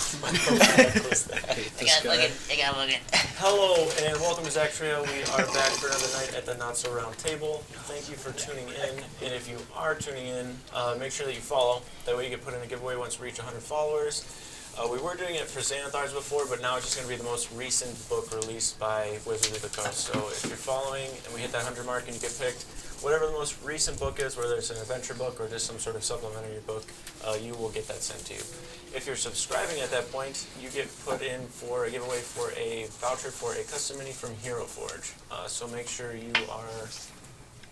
I got look it. Hello and welcome to Zaxria. We are back for another night at the Not So Round Table. Thank you for tuning in, and if you are tuning in, make sure that you follow. That way you get put in a giveaway once we reach 100 followers. We were doing it for Xanathars before, but now it's just going to be the most recent book released by Wizards of the Coast. So if you're following and we hit that 100 mark and you get picked, whatever the most recent book is, whether it's an adventure book or just some sort of supplementary book, you will get that sent to you. If you're subscribing at that point, you get put in for a giveaway for a voucher for a custom mini from Hero Forge. So make sure you are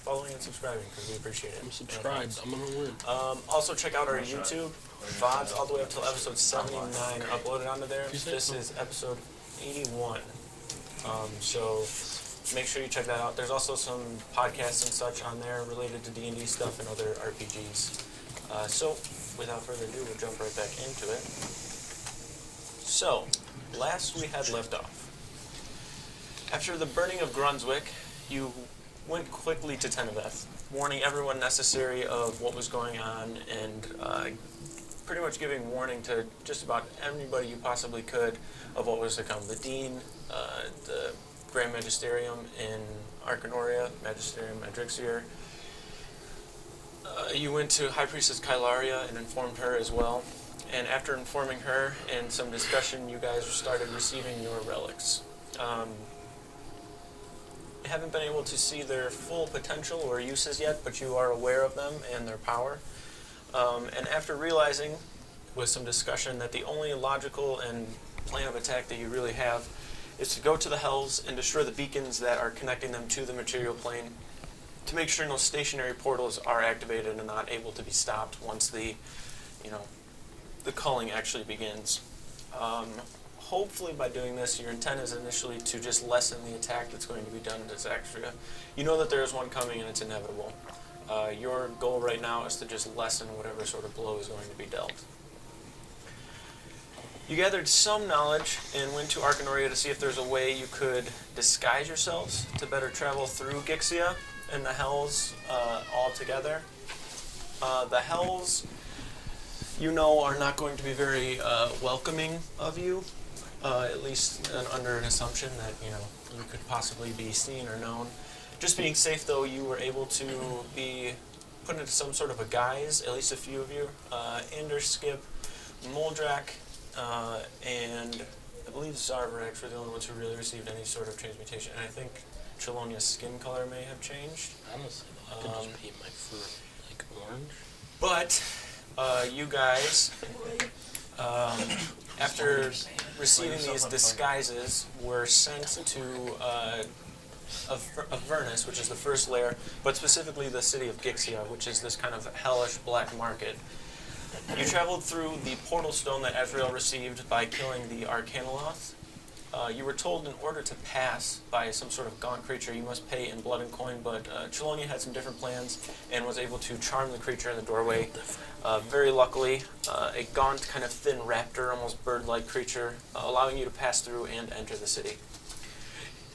following and subscribing because we appreciate it. I'm subscribed. I'm going to win. Also check out our YouTube. VODs all the way up till episode 79 uploaded onto there. This is episode 81. So make sure you check that out. There's also some podcasts and such on there related to D&D stuff and other RPGs. So without further ado, we'll jump right back into it. So, last we had left off. After the burning of Brunswick, you went quickly to Tenebeth, warning everyone necessary of what was going on and pretty much giving warning to just about anybody you possibly could of what was to come. The Dean, the Grand Magisterium in Arcanoria, Magisterium Zaxria. You went to High Priestess Kylaria and informed her as well. And after informing her and some discussion, you guys started receiving your relics. You haven't been able to see their full potential or uses yet, but you are aware of them and their power. And after realizing, with some discussion, that the only logical and plan of attack that you really have is to go to the Hells and destroy the beacons that are connecting them to the material plane to make sure no stationary portals are activated and not able to be stopped once the culling actually begins. Hopefully by doing this, your intent is initially to just lessen the attack that's going to be done to Zaxria. You know that there is one coming and it's inevitable. Your goal right now is to just lessen whatever sort of blow is going to be dealt. You gathered some knowledge and went to Arcanoria to see if there's a way you could disguise yourselves to better travel through Gixia and the Hells all together. The Hells, are not going to be very welcoming of you, at least under an assumption that, you could possibly be seen or known. Just being safe, though, you were able to be put into some sort of a guise, at least a few of you. Anders, Skip, Moldrak, and I believe Zarvarex were the only ones who really received any sort of transmutation. And I think Chelonia's skin color may have changed. Honestly, I could just paint my fur like orange. But you guys, after receiving these disguises, were sent to Avernus, which is the first layer, but specifically the city of Gixia, which is this kind of hellish black market. You traveled through the portal stone that Azrael received by killing the Arcanoloth. You were told in order to pass by some sort of gaunt creature, you must pay in blood and coin, but Chelonia had some different plans and was able to charm the creature in the doorway. Very luckily, a gaunt, kind of thin raptor, almost bird-like creature, allowing you to pass through and enter the city.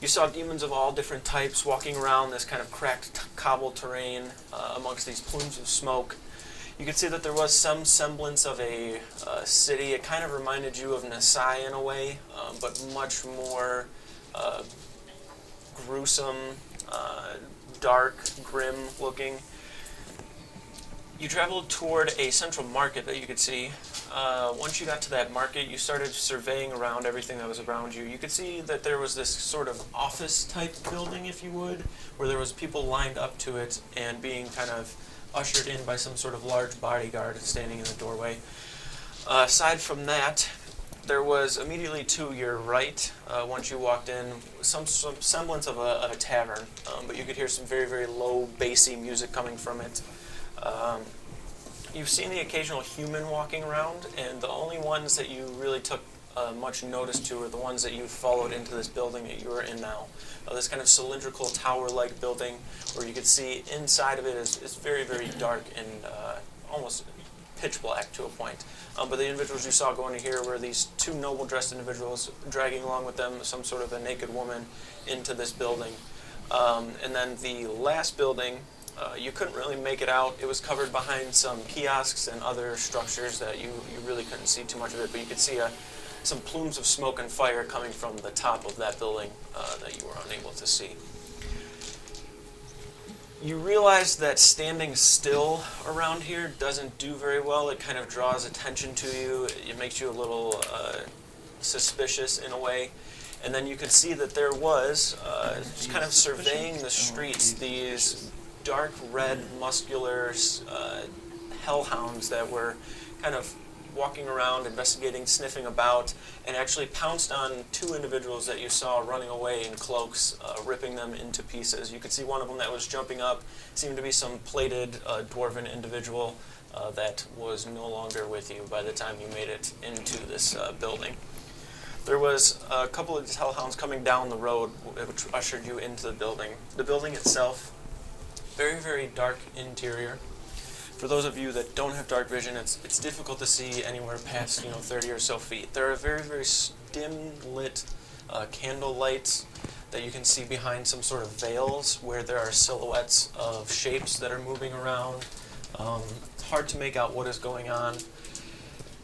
You saw demons of all different types walking around this kind of cracked cobble terrain amongst these plumes of smoke. You could see that there was some semblance of a city. It kind of reminded you of Nasai in a way, but much more gruesome, dark, grim looking. You traveled toward a central market that you could see. Once you got to that market, you started surveying around everything that was around you. You could see that there was this sort of office-type building, if you would, where there was people lined up to it and being kind of ushered in by some sort of large bodyguard standing in the doorway. Aside from that, there was immediately to your right, once you walked in, some semblance of a tavern, but you could hear some very, very low, bassy music coming from it. You've seen the occasional human walking around, and the only ones that you really took much notice to are the ones that you followed into this building that you are in now. This kind of cylindrical tower-like building where you could see inside of it is very, very dark and almost pitch black to a point. But the individuals you saw going to here were these two noble-dressed individuals dragging along with them some sort of a naked woman into this building. And then the last building You couldn't really make it out. It was covered behind some kiosks and other structures that you really couldn't see too much of it, but you could see some plumes of smoke and fire coming from the top of that building that you were unable to see. You realize that standing still around here doesn't do very well. It kind of draws attention to you. It makes you a little suspicious in a way. And then you could see that there was, just kind of surveying the streets, these dark red, muscular hellhounds that were kind of walking around, investigating, sniffing about, and actually pounced on 2 individuals that you saw running away in cloaks, ripping them into pieces. You could see one of them that was jumping up, seemed to be some plated dwarven individual that was no longer with you by the time you made it into this building. There was a couple of hellhounds coming down the road, which ushered you into the building. The building itself, very, very dark interior. For those of you that don't have dark vision, it's difficult to see anywhere past 30 or so feet. There are very, very dim lit candle lights that you can see behind some sort of veils where there are silhouettes of shapes that are moving around. It's hard to make out what is going on.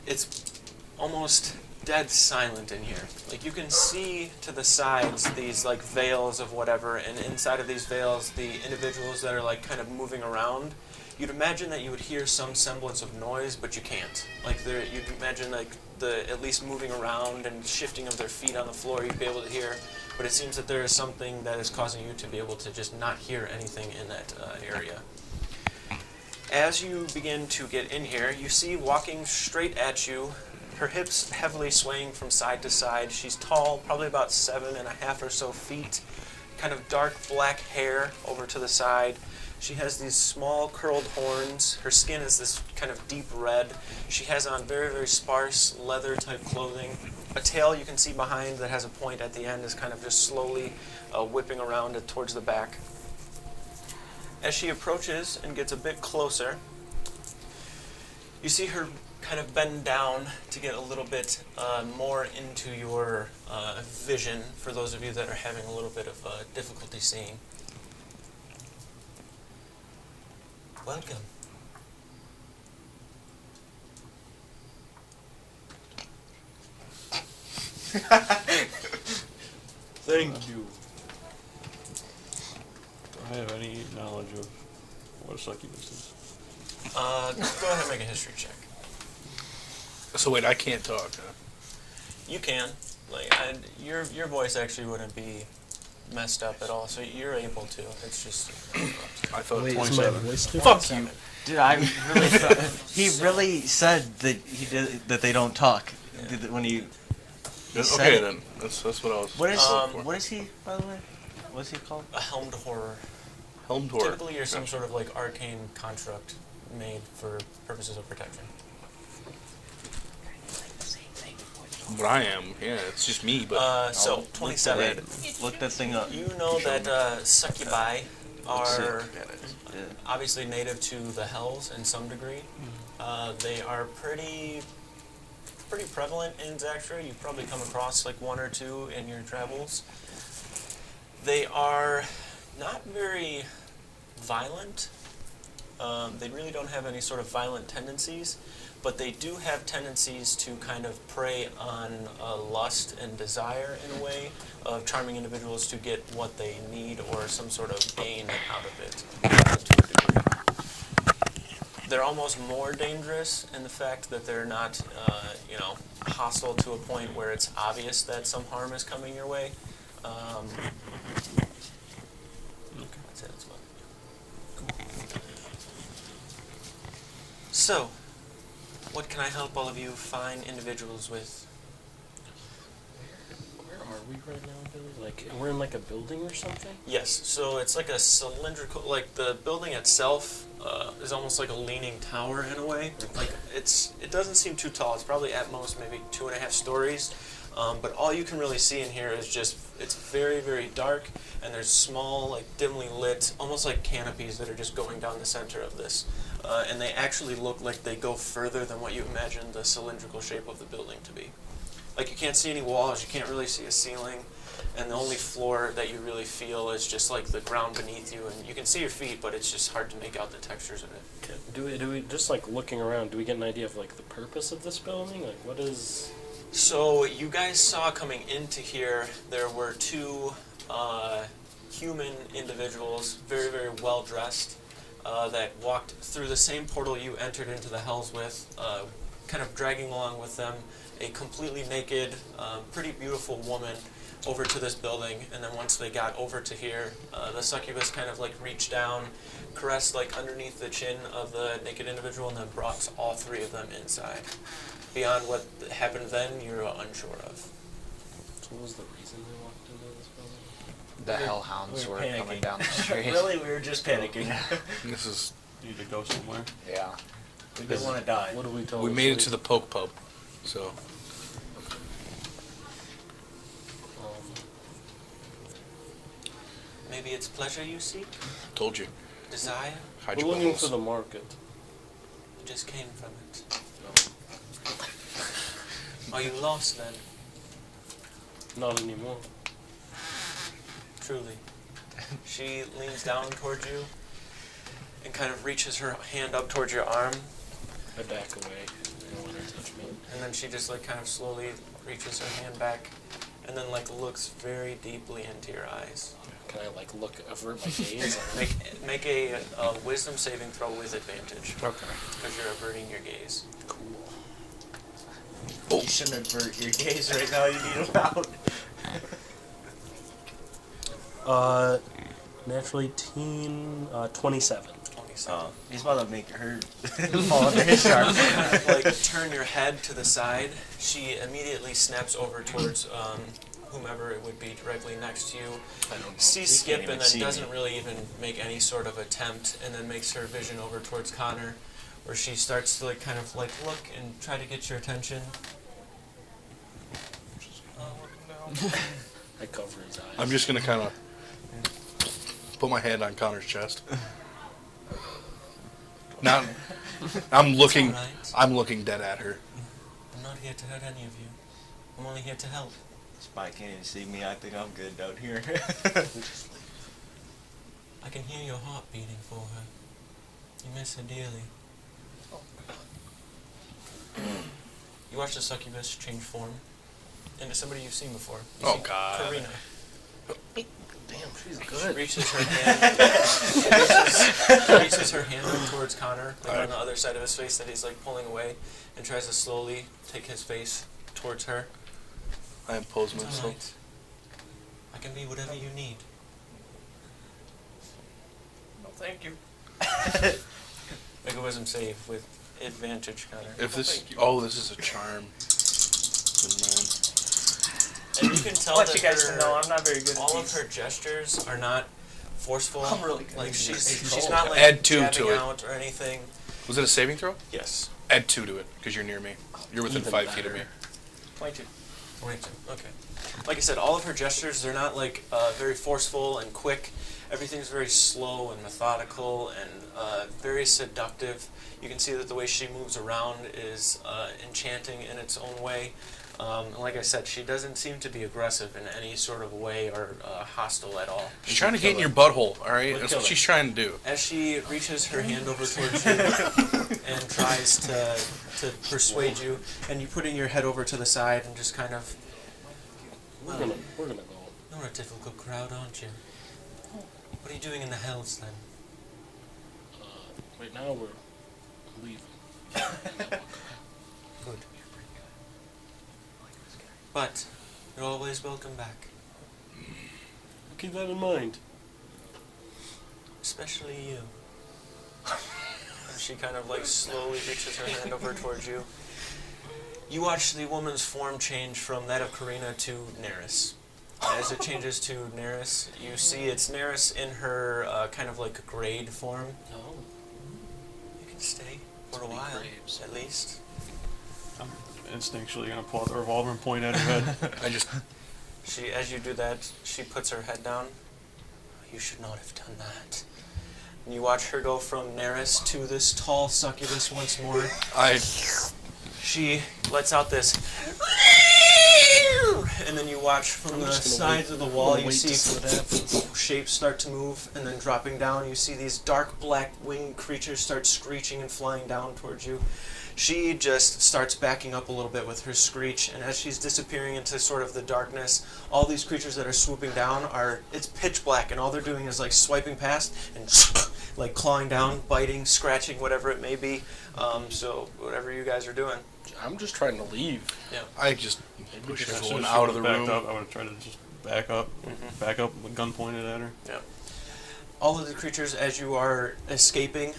It's almost dead silent in here. Like, you can see to the sides these like veils of whatever, and inside of these veils the individuals that are like kind of moving around. You'd imagine that you would hear some semblance of noise, but you can't. Like, you'd imagine like the at least moving around and shifting of their feet on the floor you'd be able to hear, but it seems that there is something that is causing you to be able to just not hear anything in that area. As you begin to get in here, you see walking straight at you, her hips heavily swaying from side to side. She's tall, probably about 7.5 or so feet, kind of dark black hair over to the side. She has these small curled horns. Her skin is this kind of deep red. She has on very, very sparse leather type clothing. A tail you can see behind that has a point at the end is kind of just slowly whipping around it towards the back. As she approaches and gets a bit closer, you see her kind of bend down to get a little bit more into your vision, for those of you that are having a little bit of difficulty seeing. Welcome. Thank you. Do I have any knowledge of what a succubus is? Go ahead and make a history check. So wait, I can't talk, huh? You can. Your voice actually wouldn't be messed up at all, so you're able to. It's just. I thought Wait, is 27. my voice too? Fuck you. Dude, I really thought he really said that that they don't talk when he said Okay it. then. That's what I was. What is he, by the way? What's he called? A helmed horror. Helmed horror. Typically, you're some sort of like arcane construct made for purposes of protection. But I am. Yeah, it's just me. But So 27. Look that thing up. You know that succubi are obviously native to the hells in some degree. They are pretty prevalent in Zaxria. You've probably come across like 1 or 2 in your travels. They are not very violent. They really don't have any sort of violent tendencies, but they do have tendencies to kind of prey on lust and desire in a way of charming individuals to get what they need or some sort of gain out of it to a degree. They're almost more dangerous in the fact that they're not, hostile to a point where it's obvious that some harm is coming your way. That's it. That's about it. So, what can I help all of you fine individuals with? Where are we right now, Billy? Like, we're in like a building or something? Yes, so it's like a cylindrical, like the building itself is almost like a leaning tower in a way. Like it doesn't seem too tall. It's probably at most maybe 2.5 stories. But all you can really see in here is just, it's very, very dark, and there's small, like dimly lit, almost like canopies that are just going down the center of this. And they actually look like they go further than what you imagine the cylindrical shape of the building to be. Like, you can't see any walls, you can't really see a ceiling. and the only floor that you really feel is just like the ground beneath you, and you can see your feet, but it's just hard to make out the textures of it. Do we just like looking around? Do we get an idea of like the purpose of this building? Like, what is? So you guys saw coming into here, there were two human individuals, very, very well dressed, that walked through the same portal you entered into the Hells with, kind of dragging along with them a completely naked, pretty beautiful woman over to this building. And then once they got over to here, the succubus kind of like reached down, caressed like underneath the chin of the naked individual, and then brought all three of them inside. Beyond what happened then, you're unsure of. So what was the reason they walked into this building? The hellhounds were panicking. coming down the street. Really, we were just panicking. This is. Need to go somewhere. Yeah. We didn't want to die. What do we tell? We made it to the poke pub, so. Maybe it's pleasure you seek? Told you. Desire? Hide We're your looking balls. for the market. You just came from it. Are you lost then? Not anymore. Truly. She leans down towards you and kind of reaches her hand up towards your arm, I back away. I don't want her to touch me. and then she just like kind of slowly reaches her hand back and then like looks very deeply into your eyes. Can I like look avert my gaze? Make a wisdom saving throw with advantage Okay. because you're averting your gaze. Cool. You shouldn't avert your gaze right now. You need them out. Natural 18, 27. 27. He's about to make her fall under his charm. Kind of like turn your head to the side. She immediately snaps over towards whomever it would be directly next to you. I don't know. Sees He Skip can't even and then see doesn't me. really even make any sort of attempt, and then makes her vision over towards Connor, where she starts to like kind of like look and try to get your attention. I cover his eyes. I'm just gonna kind of put my hand on Connor's chest. Not. I'm looking. It's all right. I'm looking dead at her. I'm not here to hurt any of you. I'm only here to help. Spy can't even see me. I think I'm good down here. I can hear your heart beating for her. You miss her dearly. You watch the succubus change form into somebody you've seen before. You Oh, see God. Karina. Damn, she's She good. reaches her hand. reaches her hand up towards Connor, like on the other side of his face that he's like pulling away, and tries to slowly take his face towards her. I impose It's all myself. right. I can be whatever you need. No, thank you. Make a wisdom save with advantage, Connor. If this. Oh, this is a charm. Good man. And you can tell I want that you guys to her- know I'm not very good at all these. of her gestures are not forceful. I'm really good Like at she's these. not like Add 2 jabbing to it. out or anything. Was it a saving throw? Yes. Add 2 to it, because you're near me. You're within Even 5 feet of me. better. 22. 22. Okay. Like I said, all of her gestures, they're not like very forceful and quick. Everything's very slow and methodical and very seductive. You can see that the way she moves around is enchanting in its own way. And like I said, she doesn't seem to be aggressive in any sort of way or hostile at all. She's trying to get in your butthole, alright? Would That's kill what her. she's trying to do. As she reaches her hand over towards you and tries to persuade you, and you putting your head over to the side and just kind of, We're gonna go. you're a difficult crowd, aren't you? What are you doing in the Hells then? Right now we're leaving. Good. But you're always welcome back, Keep that in mind. especially you. And she kind of like slowly reaches her hand over towards you. You watch the woman's form change from that of Karina to Neris. As it changes to Neris, you see it's Neris in her kind of like grade form. No. You can stay for a while, at least. I'm instinctually gonna pull out the revolver and point at her head. I just. She, as you do that, she puts her head down. You should not have done that. And you watch her go from Neris to this tall succubus once more. I. She lets out this and then you watch from the sides of the wall, you see shapes start to move, and then dropping down, you see these dark black winged creatures start screeching and flying down towards you. She just starts backing up a little bit with her screech, and as she's disappearing into sort of the darkness, all these creatures that are swooping down it's pitch black, and all they're doing is like swiping past and like clawing down, biting, scratching, whatever it may be. So whatever you guys are doing. I'm just trying to leave. Yeah. I just push As soon everyone as she out of the backed room. Up, I would have tried to just back up with gun pointed at her. Yeah. All of the creatures, as you are escaping,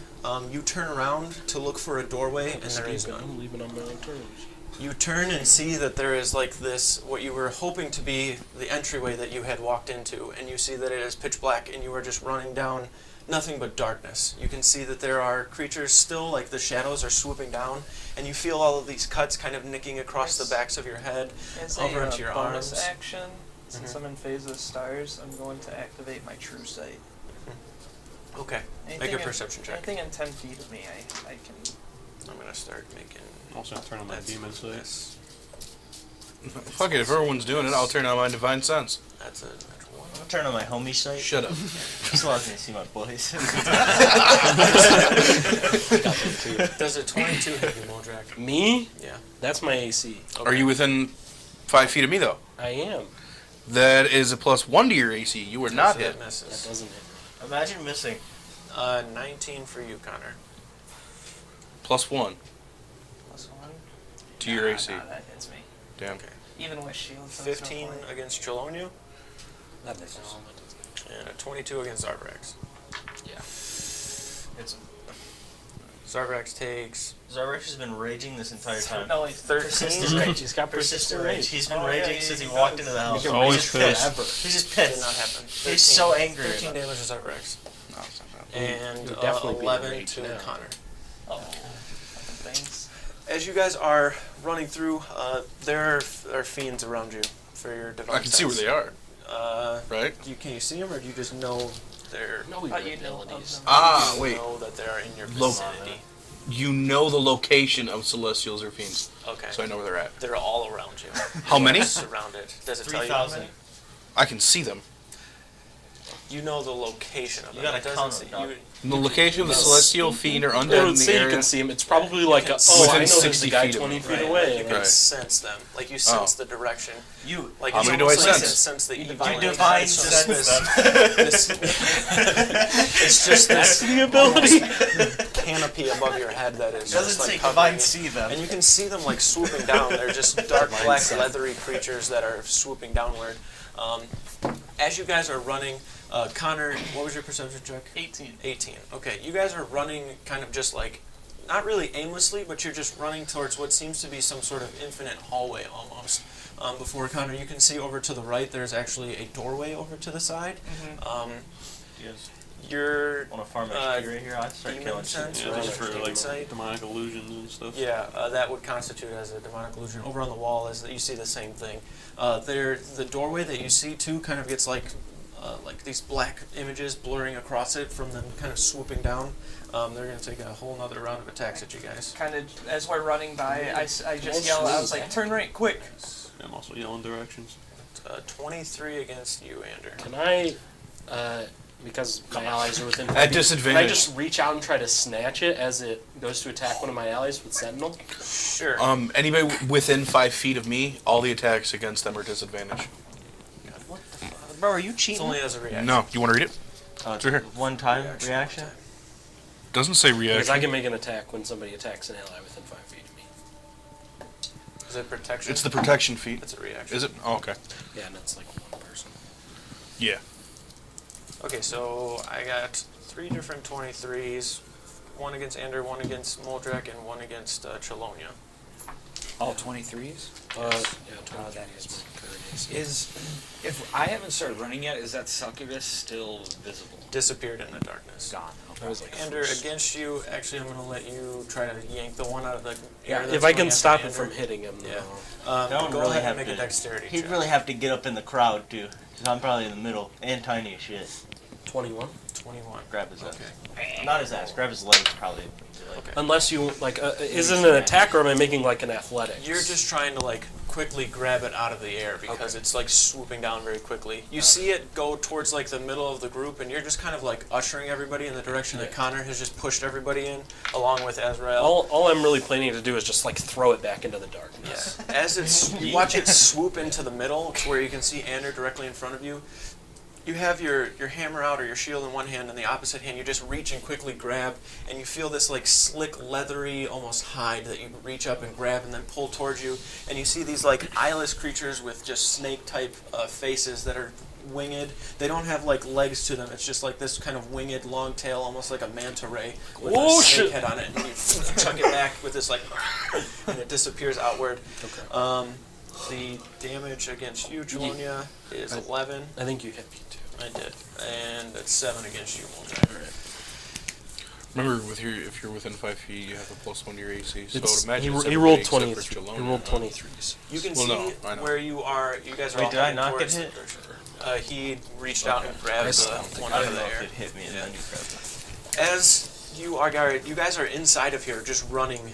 you turn around to look for a doorway, and there is none. I'm leaving on my own terms. You turn and see that there is like this, what you were hoping to be the entryway that you had walked into, and you see that it is pitch black, and you are just running down nothing but darkness. You can see that there are creatures still, like the shadows are swooping down, and you feel all of these cuts kind of nicking across the backs of your head, As over a into your bonus arms. action, since I'm in phase of stars, I'm going to activate my true sight. Okay, make a Anything perception check. Anything in 10 feet of me, I can... I'm going to start making... Also, turn on my demon sight. Yes. Fuck it, if everyone's doing it, I'll turn on my divine sense. That's a natural one. I'll turn on my homie sight. Shut up. As long as I see my boys. Does a 22 hit you, Moldrak? Me? Yeah. That's my AC. Are you within 5 feet of me, though? I am. That is a +1 to your AC. You were not So hit. that misses. That doesn't hit. Imagine missing. 19 for you, Connor. +1 Plus 1? to your AC. Nah, that hits me. Damn. Okay. Even with shields. that's no 15 point. against Chelonia, That misses. No, that doesn't hit. and a 22 against Zarbrax. Yeah. It's Zarbrax takes... Zarek has been raging this entire time. No, wait, 13. Persistent rage. He's got persistent rage. He's been Oh, yeah, raging yeah, since he he walked does. into the house. He's always He's just pissed. pissed. He's just Did pissed. not happen. 13, He's so angry. 13 damage to Zarbrax. No, it's not bad. And You'd definitely be 11 enraged to now. Connor. Oh, thanks. As you guys are running through, there are fiends around you for your divine I can see where they are, right? Can you see them, or do you just know they're... No, we Thought you know of abilities. them. Ah, you wait. know that they are in your Low- vicinity. You know the location of Celestials or Fiends, Okay. so I know where they're at. They're all around you. How many? Surrounded. Does it tell you how 3,000. many? I can see them. You know the location of You them. gotta It doesn't count say- them, dog. The location of the Yes. Celestial, Fiend, or Well, Undead in let's the say you area. can see him. It's probably like can a, see oh, I within know there's 60 a guy feet of 20 him. feet Right, away. like you can Right. sense them. Like you sense Oh. the direction. You. Like How it's many do I almost like sense? sense the evil. You Like, divine it's sense just them. this, it's just That's this the ability. canopy above your head that is Doesn't just like say covering divine you. see them. And you can see them like swooping down. They're just dark black leathery creatures that are swooping downward. As you guys are running, Connor, what was your perception check? 18. 18. Okay, you guys are running kind of just like, not really aimlessly, but you're just running towards what seems to be some sort of infinite hallway almost. Before Connor, you can see over to the right, there's actually a doorway over to the side. Yes. Your Want to farm HP right here? I'd start demon killing sense, shit. Yeah, or just for demon like sight? demonic illusions and stuff. Yeah, that would constitute as a demonic illusion. Over on the wall is that you see the same thing. The doorway that you see too kind of gets like these black images blurring across it from them kind of swooping down. They're going to take a whole nother round of attacks at you guys. Kind of, as we're running by, I just yell, I was like, turn right, quick. I'm also yelling directions. 23 against you, Ander. Can I, because my allies are within... At 5 feet, disadvantage. Can I just reach out and try to snatch it as it goes to attack one of my allies with Sentinel? Sure. Anybody within 5 feet of me, all the attacks against them are disadvantage. Bro, are you It's cheating? only as a reaction. No, you want to read it? It's right here. one time reaction. Doesn't say Because reaction. I can make an attack when somebody attacks an ally within 5 feet of me. Is it protection? It's the protection feat. It's a reaction. Is it? Oh, okay. Yeah, and it's like one person. Yeah. Okay, so I got 3 different 23s. One against Ander, one against Moldrak, and one against Chelonia. All 23s? Yeah, 20 that is is- my current AC. If I haven't started running yet, is that succubus still visible? Disappeared in the darkness. Gone. I was like, Ander, against you, actually, I'm going to let you try to yank the one out of the yeah, air. if I can stop it from hitting him, Yeah. no. That would go really ahead have and make to. a dexterity He'd check. really have to get up in the crowd too, 'cause I'm probably in the middle and tiny as shit. 21. 21. Grab his ass. Okay. Not his ass. Grab his legs, probably. Okay. Unless you like, is it an attack or am I making like an athletics? You're just trying to like quickly grab it out of the air because it's like swooping down very quickly. You see it go towards like the middle of the group, and you're just kind of like ushering everybody in the direction that Connor has just pushed everybody in, along with Azrael. All I'm really planning to do is just like throw it back into the darkness. Yeah. As you watch it swoop into the middle, to where you can see Ander directly in front of you. You have your hammer out or your shield in one hand, and the opposite hand you just reach and quickly grab, and you feel this like slick, leathery, almost hide that you reach up and grab and then pull towards you, and you see these like eyeless creatures with just snake-type faces that are winged. They don't have like legs to them. It's just like this kind of winged long tail, almost like a manta ray with a snake head on it, and you chuck it back with this like, and it disappears outward. Okay. The damage against you, Chelonia, is 11. I think you hit me too. I did. And it's 7 against you, Molten. Remember, if you're within 5 feet, you have a +1 to your AC. So I It's- would imagine it's he rolled everybody except 23. for He Chelonia, rolled huh? 23s. You can Well, see no, I know. where you are. You guys are Wait, all did I heading not towards get hit? He reached out and grabbed the one I out don't of know the if air. it hit me and then you grabbed it. As you guys are inside of here, just running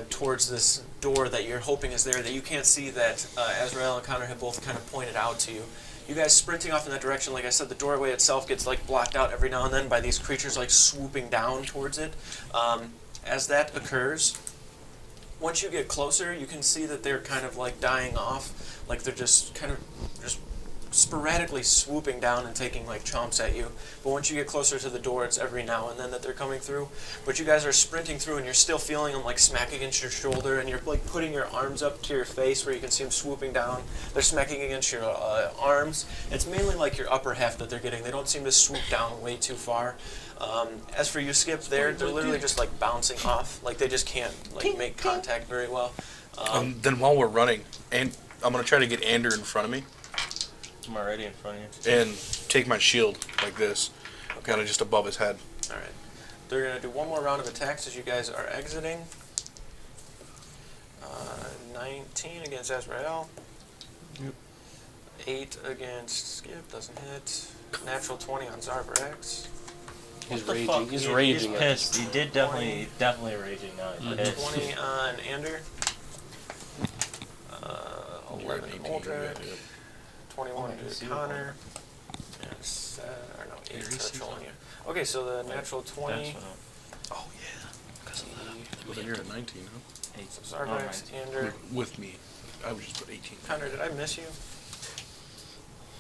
towards this door that you're hoping is there, that you can't see, that Azrael and Connor have both kind of pointed out to you. You guys sprinting off in that direction. Like I said, the doorway itself gets like blocked out every now and then by these creatures like swooping down towards it. As that occurs, once you get closer, you can see that they're kind of like dying off, like they're just kind of just sporadically swooping down and taking like chomps at you. But once you get closer to the door, it's every now and then that they're coming through. But you guys are sprinting through, and you're still feeling them like smack against your shoulder, and you're like putting your arms up to your face where you can see them swooping down. They're smacking against your arms. It's mainly like your upper half that they're getting. They don't seem to swoop down way too far. As for you, Skip, they're literally just like bouncing off. Like they just can't like make contact very well. Then while we're running, and I'm gonna try to get Ander in front of me I'm already in front of you. and take my shield like this, kind of just above his head. All right. They're going to do one more round of attacks as you guys are exiting. 19 against Azrael. Yep. 8 against Skip, doesn't hit. Natural 20 on Zarbrax. He's What the raging. fuck? He's raging. He's at pissed. this. He did definitely raging now. He's pissed. 20 on Ander. 11 to Moldrak. 21 to Connor. And 8 to Chelonia. Okay, so the natural 20. Oh yeah. Well, you're at 19, huh? So Zarbrax, Ander. With me, I would just put 18. Connor, did I miss you?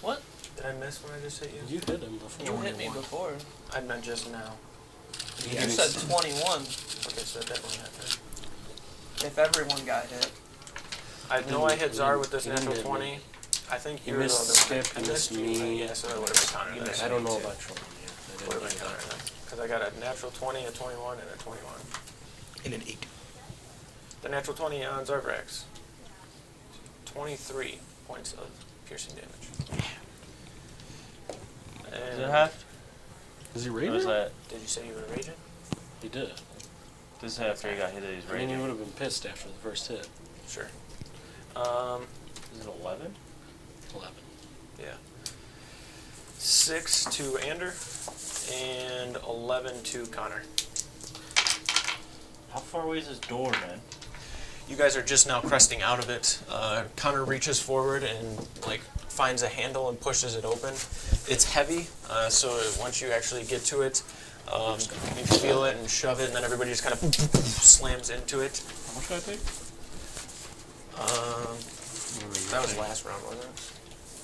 What? Did I miss when I just hit you? You hit him before. You hit me before. I meant just now. You said 21. Okay, so that definitely happened. If everyone got hit. I know I hit Zar with this You natural did 20. I think You you were missed the other Skip, one. you I missed you. me. Yeah, so that would have been Connor. then. I don't know too. about Chelonia. Would have been Connor then. Because I got a natural 20, a 21, and a 21. And an 8. The natural 20 on Zarbrax. 23 points of piercing damage. Is And it half? Is he Or raging? was that? did you say you were raging? He did. This is after he got hit that he's I mean, he raging. would have been pissed after the first hit. Sure. Is it 11? 11. Yeah. 6 to Ander, and 11 to Connor. How far away is this door, man? You guys are just now cresting out of it. Connor reaches forward and like finds a handle and pushes it open. It's heavy, so once you actually get to it, you feel it and shove it, and then everybody just kind of slams into it. How much did I take? That was last round, wasn't it?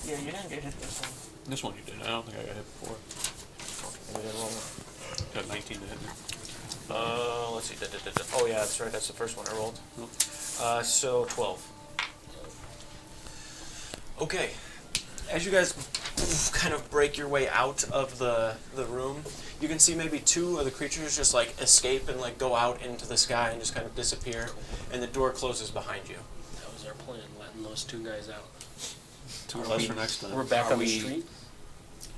Yeah, you didn't get hit this one. This one you did. I don't think I got hit before. Maybe I didn't roll it. Got 19 to hit me. Let's see. Oh yeah, that's right. That's the first one I rolled. So 12. Okay. As you guys kind of break your way out of the room, you can see maybe 2 of the creatures just like escape and like go out into the sky and just kind of disappear, and the door closes behind you. That was our plan, letting those 2 guys out. 2 less for next time. We're back Are on the we- street.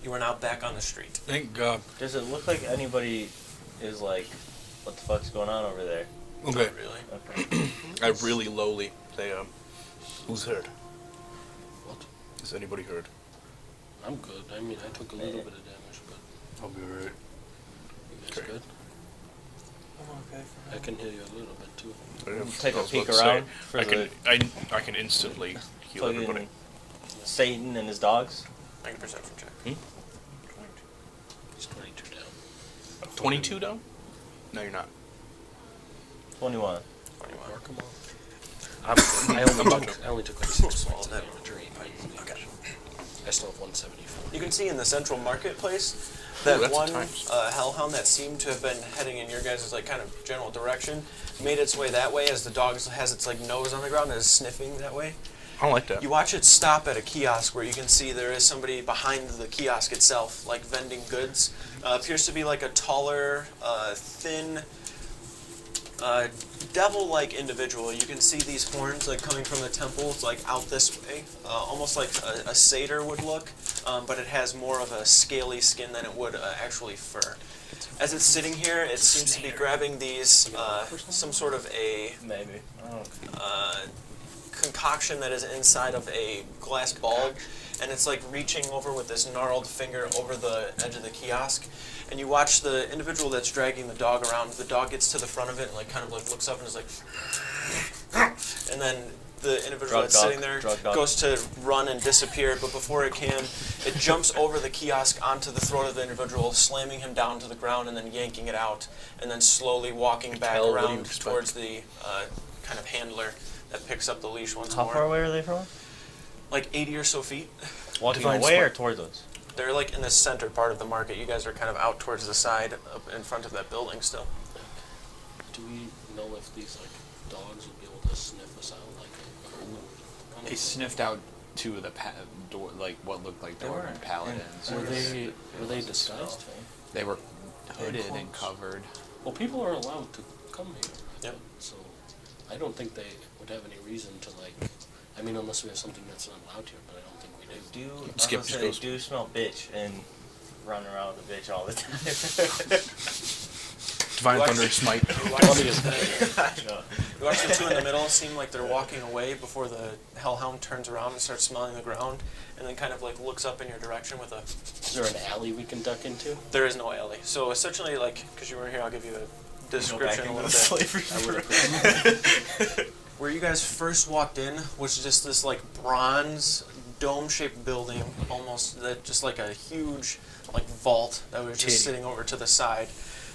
You are now back on the street. Thank God. Does it look like anybody is like, what the fuck's going on over there? Okay. Not really. Okay. I really lowly say, who's hurt? What? Is anybody hurt? I'm good. I mean, I took a little bit of damage, but I'll be alright. guys Okay. good? I'm okay for I can heal you a little bit too. Take I a was peek about to say, around for I the I can instantly heal fucking everybody. Satan and his dogs. Make a perception check. He's 22 down. 22 down? No, you're not. 21. 21. Mark them all. I only took like 6 points that. of damage. Okay. I still have 174. You can see in the central marketplace Ooh, that that's a one times. hellhound that seemed to have been heading in your guys' like kind of general direction made its way that way as the dog has its like nose on the ground and is sniffing that way. I don't like that. You watch it stop at a kiosk where you can see there is somebody behind the kiosk itself, like vending goods. Appears to be like a taller, thin, devil-like individual. You can see these horns like coming from the temple, like out this way, almost like a satyr would look, but it has more of a scaly skin than it would actually fur. As it's sitting here, it seems to be grabbing these some sort of a Maybe. I don't know. concoction that is inside of a glass bulb, and it's like reaching over with this gnarled finger over the edge of the kiosk. And you watch the individual that's dragging the dog around. The dog gets to the front of it and like kind of like looks up and is like, and then the individual Drug that's dog, sitting there drug dog. goes to run and disappear. But before it can, it jumps over the kiosk onto the throat of the individual, slamming him down to the ground and then yanking it out, and then slowly walking back Hell, what do you around expect? towards the kind of handler that picks up the leash once How more. far away are they from us? Like 80 or so feet. Walking Divine away or split. towards us? They're like in the center part of the market. You guys are kind of out towards the side, up in front of that building still. Do we know if these like dogs would be able to sniff us out? Like, They sniffed out two of the door, like what looked like Dwarven paladins. were they disguised? They were hooded and covered. Well, people are allowed to come here. Yep. So I don't think they would have any reason to like. I mean, unless we have something that's not allowed here, but I don't think we They do. do. Skip I was just gonna goes. say, they do smell bitch and run around with the bitch all the time. Divine Watch- Thunder Smite. You watch, Funny as that. I know. you watch the two in the middle seem like they're walking away before the hellhound turns around and starts smelling the ground, and then kind of like looks up in your direction with a. Is there an alley we can duck into? There is no alley. So essentially, like, because you were here, I'll give you a Go back description a into little the bit. slavery I would room. appreciate it. Where you guys first walked in was just this like bronze dome-shaped building, almost that just like a huge like vault that was just sitting over to the side.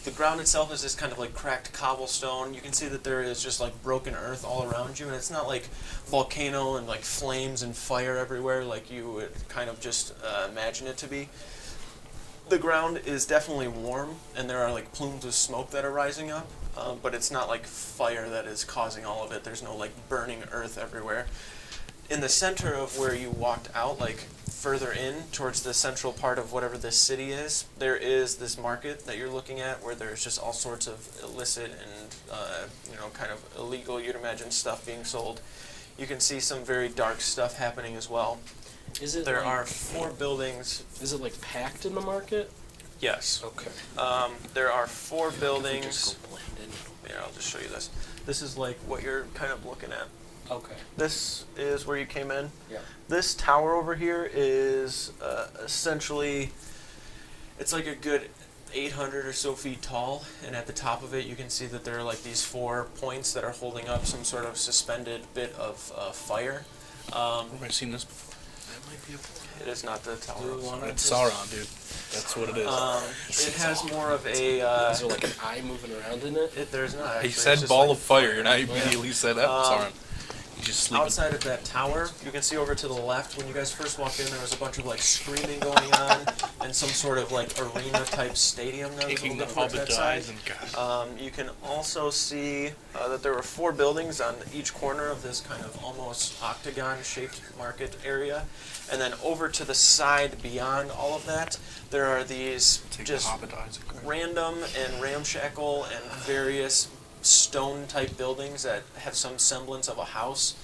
The ground itself is just kind of like cracked cobblestone. You can see that there is just like broken earth all around you, and it's not like volcano and like flames and fire everywhere like you would kind of just imagine it to be. The ground is definitely warm, and there are like plumes of smoke that are rising up, but it's not like fire that is causing all of it. There's no like burning earth everywhere. In the center of where you walked out, like further in towards the central part of whatever this city is, there is this market that you're looking at where there's just all sorts of illicit and kind of illegal, you'd imagine, stuff being sold. You can see some very dark stuff happening as well. Is it? There like, are 4 buildings. Is it like packed in the market? Yes. Okay. There are 4 If we buildings. just go blend in. Here, I'll just show you this. This is like what you're kind of looking at. Okay. This is where you came in. Yeah. This tower over here is essentially, it's like a good 800 or so feet tall, and at the top of it you can see that there are like these 4 points that are holding up some sort of suspended bit of fire. Where have I seen this before? That might be a It is not the tower. Do we wanna It's just- Sauron, dude. That's what it is. It has more of a. Is there like an eye moving around in it? There's not. Actually. He It's said just ball like of fire. You're not immediately said that. Sauron. He's just sleeping. outside of that tower, you can see over to the left, when you guys first walked in, there was a bunch of like screaming going on and some sort of like arena type stadium that was a Taking little the bit towards Hobbit that side. dies and God. You can also see that there were 4 buildings on each corner of this kind of almost octagon-shaped market area. And then over to the side beyond all of that, there are these Take just the Hobbit dies and God. random and ramshackle and various stone-type buildings that have some semblance of a house.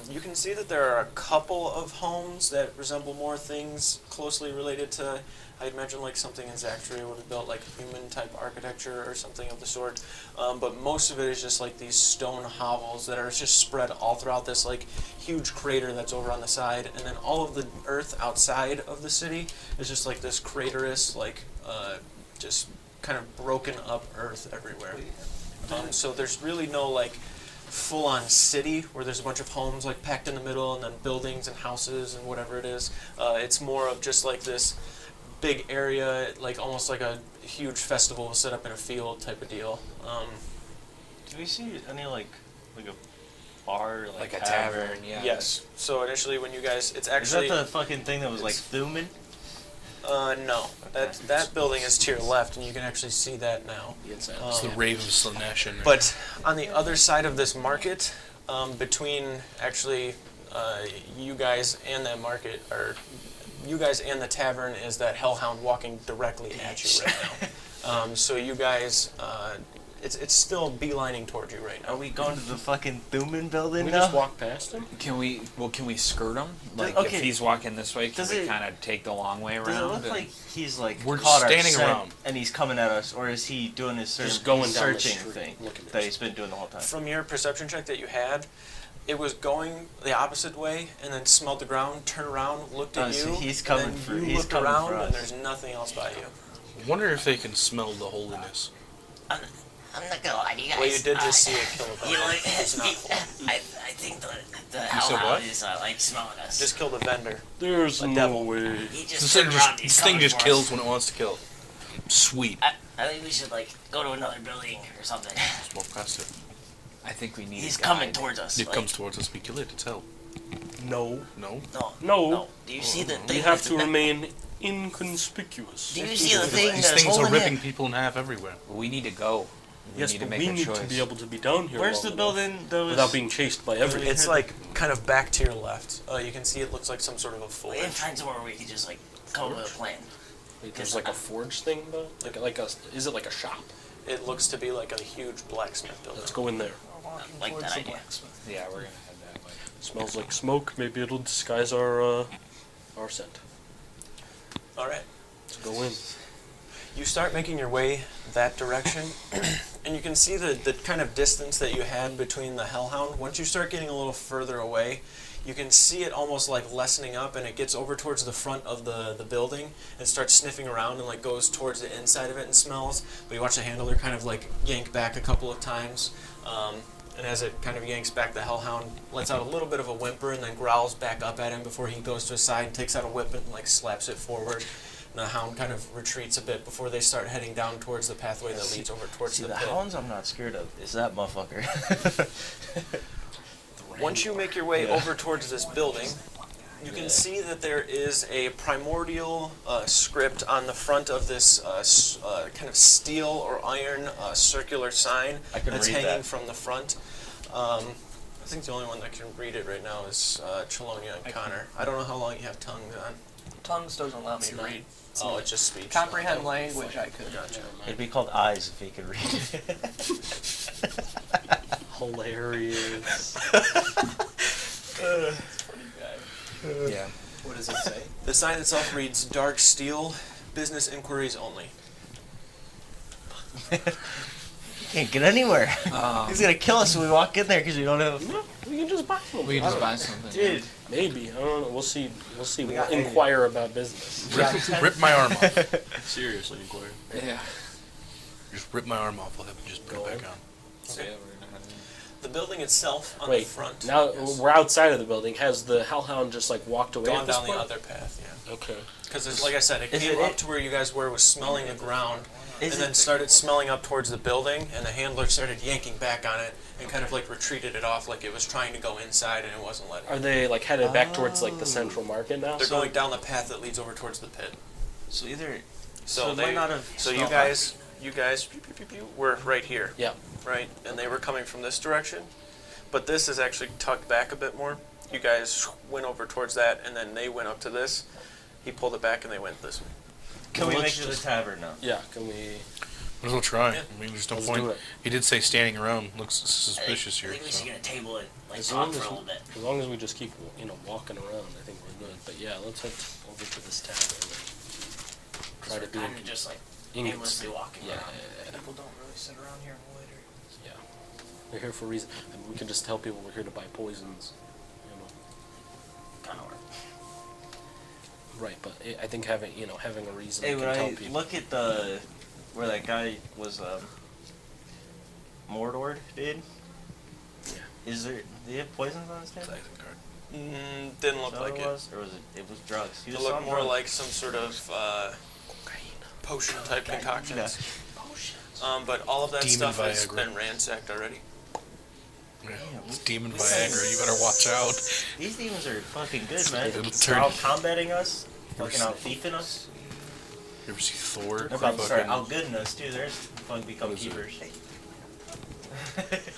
You can see that there are a couple of homes that resemble more things closely related to, I'd imagine, like something in Zaxria would have built, like human-type architecture or something of the sort. But most of it is just like these stone hovels that are just spread all throughout this like huge crater that's over on the side, and then all of the earth outside of the city is just like this craterous, like just kind of broken up earth everywhere. So there's really no like full-on city where there's a bunch of homes like packed in the middle and then buildings and houses and whatever it is. It's more of just like this big area, like almost like a huge festival set up in a field type of deal. Do we see any like a bar, Like a tavern, yeah. Yes. So initially when you guys, it's Is actually... that the fucking thing that was like Thuman? no. That building is to your left, and you can actually see that now. The inside. It's the Rave of Slanesh in there. But on the other side of this market, between actually you guys and that market, or you guys and the tavern, is that hellhound walking directly at you right now. So you guys, it's still beelining towards you right now. Are we going to the fucking Thuman building we now? just walk past him? Can we skirt him? Like, okay. if he's walking this way, can Does we it- kind of take the long way around? Does it look and- like he's like We're caught our standing scent around. and he's coming at us, or is he doing his Just going down the searching street, thing looking at that us. he's been doing the whole time? From your perception check that you had, it was going the opposite way, and then smelled the ground, turned around, looked at Oh, so you, he's coming and for- then you he's looked coming around, for and us. there's nothing else by you. Wonder if they can smell the holiness. I'm not gonna lie to you guys. Well, you did just see it kill a You know, vendor. It's not full. I think the said hellhound what? is like smelling us. Just kill the vendor. There's A no devil. way. He This just thing turned just, around. He's this thing coming just for kills us. when it wants to kill. Sweet. I think we should like go to another building or something. Just walk past it. I think we need. He's a coming guide. towards us. It like, comes towards us. We kill it. It's hell. No. No. No. No. Do you see the thing? You have with to the- remain inconspicuous. Do you see the thing These that's things are holding ripping him? people in half everywhere. We need to go. We Yes, need to but make we a need choice. to be able to be down here. Where's the long building that enough was? without being chased by everything? It's like kind of back to your left. You can see it looks like some sort of a We forge. can find somewhere where we can just like come up with a plan. Wait, there's like a forge thing, though. Like a. Is it like a shop? It looks to be like a huge blacksmith building. Let's go in there. Like that idea. Yeah, we're gonna head that way. Smells like smoke. Maybe it'll disguise our scent. All right. Let's go in. You start making your way that direction, and you can see the kind of distance that you had between the hellhound. Once you start getting a little further away, you can see it almost like lessening up, and it gets over towards the front of the building and starts sniffing around and like goes towards the inside of it and smells. But you watch the handler kind of like yank back a couple of times, and as it kind of yanks back, the hellhound lets out a little bit of a whimper and then growls back up at him before he goes to his side and takes out a whip and like slaps it forward. And the hound kind of retreats a bit before they start heading down towards the pathway that leads over towards See, the the pit. hounds I'm not scared of is that motherfucker. Once you make your way over towards this building, you can see that there is a primordial script on the front of this kind of steel or iron circular sign I can that's read hanging that. from the front. I think the only one that can read it right now is Chelonia and Connor. I don't know how long you have tongues on. Tongues doesn't allow me to not- read. Oh, it's just speech. Comprehend language, I could. Gotcha. It'd be called eyes if he could read it. Hilarious. Yeah. What does it say? The sign itself reads Dark Steel, Business Inquiries Only. Can't get anywhere. He's gonna kill us when we walk in there because we don't have. We can just buy them. We can just buy something. Dude, Maybe. I don't know. We'll see. We'll see. We'll got- inquire about business. Rip my arm off. Seriously, inquire. Yeah. Just rip my arm off. I'll have to just put Go it in. back on. So yeah, we're gonna head in. The building itself on Wait. the front. Now Yes. we're outside of the building. Has the hellhound just like walked away? Gone at this down the point? other path, yeah. Okay. Because like I said, it Is came it- up to where you guys were, was smelling the ground, Is and then it- started smelling up towards the building, and the handler started yanking back on it and kind of like retreated it off like it was trying to go inside and it wasn't letting. Are they like headed back towards like the central market now? They're going down the path that leads over towards the pit. so either. So So they, might not have so you smelled guys, pew, pew, pew, pew, were right here, Yeah. right, and they were coming from this direction, but this is actually tucked back a bit more. You guys went over towards that, and then they went up to this. He pulled it back, and they went this way. Can we Let's make it to the just- tavern now? Yeah. Can we? Might as well try. Yeah. I mean, there's no Let's point. do it. He did say standing around looks I suspicious think, here. we So. should get a table and like As talk long for as, a little bit. as long as we just keep walking around, I think we're good. But yeah, let's head over to this tavern and try to We're be kind of just like in- aimlessly walking Yeah, around. People don't really sit around here and loiter. yeah. We're here for a reason. And we can just tell people we're here to buy poisons. You know. Kind of work. Right, but I think having a reason Hey, can when tell I people. look at the where that guy was Mordor, dude? Is there? Do you have poisons on his head? Didn't look Is that like what it. it was, or was it? It was drugs. He It was looked on more drugs. like some sort of potion type concoctions. But all of that Demon stuff has Viagra. been ransacked already. Yeah, it's demon Viagra. You better watch out. These demons are fucking good, man. It'll They're turn- out combating us, fucking out thiefing us. You ever see Thor? They're about to start Fucking- outgooding us too. They're fucking become What is it? keepers.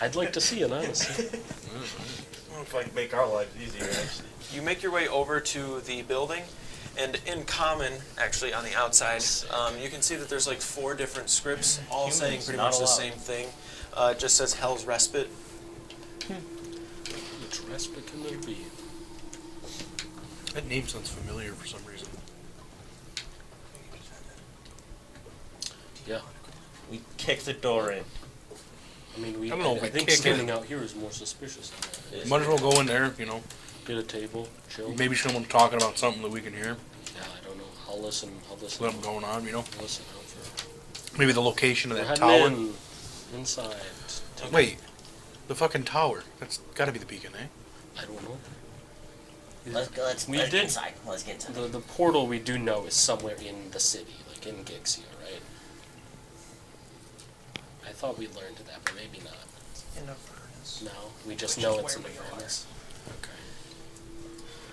I'd like to see it, honestly. Like make our lives easier, actually. You make your way over to the building, and in common, actually on the outside, you can see that there's like 4 different scripts, all Humans, saying pretty not much the allowed. same thing. It just says Hell's Respite. Which respite can there be? That name sounds familiar for some reason. Yeah. We kick the door in. I mean, I don't know if I we think kick standing out here is more suspicious than that. Might as well go in there, you know. Get a table, chill. Maybe someone talking about something that we can hear. Yeah, I don't know. I'll listen. Something going on, you know. I'll listen out for. Maybe the location of We're that heading tower. inside. Wait, the fucking tower. That's got to be the beacon, eh? I don't know. Let's go. Let's We get did- inside. Let's get inside. The portal we do know is somewhere in the city, like in Gixia, right? I thought we learned that, but maybe not. In Avernus. No, we just Which know is it's in where we Avernus. Okay.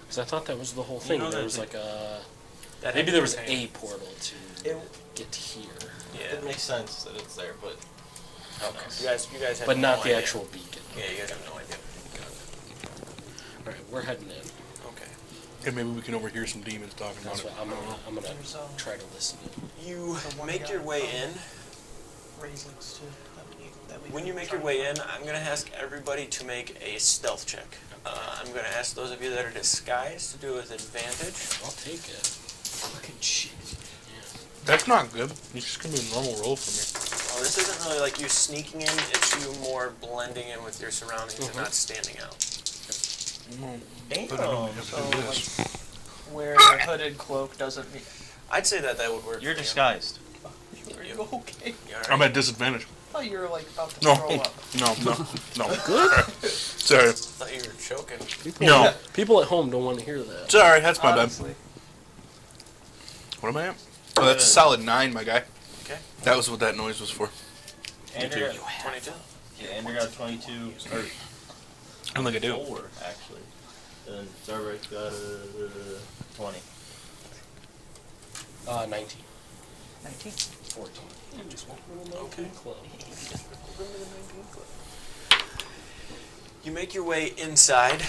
Because I thought that was the whole thing. know There that was the- like a That maybe had there was to a contain- portal to It, get here, Yeah. it makes sense that it's there, but okay, You guys have but not no the idea. actual beacon. Yeah, you guys have no idea. All right, we're heading in. Okay. Yeah, maybe we can overhear some demons talking about That's it. what I'm gonna There's, try to listen. You The one make guy your way from- in. Raisins too. That we When you make your way in, I'm going to ask everybody to make a stealth check. I'm going to ask those of you that are disguised to do it with advantage. I'll take it. Fucking shit. That's not good. It's just gonna be a normal roll for me. Well, this isn't really like you sneaking in, it's you more blending in with your surroundings and not standing out. damn. But I don't have to So, do this. where the hooded cloak doesn't mean. I'd say that would work. You're for you. disguised. Are you okay? You all right? I'm at disadvantage. I thought you were like about to No, throw up. no. Good. Sorry. I thought you were choking. No. People at home don't want to hear that. Sorry, that's my bad. Honestly. What am I at? Oh, that's a solid 9, my guy. Okay. That was what that noise was for. Andrew got, 22. yeah, Andrew got 22, or I don't think I do. 4, actually. And Zarbeck got 20. 19. 19. 14. Okay. Club. You make your way inside,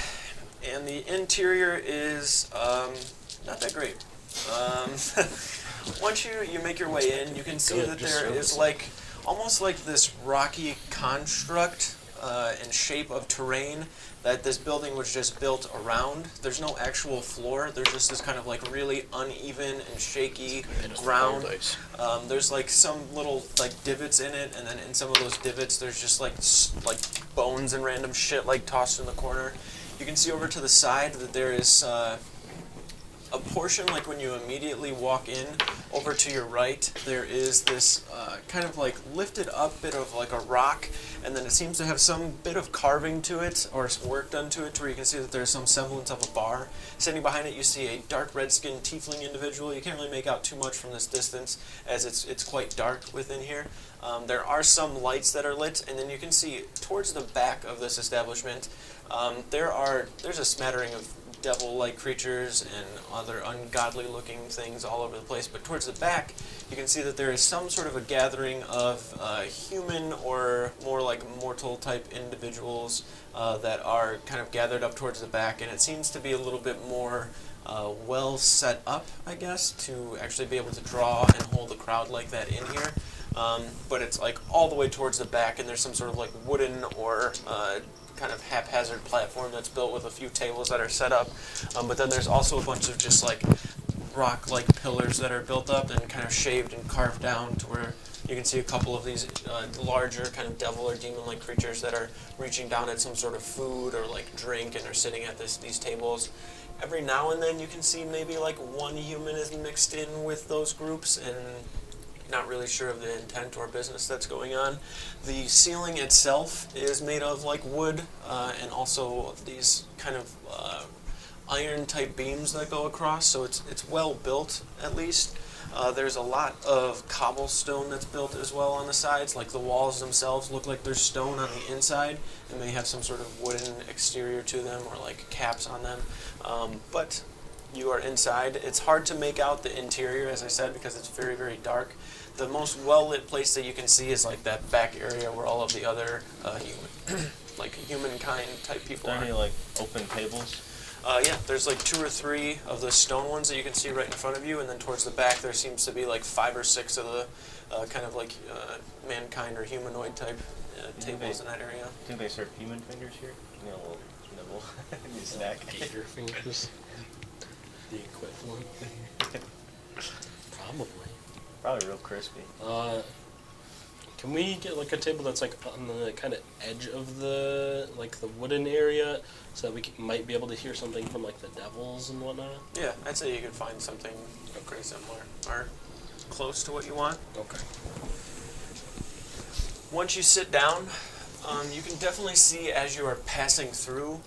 and the interior is not that great. Once you make your way in, you can see Good, that just there surface. is like almost like this rocky construct in shape of terrain that this building was just built around. There's no actual floor. There's just this kind of like really uneven and shaky ground. Dice. There's like some little like divots in it, and then in some of those divots, there's just like bones and random shit like tossed in the corner. You can see over to the side that there is a portion like when you immediately walk in. Over to your right, there is this kind of like lifted up bit of like a rock, and then it seems to have some bit of carving to it or work done to it, to where you can see that there's some semblance of a bar. Standing behind it, you see a dark red-skinned tiefling individual. You can't really make out too much from this distance, as it's quite dark within here. There are some lights that are lit, and then you can see towards the back of this establishment, there's a smattering of devil-like creatures and other ungodly-looking things all over the place. But towards the back, you can see that there is some sort of a gathering of human or more like mortal-type individuals that are kind of gathered up towards the back, and it seems to be a little bit more well set up, I guess, to actually be able to draw and hold a crowd like that in here. But it's like all the way towards the back, and there's some sort of like wooden or kind of haphazard platform that's built with a few tables that are set up. But then there's also a bunch of just like rock-like pillars that are built up and kind of shaved and carved down to where you can see a couple of these larger kind of devil or demon-like creatures that are reaching down at some sort of food or like drink and are sitting at these tables. Every now and then you can see maybe like one human is mixed in with those groups, and not really sure of the intent or business that's going on. The ceiling itself is made of like wood and also these kind of iron type beams that go across, so it's well built at least. There's a lot of cobblestone that's built as well on the sides. Like the walls themselves look like there's stone on the inside, and they have some sort of wooden exterior to them or like caps on them. But you are inside. It's hard to make out the interior, as I said, because it's very, very dark. The most well-lit place that you can see is like that back area where all of the other like humankind type people Are are. there any like open tables? Yeah, there's like 2 or 3 of the stone ones that you can see right in front of you, and then towards the back there seems to be like 5 or 6 of the kind of like mankind or humanoid type tables in that area. Think they serve human fingers here? You know, a little nibble, you snack. Gator fingers. The equivalent. Probably. Probably real crispy. Can we get like a table that's like on the kind of edge of the like the wooden area, so that we might be able to hear something from like the devils and whatnot? Yeah, I'd say you could find something pretty similar or close to what you want. Okay. Once you sit down, you can definitely see as you are passing through,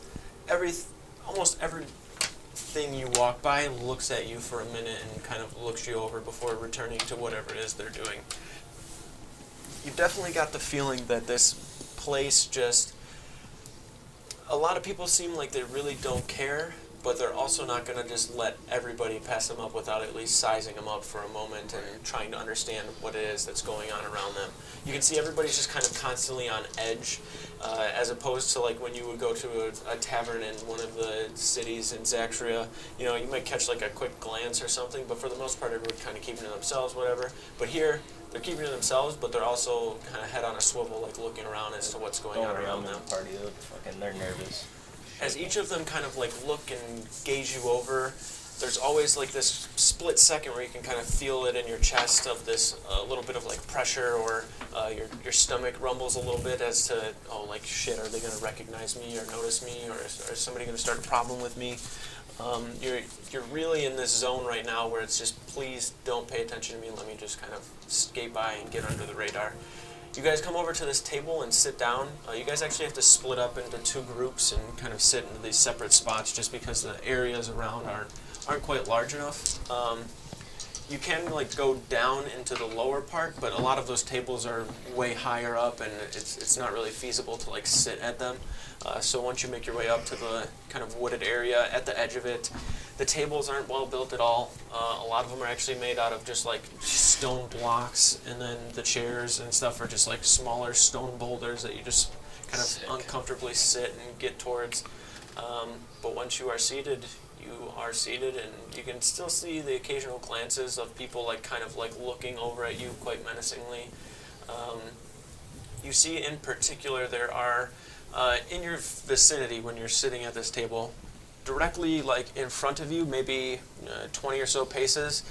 almost everything you walk by looks at you for a minute and kind of looks you over before returning to whatever it is they're doing. You've definitely got the feeling that this place a lot of people seem like they really don't care, but they're also not going to just let everybody pass them up without at least sizing them up for a moment and trying to understand what it is that's going on around them. You can see everybody's just kind of constantly on edge, as opposed to like when you would go to a tavern in one of the cities in Zaxria. You know, you might catch like a quick glance or something, but for the most part everyone's kind of keeping to themselves, whatever. But here, they're keeping to themselves, but they're also kind of head on a swivel, like looking around as to what's going on around them. Party, they're nervous. As each of them kind of like look and gauge you over, there's always like this split second where you can kind of feel it in your chest of this little bit of like pressure, or your stomach rumbles a little bit as to, oh, like shit, are they going to recognize me or notice me, or is somebody going to start a problem with me? You're really in this zone right now where it's just, please don't pay attention to me, let me just kind of skate by and get under the radar. You guys come over to this table and sit down. You guys actually have to split up into 2 groups and kind of sit in these separate spots just because the areas around aren't quite large enough. You can like go down into the lower part, but a lot of those tables are way higher up, and it's not really feasible to like sit at them. So once you make your way up to the kind of wooded area at the edge of it, the tables aren't well built at all. A lot of them are actually made out of just like stone blocks, and then the chairs and stuff are just like smaller stone boulders that you just kind of uncomfortably sit and get towards. But once you are seated, and you can still see the occasional glances of people like kind of like looking over at you quite menacingly. You see in particular there are in your vicinity when you're sitting at this table, directly like in front of you, maybe 20 or so paces,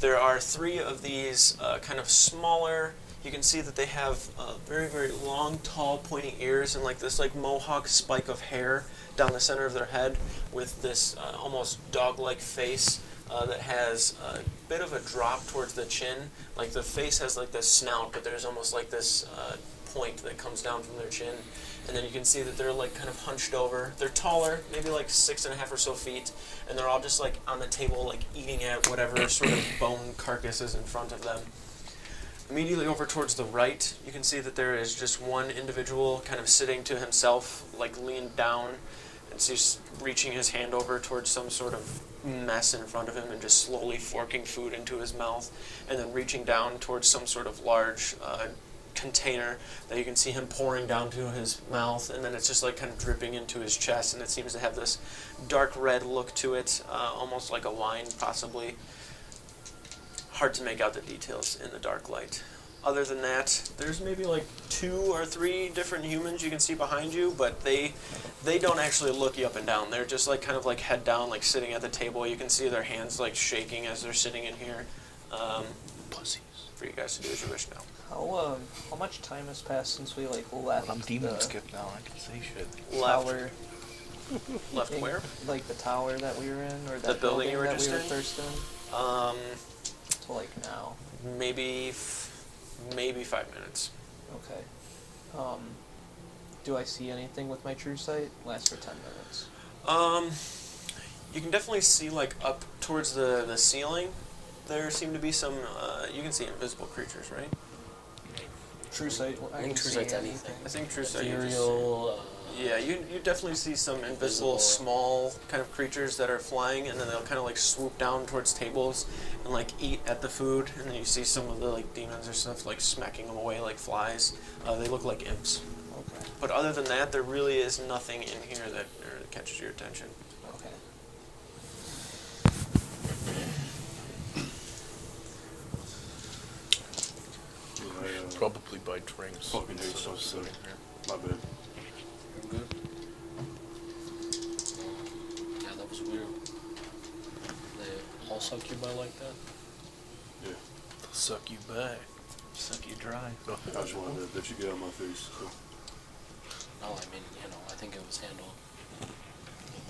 there are 3 of these kind of smaller. You can see that they have very, very long, tall, pointy ears and like this like mohawk spike of hair down the center of their head, with this almost dog-like face that has a bit of a drop towards the chin. Like the face has like this snout, but there's almost like this point that comes down from their chin. And then you can see that they're like kind of hunched over. They're taller, maybe like 6.5 or so feet, and they're all just like on the table, like eating at whatever sort of bone carcass is in front of them. Immediately over towards the right, you can see that there is just one individual kind of sitting to himself, like leaned down, and so he's reaching his hand over towards some sort of mess in front of him and just slowly forking food into his mouth, and then reaching down towards some sort of large container that you can see him pouring down to his mouth, and then it's just like kind of dripping into his chest, and it seems to have this dark red look to it, almost like a wine possibly. Hard to make out the details in the dark light. Other than that, there's maybe like 2 or 3 different humans you can see behind you, but they don't actually look you up and down. They're just like kind of like head down, like sitting at the table. You can see their hands like shaking as they're sitting in here. Pussies. For you guys to do as you wish now. How much time has passed since we like left? I'm demon skip now. I can say shit. Tower. Left where? Like the tower that we were in, or The that building you were that just we were in? first in. To like now. maybe 5 minutes. Okay. Do I see anything with my true sight? Lasts for 10 minutes. You can definitely see like up towards the ceiling. There seem to be some. You can see invisible creatures, right? True sight. I think true sight's anything. I think true sight. You just see. Ethereal. Yeah, you definitely see some invisible, small kind of creatures that are flying, and then they'll kind of like swoop down towards tables and like eat at the food, and then you see some of the like demons or stuff like smacking them away like flies. They look like imps. Okay. But other than that, there really is nothing in here that catches your attention. Okay. Probably buy drinks. Fucking hate instead of stuff, sitting so- here. My bad. You're good. Yeah, that was weird. They all suck you by like that? Yeah. They'll suck you back. Suck you dry. I just wanted that you get out of my face. So. No, I mean, I think it was handled as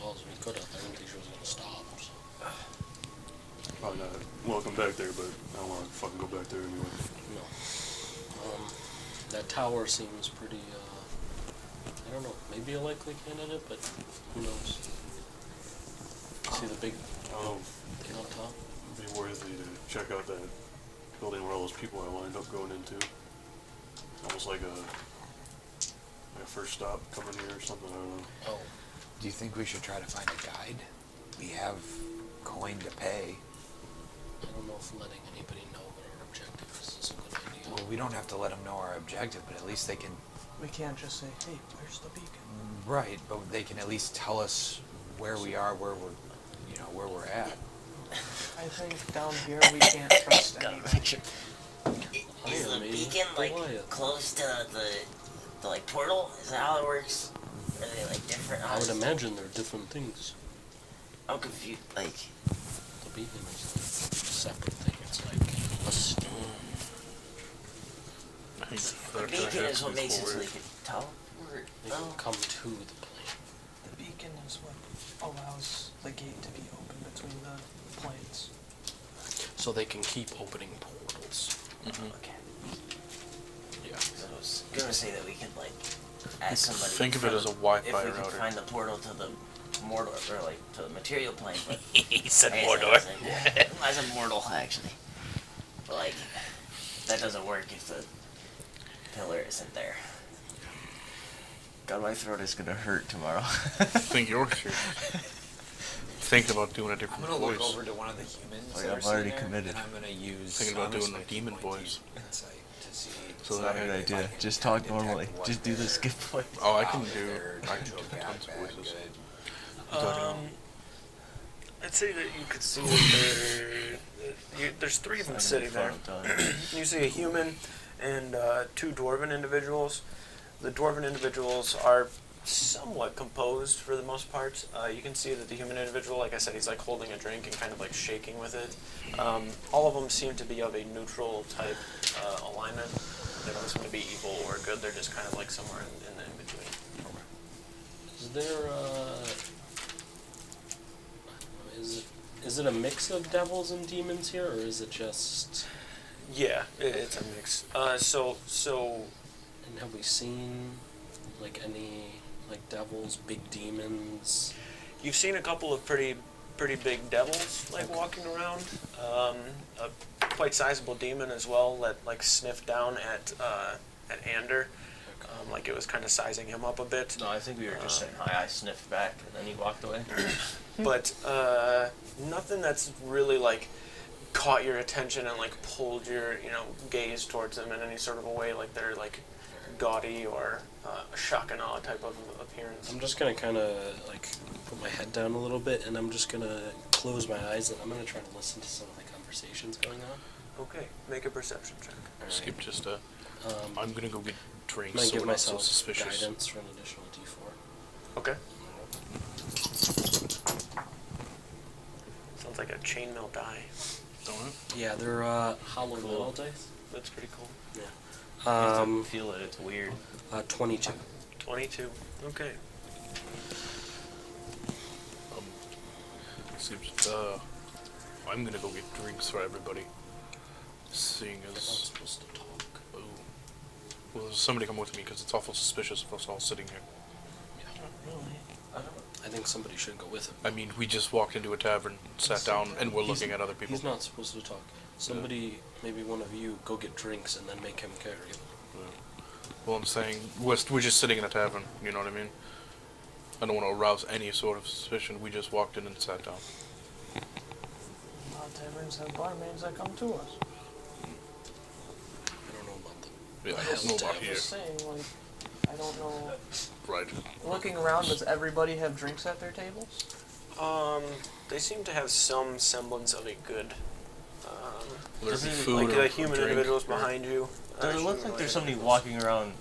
well as we could have. I didn't think she was going to stop. So. Probably not welcome back there, but I don't want to fucking go back there anyway. No. That tower seems pretty, I don't know, maybe a likely candidate, but who knows? See the big thing on top? It'd be worthy to check out that building where all those people I lined up going into. Almost like a first stop coming here or something, I don't know. Oh. Do you think we should try to find a guide? We have coin to pay. I don't know if letting anybody know what our objective is a good idea. Well, we don't have to let them know our objective, but at least they can... We can't just say, hey, where's the beacon? Right, but they can at least tell us where we are, where we're at. I think down here we can't trust anything. Is the maybe. beacon like Goliath. close to the like portal? Is that how it works? Are they like different? I would imagine they're different things. I'm confused. Like, The beacon is like a separate thing. It's like a stone. the beacon is what makes it so they can teleport. They can come to the plane. The beacon is what allows the gate to be open between the planes. So they can keep opening portals. Okay. Yeah. So I was gonna say that we could like ask somebody. Think of it from- as a Wi-Fi if we could router. find the portal to the Mordor, or like to the material plane. But He said I guess Mordor. I said mortal actually. But like, that doesn't work if the pillar isn't there. God, my throat is gonna hurt tomorrow. Think you're sure. Thinking about doing a I'm different gonna look voice. over to one of the humans. Oh, yeah, that are I've already sitting there, committed. And I'm gonna use. Thinking about I'm gonna doing a spend demon 20 voice. insight to see. So Not a that- good if I idea. can Just talk detect normally. what Just do the skip voice. Oh, I can out do. there I can do to go tons of back voices. good. I'd say that you could see that there's three of them sitting there. You see a human and 2 dwarven individuals. The dwarven individuals are somewhat composed for the most part. You can see that the human individual, like I said, he's like holding a drink and kind of like shaking with it. All of them seem to be of a neutral type alignment. They don't seem to be evil or good. They're just kind of like somewhere in the in-between. Is there is it a mix of devils and demons here, or is it just? Yeah, it's a mix. And have we seen like any like devils, big demons? You've seen a couple of pretty big devils like walking around. A quite sizable demon as well that like sniffed down at Ander. Like it was kind of sizing him up a bit. No, I think we were just saying hi. I sniffed back and then he walked away. But nothing that's really like caught your attention and like pulled your gaze towards them in any sort of a way, like they're like gaudy or shock and awe type of appearance. I'm just gonna kind of like put my head down a little bit, and I'm just gonna close my eyes, and I'm gonna try to listen to some of the conversations going on. Okay, make a perception check. Alright. Skip just I'm gonna go get I'm drinks gonna so give we're not so myself suspicious. guidance for an additional D4. Okay. Sounds like a chainmail die. Don't it? Yeah, they're hollow metal dice. That's pretty cool. You have to Um, feel it. It's weird. 22. 22. Okay. Seems I'm gonna go get drinks for everybody. Seeing They're not as supposed to talk. well, somebody come with me because it's awful suspicious of us all sitting here. Really? I think somebody should go with him. I mean, we just walked into a tavern, sat down, and we're looking at other people. He's not supposed to talk. Somebody, maybe one of you, go get drinks and then make him carry them. Well, I'm saying we're just sitting in a tavern. You know what I mean? I don't want to arouse any sort of suspicion. We just walked in and sat down. A lot of taverns have barmaids that come to us. I don't know about them. Yeah, I don't know about I'm here. just saying, like, I don't know. Right. Looking around, does everybody have drinks at their tables? They seem to have some semblance of a good. Will there be Doesn't it- food Like or the human drink individuals or- behind you. Does it look like there's somebody walking around,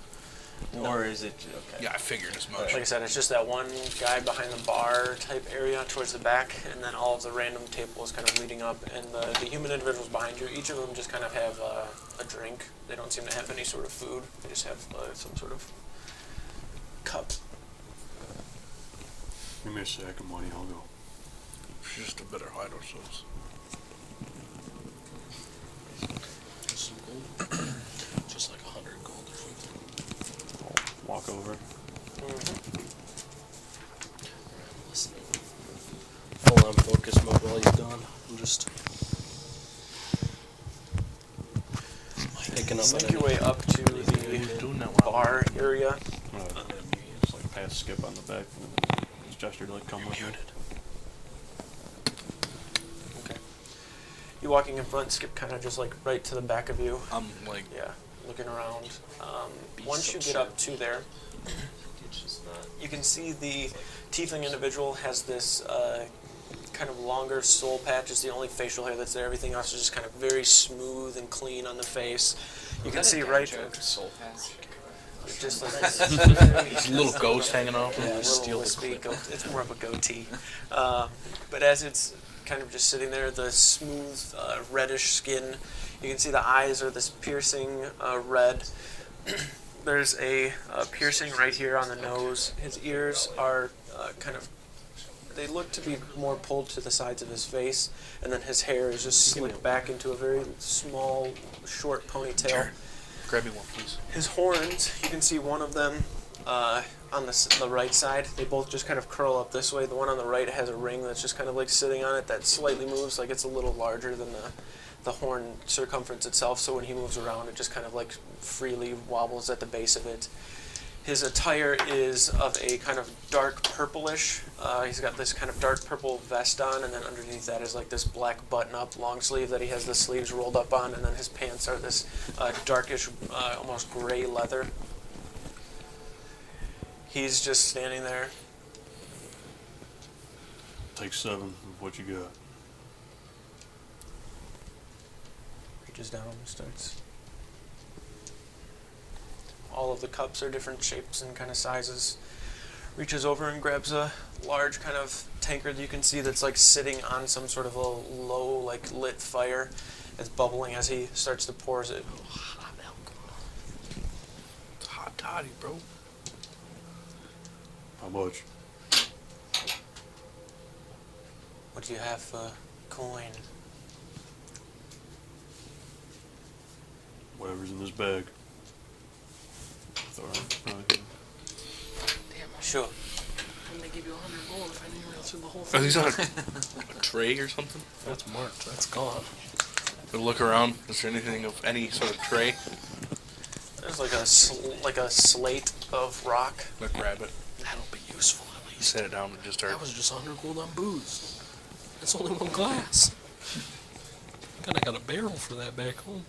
or is it okay? Yeah, I figured as much. Like I said, it's just that one guy behind the bar type area towards the back, and then all of the random tables kind of leading up, and the human individuals behind you, each of them just kind of have a drink. They don't seem to have any sort of food. They just have some sort of cup. Give me a sack of money, I'll go. Just to better hide ourselves. Just some gold. Just like 100 gold or something. Walk over. I'm listening. Full on focus mode while you're gone. I'm just picking up on Make your way up to the Doing that bar area. Just like pass Skip on the back and then just gesture to like come with me. Okay. You walking in front, Skip kind of just like right to the back of you. I'm like, Yeah, looking around. Once you get up to there, you can see the tiefling individual has this kind of longer soul patch. It's the only facial hair that's there. Everything else is just kind of very smooth and clean on the face. You can see right Soul patch. just like there's a little ghost hanging off. yeah, a little wispy it's more of a goatee. But as it's kind of just sitting there, the smooth reddish skin, you can see the eyes are this piercing red. There's a piercing right here on the nose. His ears are kind of, they look to be more pulled to the sides of his face, and then his hair is just slicked back into a very small, short ponytail. Grab me one, please. His horns, you can see one of them on the right side. They both just kind of curl up this way. The one on the right has a ring that's just kind of like sitting on it that slightly moves, like it's a little larger than the horn circumference itself, so when he moves around it just kind of like freely wobbles at the base of it. His attire is of a kind of dark purplish. He's got this kind of dark purple vest on, and then underneath that is like this black button-up long sleeve that he has the sleeves rolled up on, and then his pants are this darkish, almost gray leather. He's just standing there. Take 7 of what you got. Reaches down and starts. All of the cups are different shapes and kind of sizes. Reaches over and grabs a large kind of tankard you can see that's like sitting on some sort of a low, like lit fire. It's bubbling as he starts to pour it. Hot alcohol. It's hot toddy, bro. How much? What do you have for coin? Whatever's in this bag. Throw it right here. Sure. I'm gonna give you 100 gold if I knew you were through the whole Are thing. these on a tray or something? That's marked. That's gone. We look around. Is there anything of any sort of tray? There's like a slate of rock. Let's grab it. That'll be useful at least. Set it down and just start. That was just 100 gold on booze. That's only one glass. Kinda got a barrel for that back home.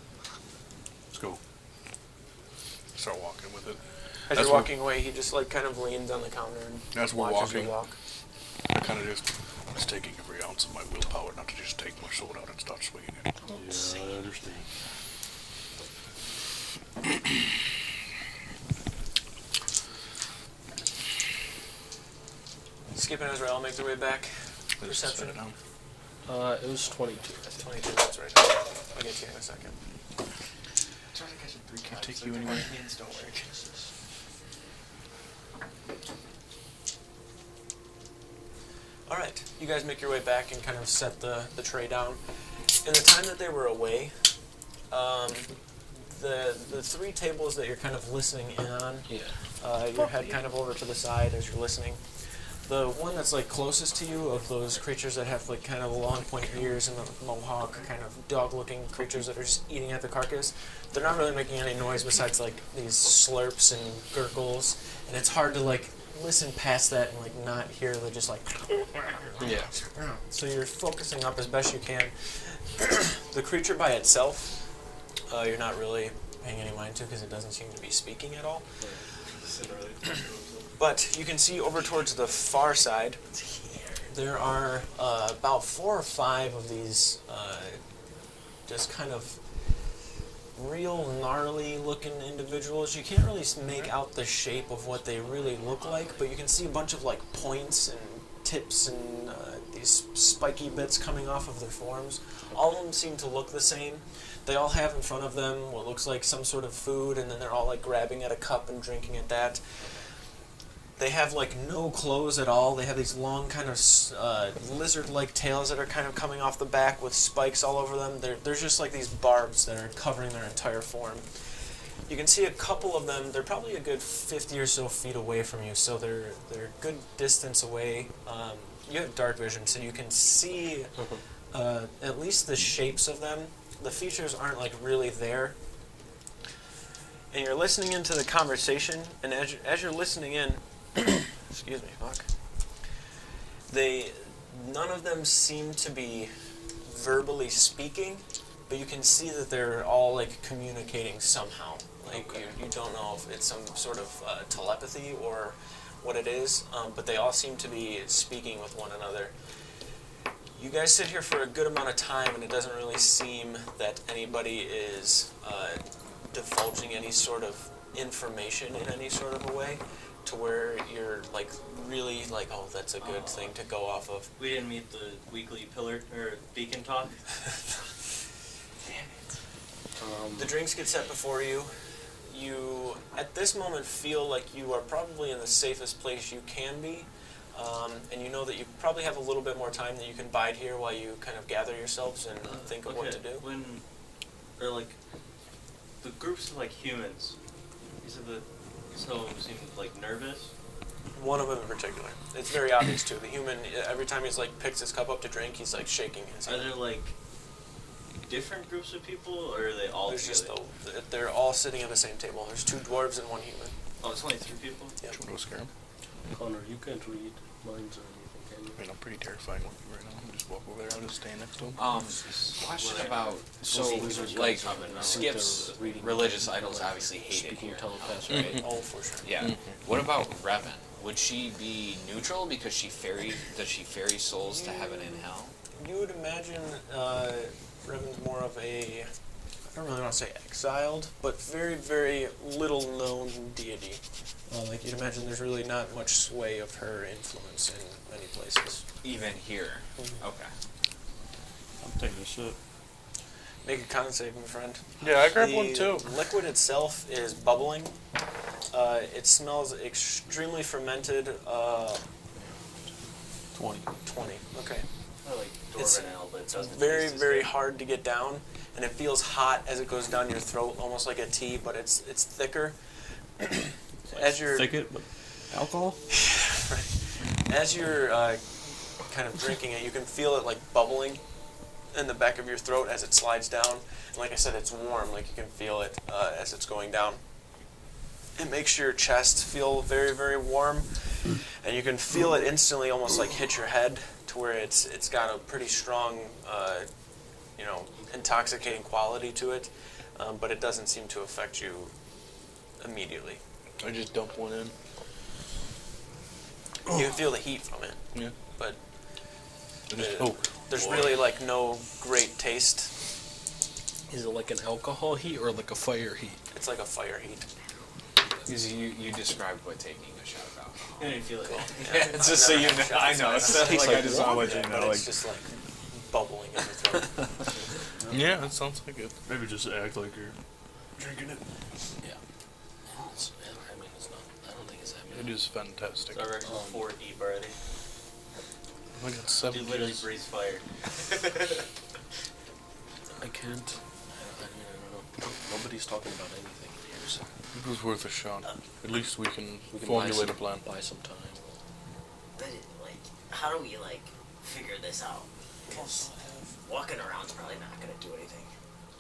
Let's go. Start walking with it. As As you're we're- walking away, he just like kind of leans on the counter and As we're watches you walking, walk. I kind of just was taking every ounce of my willpower not to just take my sword out and start swinging it. Yeah, I understand. Skip and Israel make their way back. I just set Perception. it down. It was 22, I think. 22, that's right. I'll get to you in a second. Can't take you anywhere. Don't work. Alright, you guys make your way back and kind of set the tray down. In the time that they were away, The three tables that you're kind of listening in on, Yeah. your head kind of over to the side as you're listening. The one that's like closest to you of those creatures that have like kind of long pointed ears and the mohawk kind of dog-looking creatures that are just eating at the carcass, they're not really making any noise besides like these slurps and gurgles, and it's hard to like listen past that and like not hear the just like. Yeah. So you're focusing up as best you can. The creature by itself, you're not really paying any mind to because it doesn't seem to be speaking at all. But you can see over towards the far side, there are about 4 or 5 of these just kind of real gnarly looking individuals. You can't really make out the shape of what they really look like, but you can see a bunch of like points and tips and these spiky bits coming off of their forms. All of them seem to look the same. They all have in front of them what looks like some sort of food, and then they're all like grabbing at a cup and drinking at that. They have like no clothes at all. They have these long kind of lizard-like tails that are kind of coming off the back with spikes all over them. There's just like these barbs that are covering their entire form. You can see a couple of them. They're probably a good 50 or so feet away from you, so they're a good distance away. You have dark vision, so you can see at least the shapes of them. The features aren't like really there. And you're listening into the conversation, and as you're listening in, excuse me, fuck. None of them seem to be verbally speaking, but you can see that they're all like communicating somehow. Like you don't know if it's some sort of telepathy or what it is, but they all seem to be speaking with one another. You guys sit here for a good amount of time, and it doesn't really seem that anybody is divulging any sort of information in any sort of a way to where you're like really like, oh, that's a good thing to go off of. We didn't meet the weekly pillar or beacon talk. The drinks get set before you. You, at this moment, feel like you are probably in the safest place you can be, and you know that you probably have a little bit more time that you can bide here while you kind of gather yourselves and think of what to do. When, or like, the groups of like humans, these are the, some of them seem like nervous. One of them in particular. It's very obvious too. The human, every time he's like picks his cup up to drink, he's like shaking his head. Are there like different groups of people, or are they all There's together? just they're all sitting at the same table. There's 2 dwarves and 1 human. Oh, it's only 3 people? Yeah. Do you want to go scare him? Connor, you can't read minds or anything, can you? I mean, I'm pretty terrifying with you right now. I'll just walk over there. I'll just stand next to him. Question about, so, like, Skip's religious idols obviously hate it Speaking here, telepath, right? Oh, for sure. Yeah. What about Revan? Would she be neutral because does she ferry souls to heaven and hell? You would imagine Revan's more of a, I don't really want to say exiled, but very, very little known deity. Like you'd imagine there's really not much sway of her influence in many places. Even here? Mhm. Okay. I'm taking a sip. Make a con save, my friend. Yeah, I grabbed The one too. liquid itself is bubbling. It smells extremely fermented. 20. 20. Okay. I like It's Dwarven Ale, but it doesn't very, taste as very good. hard to get down, and it feels hot as it goes down your throat, almost like a tea, but it's thicker. As you're Thicket, but alcohol? as you're kind of drinking it, you can feel it like bubbling in the back of your throat as it slides down. And like I said, it's warm. Like you can feel it as it's going down. It makes your chest feel very, very warm, and you can feel it instantly, almost like hit your head, to where it's got a pretty strong, intoxicating quality to it, but it doesn't seem to affect you immediately. I just dump one in. You can feel the heat from it, Yeah. but I just, there's really like no great taste. Is it like an alcohol heat or like a fire heat? It's like a fire heat. Because you described what taking a shot of alcohol. I didn't feel it. Yeah, It's just so you know. I know. It's not like I just want to let you but know. Like, it's just like bubbling in your throat. yeah, that sounds like it. Maybe just act like you're drinking it. Yeah. I mean, it's not. I don't think it's that It bad. is fantastic. So we're 4 deep already. I got 7 Dude literally keys. breathes fire. I can't. I don't nobody's talking about anything in here, so It was worth a shot. At least we can we can formulate a plan. buy some time. But like, how do we like figure this out? Also Because have walking around's probably not gonna do anything.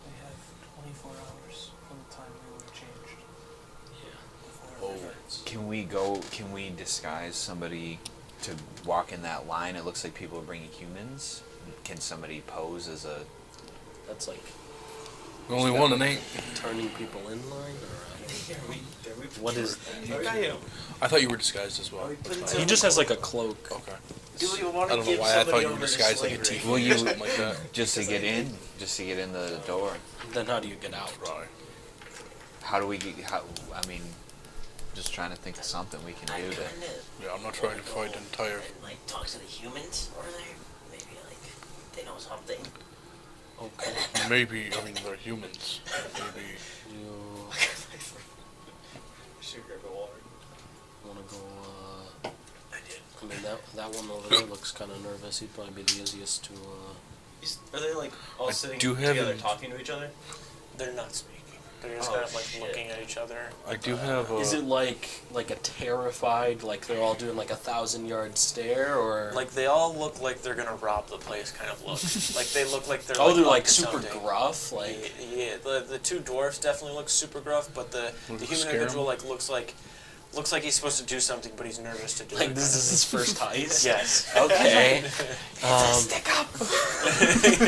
we have 24 hours from the time we were changed Yeah. before it reverts. Can we disguise somebody to walk in that line? It looks like people are bringing humans. Can somebody pose as a... That's like The only one that ain't. turning people in line, or what is? I thought you were disguised as well. He just has like a cloak. Okay. Do we I want to don't know give why I thought somebody you were over to disguised like a slavery? tiefling Will or you- something like that. Just to get in? Just to get in the door? Then how do you get out? Right. How do we get... I mean, just trying to think of something we can do to... Yeah, I'm not trying to fight an entire. And, like talk to the humans over there. Maybe like they know something. Okay. Maybe, I mean, they're humans. Maybe. You Should grab the water. wanna go? I mean that one over there looks kind of nervous. He'd probably be the easiest to. Are they like all I sitting do have together an- talking to each other? They're not speaking. They're just Oh, kind of like shit. looking at each other. I do have a. Is it like a terrified, like they're all doing like a 1,000-yard stare, or Like they all look like they're gonna rob the place, kind of look. Like they look like they're. they're up like to super something. gruff, like Yeah, the two dwarfs definitely look super gruff, but the human Scare 'em? individual like looks like he's supposed to do something, but he's nervous to do it. this is his first heist. Yes. Okay. Stick up.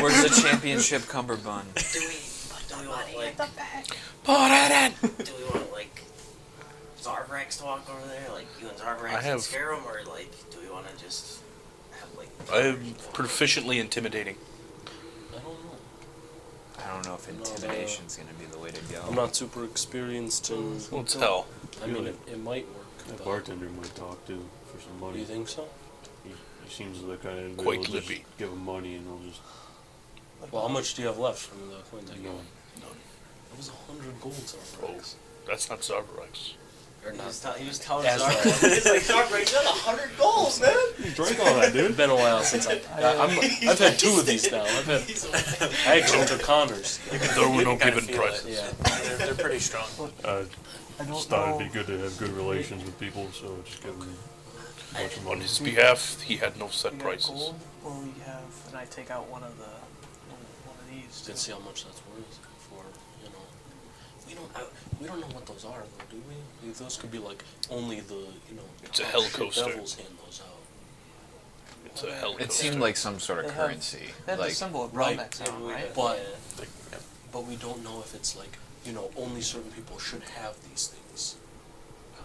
Where's the championship cummerbund? Do we want like Put it in! do we want like Zarbrax to walk over there, like you and Zarbrax I have- and scare them, or like do we want to just have like? I am proficiently intimidating. I don't know. I don't know if intimidation's going to be the way to go. I'm not super experienced in. Well, it's hell. I mean, it might work. That but- bartender might talk too for some Do money. you think so? He seems the kind of Quite will just lippy. give him money and he'll just Well, how much do you have left from the coins I gave no. him? It was 100 gold, Zarbrax. That's not Zarbrax. Or He not. was telling That's Zarbrax. right. He's like, Zarbrax, you got 100 goals, man! You drank all that, dude. It's been a while since I've had 2 of these now. I actually took Connors. There were no kinda given feel it. prices. Yeah. They're pretty strong. I I don't just thought know. it'd be good to have good relations with people, so just give him a bunch of On money. his behalf, he had no set We got prices. gold, or we have, and I take out one of these. Let's see how much that's worth for, you know. We don't know what those are though, do we? Those could be like only the, you know, It's a top hell shit coaster. devils hand those out. It's a hell It coaster. seemed like some sort of They have- currency. They have the Like, symbol of right, Bromdex on, right? But but we don't know if it's like, you know, only certain people should have these things.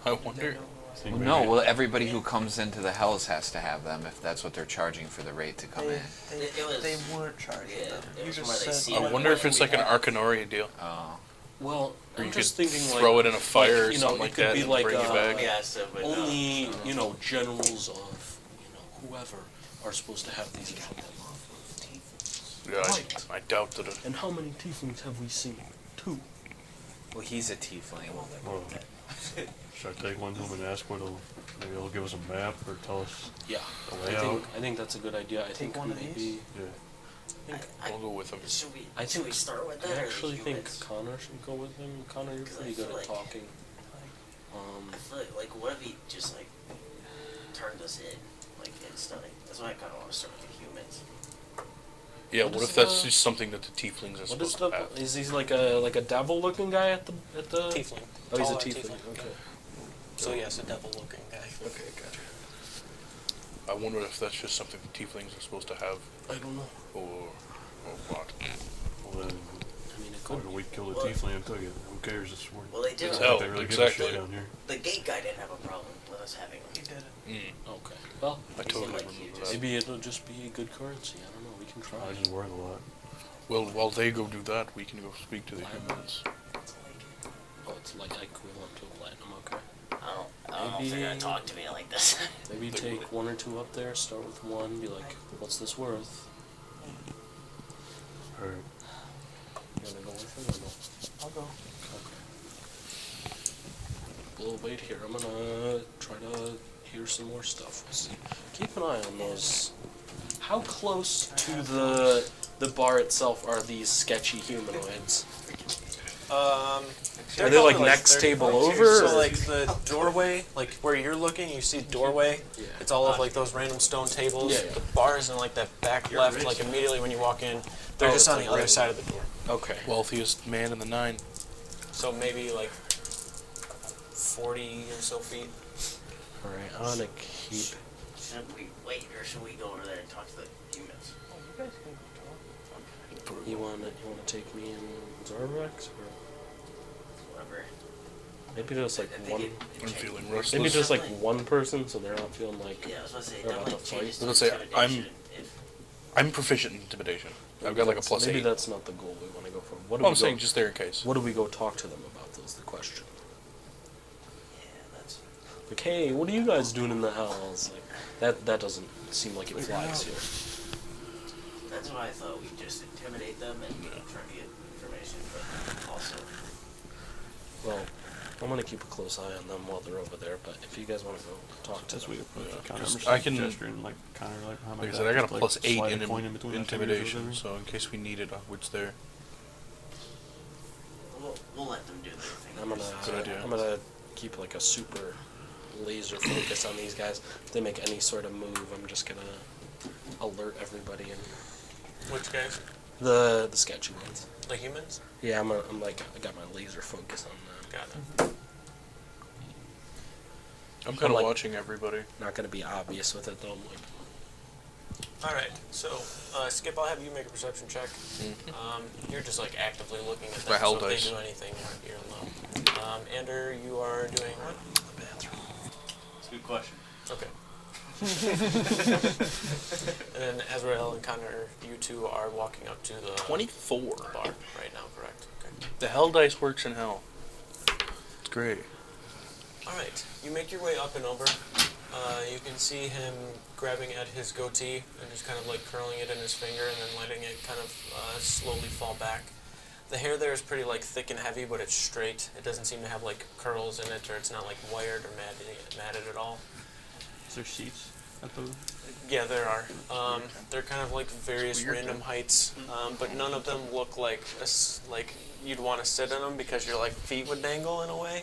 I wonder. Think no, maybe- well, everybody who comes into the Hells has to have them if that's what they're charging for the rate to come They, in. they weren't charging Yeah, them. it You was just where they said see I what wonder if money it's we like an have. Arcanoria deal. Oh. Well, Or I'm you just could thinking like throw it in a fire or you know, something it like could that be and like bring it back. Yeah, so but only, you know, generals of, you know, whoever are supposed to have these on them. Yeah, I doubt that it. And how many tieflings have we seen? 2. Well, he's a tiefling. Well, should I take one to him and ask what maybe he'll give us a map or tell us Yeah, the layout? I think that's a good idea. I think one of maybe these? Yeah. I'll go with him. Should we? I should think we start with I that? actually or the think humans? Connor should go with him. Connor, you're 'Cause pretty I good feel at like- talking. I feel like what if he just like turned us in, like instantly? That's why I kind of want to start with the humans. Yeah, What what is if that's the- just something that the tieflings are What is supposed the? to have? Is he like a devil looking guy at the? Tiefling. Oh, he's a Taller tiefling. Okay. So yes, a devil-looking guy. Okay, gotcha. I wonder if that's just something the tieflings are supposed to have, I don't know. or what. Well then, I mean, it how could. can we kill the Well- tiefling until you? Who cares? It's worth. Well, they did. It's I hell, don't think they really exactly. give a shit down here. The gate guy didn't have a problem with us having He them. did it. Okay. Well, I totally like remember you that. just- maybe it'll just be good currency. I don't know. We can try. I just worth a lot. Well, while they go do that, we can go speak to the humans. Oh, it's like equivalent to a platinum. Okay. I don't know if they're gonna Maybe- talk to me like this. Maybe They take would. 1 or 2 up there. Start with 1. Be like, what's this worth? Alright. You wanna go with him or no? I'll go. Okay. We'll wait here. I'm gonna try to hear some more stuff. We'll see. Keep an eye on those. How close to the bar itself are these sketchy humanoids? Are they like next table over? So or- like the doorway, like where you're looking, you see doorway. Yeah. It's all of like those random stone tables. Yeah, yeah. The bars in like that back left, like immediately when you walk in, they're Oh, just it's on like the other right- side of the door. Okay. Wealthiest man in the 9. So maybe like 40 or so feet. All right. I'm gonna keep. Should we wait or should we go over there and talk to the humans? You wanna take me and Zarvax, or Whatever. maybe just like If they one? get I'm checked- feeling Maybe restless. just like one person, so they're not feeling like. Yeah, I was about to say, They're that about might to change fight. to Let's say intimidation if I'm proficient in intimidation. I've got like a plus Maybe 8. that's not the goal we want to go for. What do Well, we I'm saying go, just there in case. What do we go talk to them about? Is the question. yeah, that's Like, hey, what are you guys doing in the house? Like, that doesn't seem like it flies here. that's why I thought we'd just intimidate them and try to get information, but also Well, I'm gonna keep a close eye on them while they're over there. But if you guys want to go talk to As them, we approach, Yeah, kind just- of I can- gesture and like kind of like how Like I much said, I got a just, plus like, 8 slide in a coin in between my fingers or intimidation, whatever. so in case we need it, it's there. we'll let them do their thing. I'm gonna Good idea. I'm gonna keep like a super laser focus on these guys. If they make any sort of move, I'm just gonna alert everybody and Which guys? the sketchy ones. The humans? Yeah, I'm like I got my laser focus on them. Got it. I'm kind of like- watching everybody. Not gonna be obvious with it though. I'm like, All right. So, Skip, I'll have you make a perception check. You're just like actively looking at them. My hell so dice. if they do anything, you're alone. Ander, you are doing what? It's a good question. Okay. And then Azrael and Connor, you two are walking up to the 24. bar right now, correct? Okay. The hell dice works in hell. It's great. All right. You make your way up and over. You can see him grabbing at his goatee and just kind of like curling it in his finger and then letting it kind of slowly fall back. The hair there is pretty like thick and heavy, but it's straight. It doesn't seem to have like curls in it, or it's not like wired or matted at all. Is there seats at the? Yeah, there are. They're kind of like various weird, random man. heights, but none of them look like like you'd want to sit in them because your like feet would dangle in a way.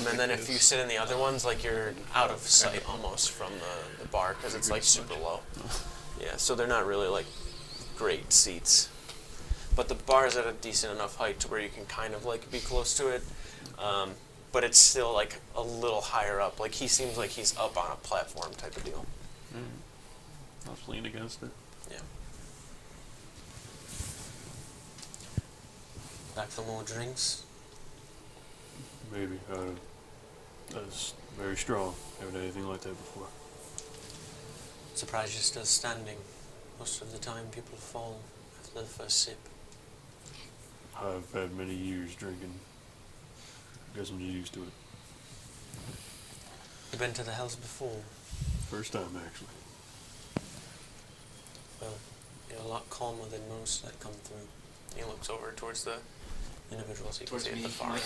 And then if you sit in the other ones, like you're out of sight almost from the bar because it's like super low. Yeah, so they're not really like great seats. But the bar is at a decent enough height to where you can kind of like be close to it. But it's still like a little higher up. Like he seems like he's up on a platform type of deal. I'll just lean against it. Yeah. Back for more drinks. Maybe. That's very strong. Haven't had anything like that before. Surprised you're still standing. Most of the time people fall after the first sip. I've had many years drinking. Guess I'm just used to it. You've been to the hells before. First time, actually. Well, you're a lot calmer than most that come through. He looks over towards the individuals you can see at the far end.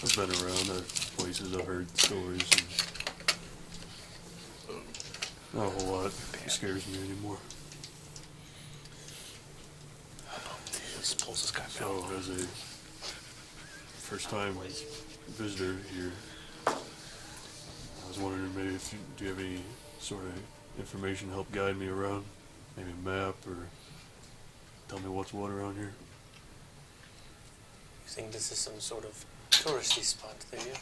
I've been around places, I've heard stories, and not a whole lot scares me anymore. Let's pulls this guy back. So, as a first-time visitor here, I was wondering maybe if do you have any sort of information to help guide me around? Maybe a map, or tell me what's what around here? You think this is some sort of touristy spot, do you?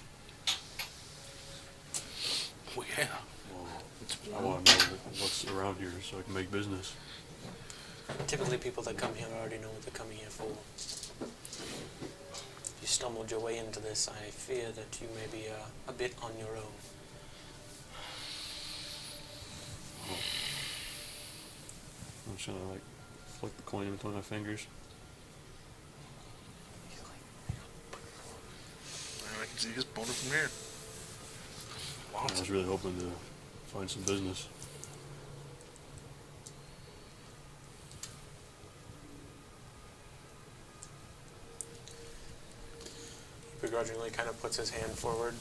Well, yeah. Well, I want to know what's around here so I can make business. Typically people that come here already know what they're coming here for. If you stumbled your way into this, I fear that you may be a bit on your own. I'm just gonna like flick the coin in between my fingers. I can see his boner from here. I was really hoping to find some business. He begrudgingly kind of puts his hand forward.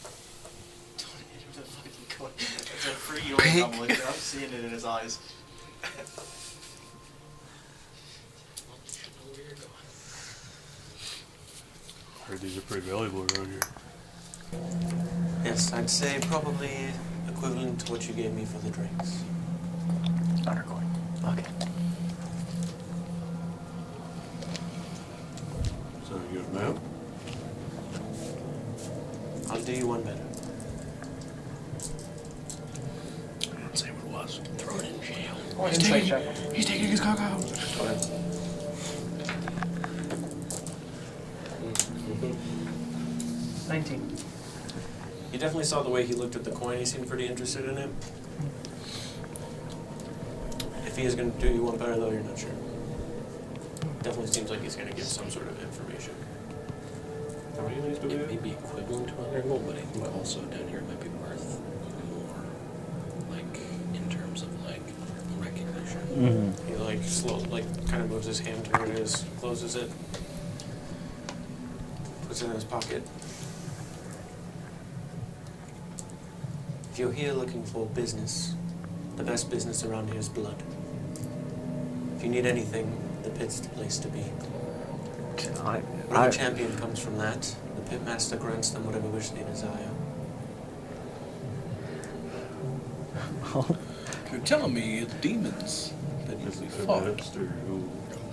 Don't hit him with a fucking coin. It's a free. You don't know I'm seeing it in his eyes. Heard these are pretty valuable around here. Yes, I'd say probably equivalent to what you gave me for the drinks. Honor coin. Okay. So you got a map? I'll do you one better. I didn't say what it was. Throw it in jail. He's taking his cock out. Go ahead. 19. You definitely saw the way he looked at the coin. He seemed pretty interested in it. If he is going to do you one better, though, you're not sure. Definitely seems like he's going to give some sort of information. How many of these do we It have? may be equivalent to 100 gold, but I think also down here it might be worth more, like, in terms of, like, recognition. Mm-hmm. He kind of moves his hand to where it is, closes it, puts it in his pocket. If you're here looking for business, the best business around here is blood. If you need anything, the pit's the place to be. Where the champion comes from that, the pitmaster grants them whatever wish they desire. You're telling me it's demons that need Is to be it fought. or who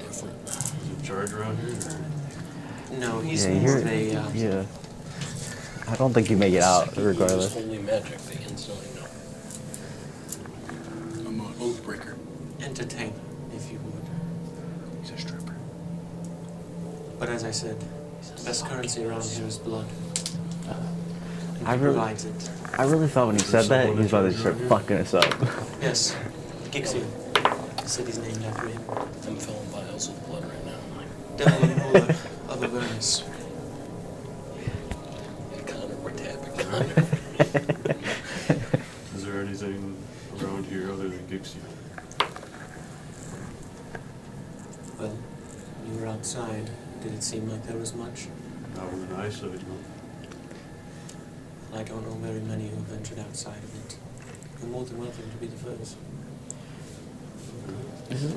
is in charge around here? Or? No, he's Yeah, more of a... yeah. I don't think you make it out If you use regardless. holy magic, they instantly know. I'm an oath breaker. entertainer, if you would. He's a stripper. But as I said, the best currency around here is blood. And I he really- provides it. I really thought when he said that, he was about to start fucking us up. Yes, Gixia. The city's named after him. I'm filling vials of blood right now. Devil and ruler of Avernus. Connor, we're tapping Connor. Is there anything around here other than Gixia? Well, you were outside. Did it seem like there was much? Not with an eyesight, no. I don't know very many who have ventured outside of it. You're more than welcome to be the first.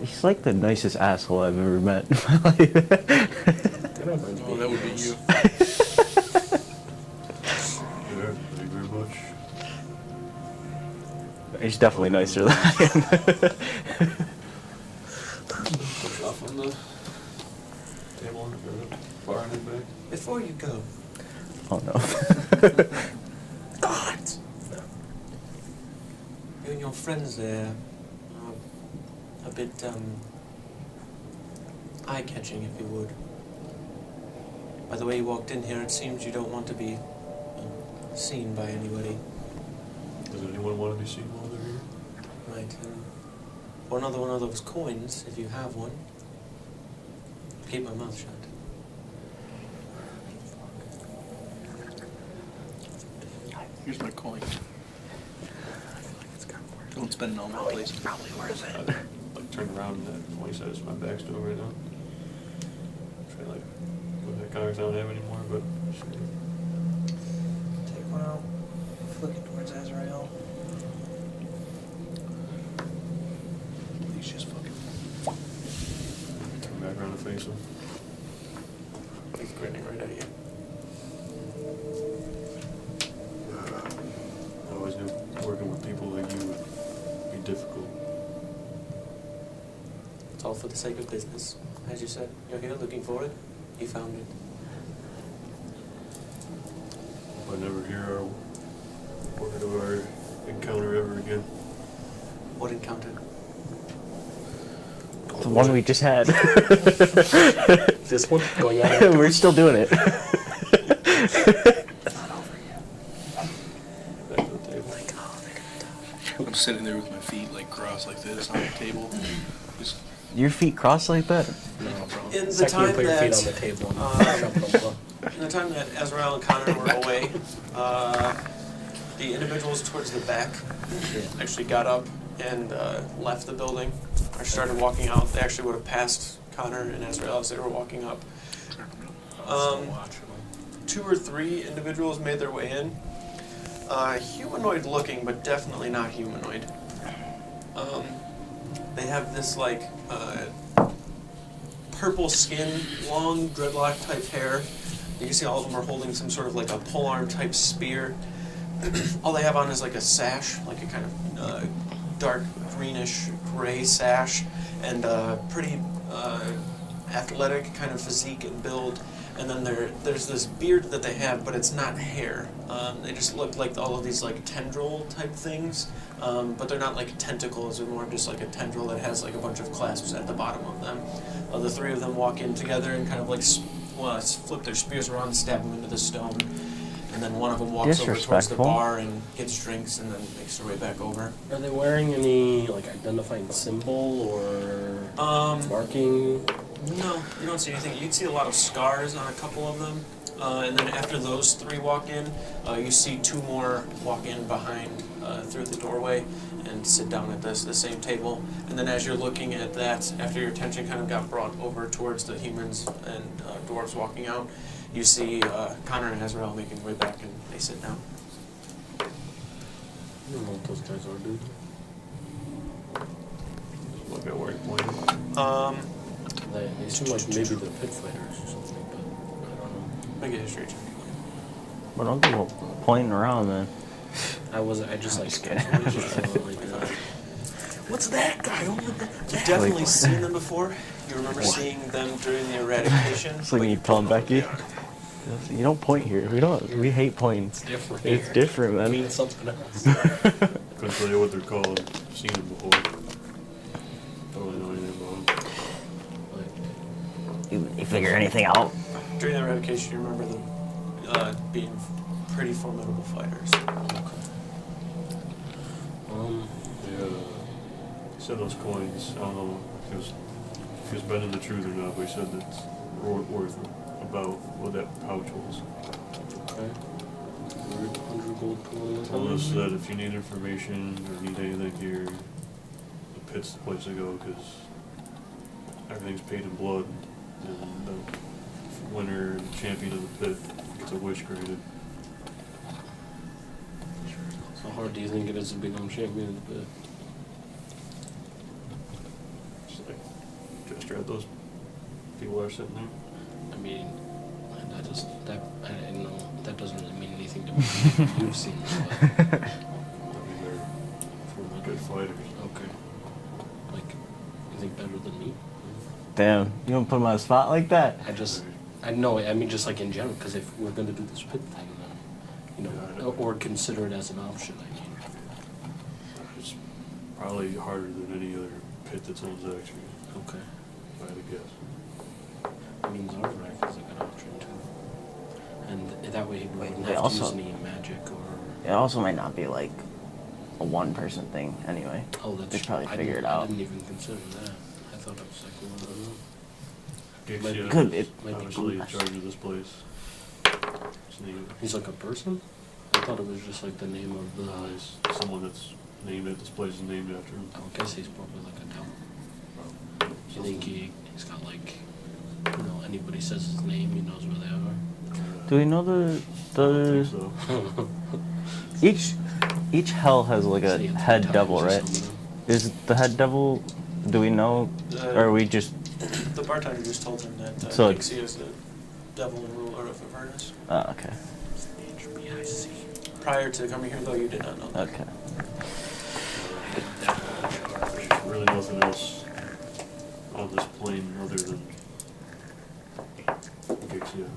He's like the nicest asshole I've ever met. Oh, that would be you. Yeah, thank you very much. He's definitely nicer than I am. Push off on the table or the bar in the back. Before you go, Oh no. God! You and your friends there are a bit, eye-catching, if you would. By the way you walked in here, it seems you don't want to be seen by anybody. Does anyone want to be seen while they're here? Right, or another one of those coins, if you have one. Keep my mouth shut. Here's my coin. Don't spend it on my place. Probably worth it. Like turn around and that 20 cents my back's to him right now. Try like look at Connors, I don't have anymore, but Take one out. Flick it towards Azrael. He's just fucking. turn back around and face him. He's grinning right at you. I always knew working with people like you would be difficult. It's all for the sake of business. As you said, you're here looking for it. You found it. If I never hear or word of our encounter ever again. What encounter? The one we just had. This one? Going out after We're still doing it. Back to the table. I'm sitting there with my feet like crossed like this on the table. Just Your feet crossed like that? no problem. In the Second, you time put your feet on the that table and shuffle them up. in the time that Azrael and Connor were away, the individuals towards the back actually got up and left the building or started walking out. They actually would have passed Connor and Azrael as they were walking up. Two or three individuals made their way in. Humanoid looking, but definitely not humanoid. They have this purple skin, long dreadlock type hair, You can see all of them are holding some sort of like a polearm type spear. All they have on is like a sash, like a kind of dark greenish gray sash, and pretty athletic kind of physique and build. And then there's this beard that they have, but it's not hair. They just look like all of these like tendril type things, but they're not like tentacles. They're more just like a tendril that has like a bunch of clasps at the bottom of them. The three of them walk in together and kind of like flip their spears around and stab them into the stone. And then one of them walks over towards the Disrespectful. bar and gets drinks and then makes their way back over. Are they wearing any like identifying symbol or marking? No, you don't see anything. You can see a lot of scars on a couple of them. And then after those three walk in, you see two more walk in behind through the doorway and sit down at the same table. And then as you're looking at that, after your attention kind of got brought over towards the humans and dwarves walking out, you see Connor and Azrael making their way back and they sit down. I don't know what those guys are, dude. Look at where you're pointing. They seem like maybe the pit fighters or something, but I don't know. Make a history check. But don't go pointing around then. I just like kidding. What's that guy over there? You've definitely seen them before. You remember seeing them during the eradication. It's like when you tell Becky, you don't point here. We hate pointing. It's different. It's different, man. I mean something else. Couldn't tell you what they're called. Seen them before. Don't really know anything about them. You figure anything out? During the eradication, you remember them being pretty formidable fighters. He said those coins, I don't know if he was bending the truth or not, but he said that's worth about what that pouch was. Okay. 100 gold coins. Told us that if you need information or need anything here, the pit's the place to go because everything's paid in blood, and the winner and champion of the pit gets a wish granted. How hard do you think it is to become champion of the pit? Just like, just grab those people that are sitting there. I mean, I know that doesn't really mean anything to me. You've seen it, but I mean, they're good fighters. okay. Like, you think better than me? Damn, you don't put him on the spot like that. I know. I mean, just like in general, because if we're going to do this pit thing, then, or consider it as an option. I mean, It's probably harder than any other pit that's on Zaxria, okay. if I had to guess. I mean, Zaxria is a good option too, and that way we wouldn't they have also- to use any magic or. It also might not be like a one-person thing anyway. Oh, that's They'd probably true. figure it I out. didn't even consider that. I thought it was like one of them. Gixia Good, is it- might be obviously in good. charge of this place. His name He's like a person? I thought it was just like the name of the. is someone that's named at this place is named after him. I guess he's probably like a devil. You think he's got like, anybody says his name, he knows where they are? Do we know I think so. each hell has like a Say it 3 head times devil, or right? something. Is the head devil? Do we know, or are we just? The bartender just told him that So- Dixie is the devil and ruler of Avernus. Oh, okay. Prior to coming here, though, you did not know that. Okay. There's really nothing else on this plane other than Gixia.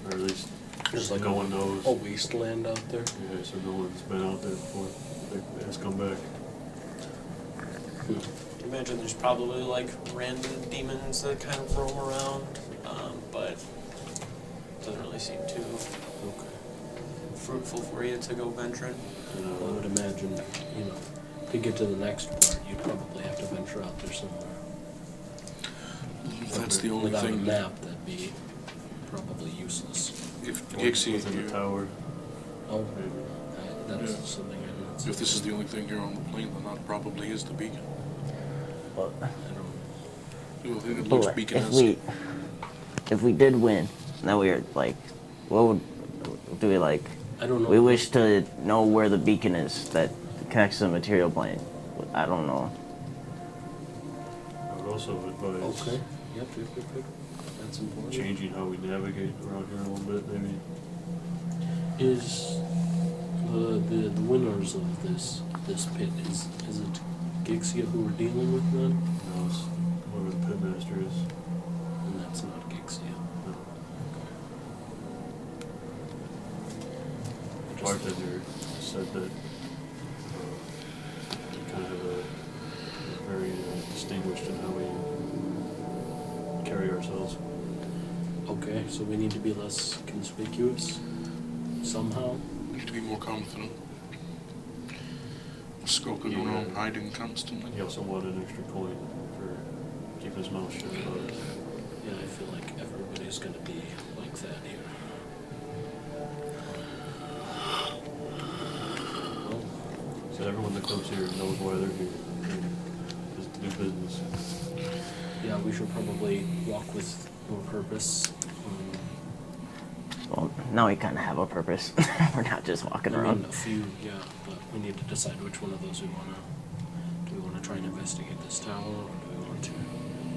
Or at least There's like no one knows. a wasteland out there. Yeah, so no one's been out there before. They has come back. I imagine there's probably like random demons that kind of roam around, but it doesn't really seem too fruitful for you to go venturing. I would imagine, to get to the next part, you'd probably have to venture out there somewhere. That's the only Without a thing. map, that'd be probably useless. If Within Gixie, the tower. Oh, Maybe. that's Yeah. something I didn't see. if this is the only thing here on the plane, then that probably is the beacon. But I don't Well, it looks beacon if we did win, now we are like, what would do we like? I don't know. We wish to know where the beacon is that connects to the material plane. I don't know. I would also advise Okay. Yep. That's important. changing how we navigate around here a little bit, maybe. Is the winners of this pit, is it Gixia who we're dealing with then? No, it's whoever the pitmaster is. And that's not Gixia. No. Just- Bartender said that we kind of very distinguished in how we carry ourselves. Okay, so we need to be less conspicuous somehow. Need to be more confident. Skulking around, hiding constantly. He also wanted an extra point for keeping his mouth shut about it. Yeah, I feel like everybody's gonna be like that here. Well, So everyone that comes here knows why they're here. It's to do business. yeah, we should probably walk with more purpose. Well, now we kind of have a purpose. We're not just walking I mean, around. a few, yeah, but we need to decide which one of those we wanna. Do we wanna try and investigate this tower, or do we want to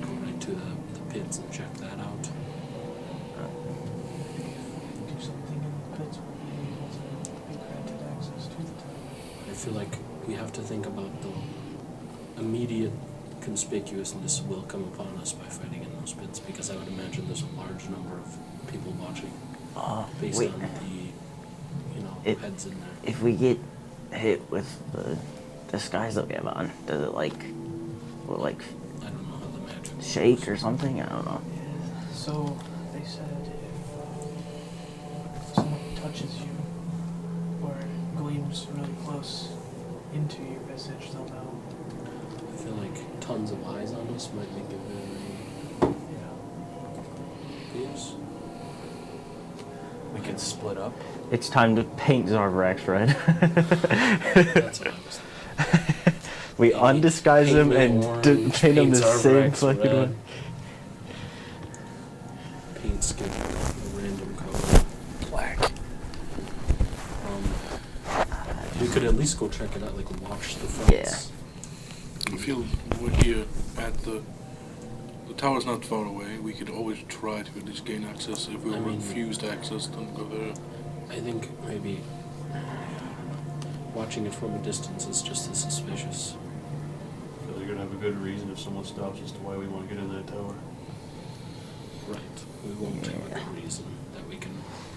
go right to the pits and check that out? Do something in the pits would be able to be granted access to the tower. I feel like we have to think about the immediate conspicuousness will come upon us by fighting in those pits, because I would imagine there's a large number of people watching based Wait. on the, heads in there. If we get hit with the disguise that we have on, does it will it I don't know how the magic shake works. or something? I don't know. So they said if someone touches you or gleams really close into your visage, they'll know. I feel like tons of eyes on us might make it very Yeah. obvious. We could split up. It's time to paint Zarbrax red. That's what I was thinking. We undisguise him Paint and orange, paint him the paint same Zarbrax fucking red. way. Paint skin a random color. Black. We could at least go check it out, like watch the fronts. Yeah. I feel we're here at the tower's not far away. We could always try to at least gain access. If we I were mean- refused access, then go there. I think maybe watching it from a distance is just as suspicious. Because you're going to have a good reason if someone stops as to why we want to get in that tower. Right. We won't have a good reason that we can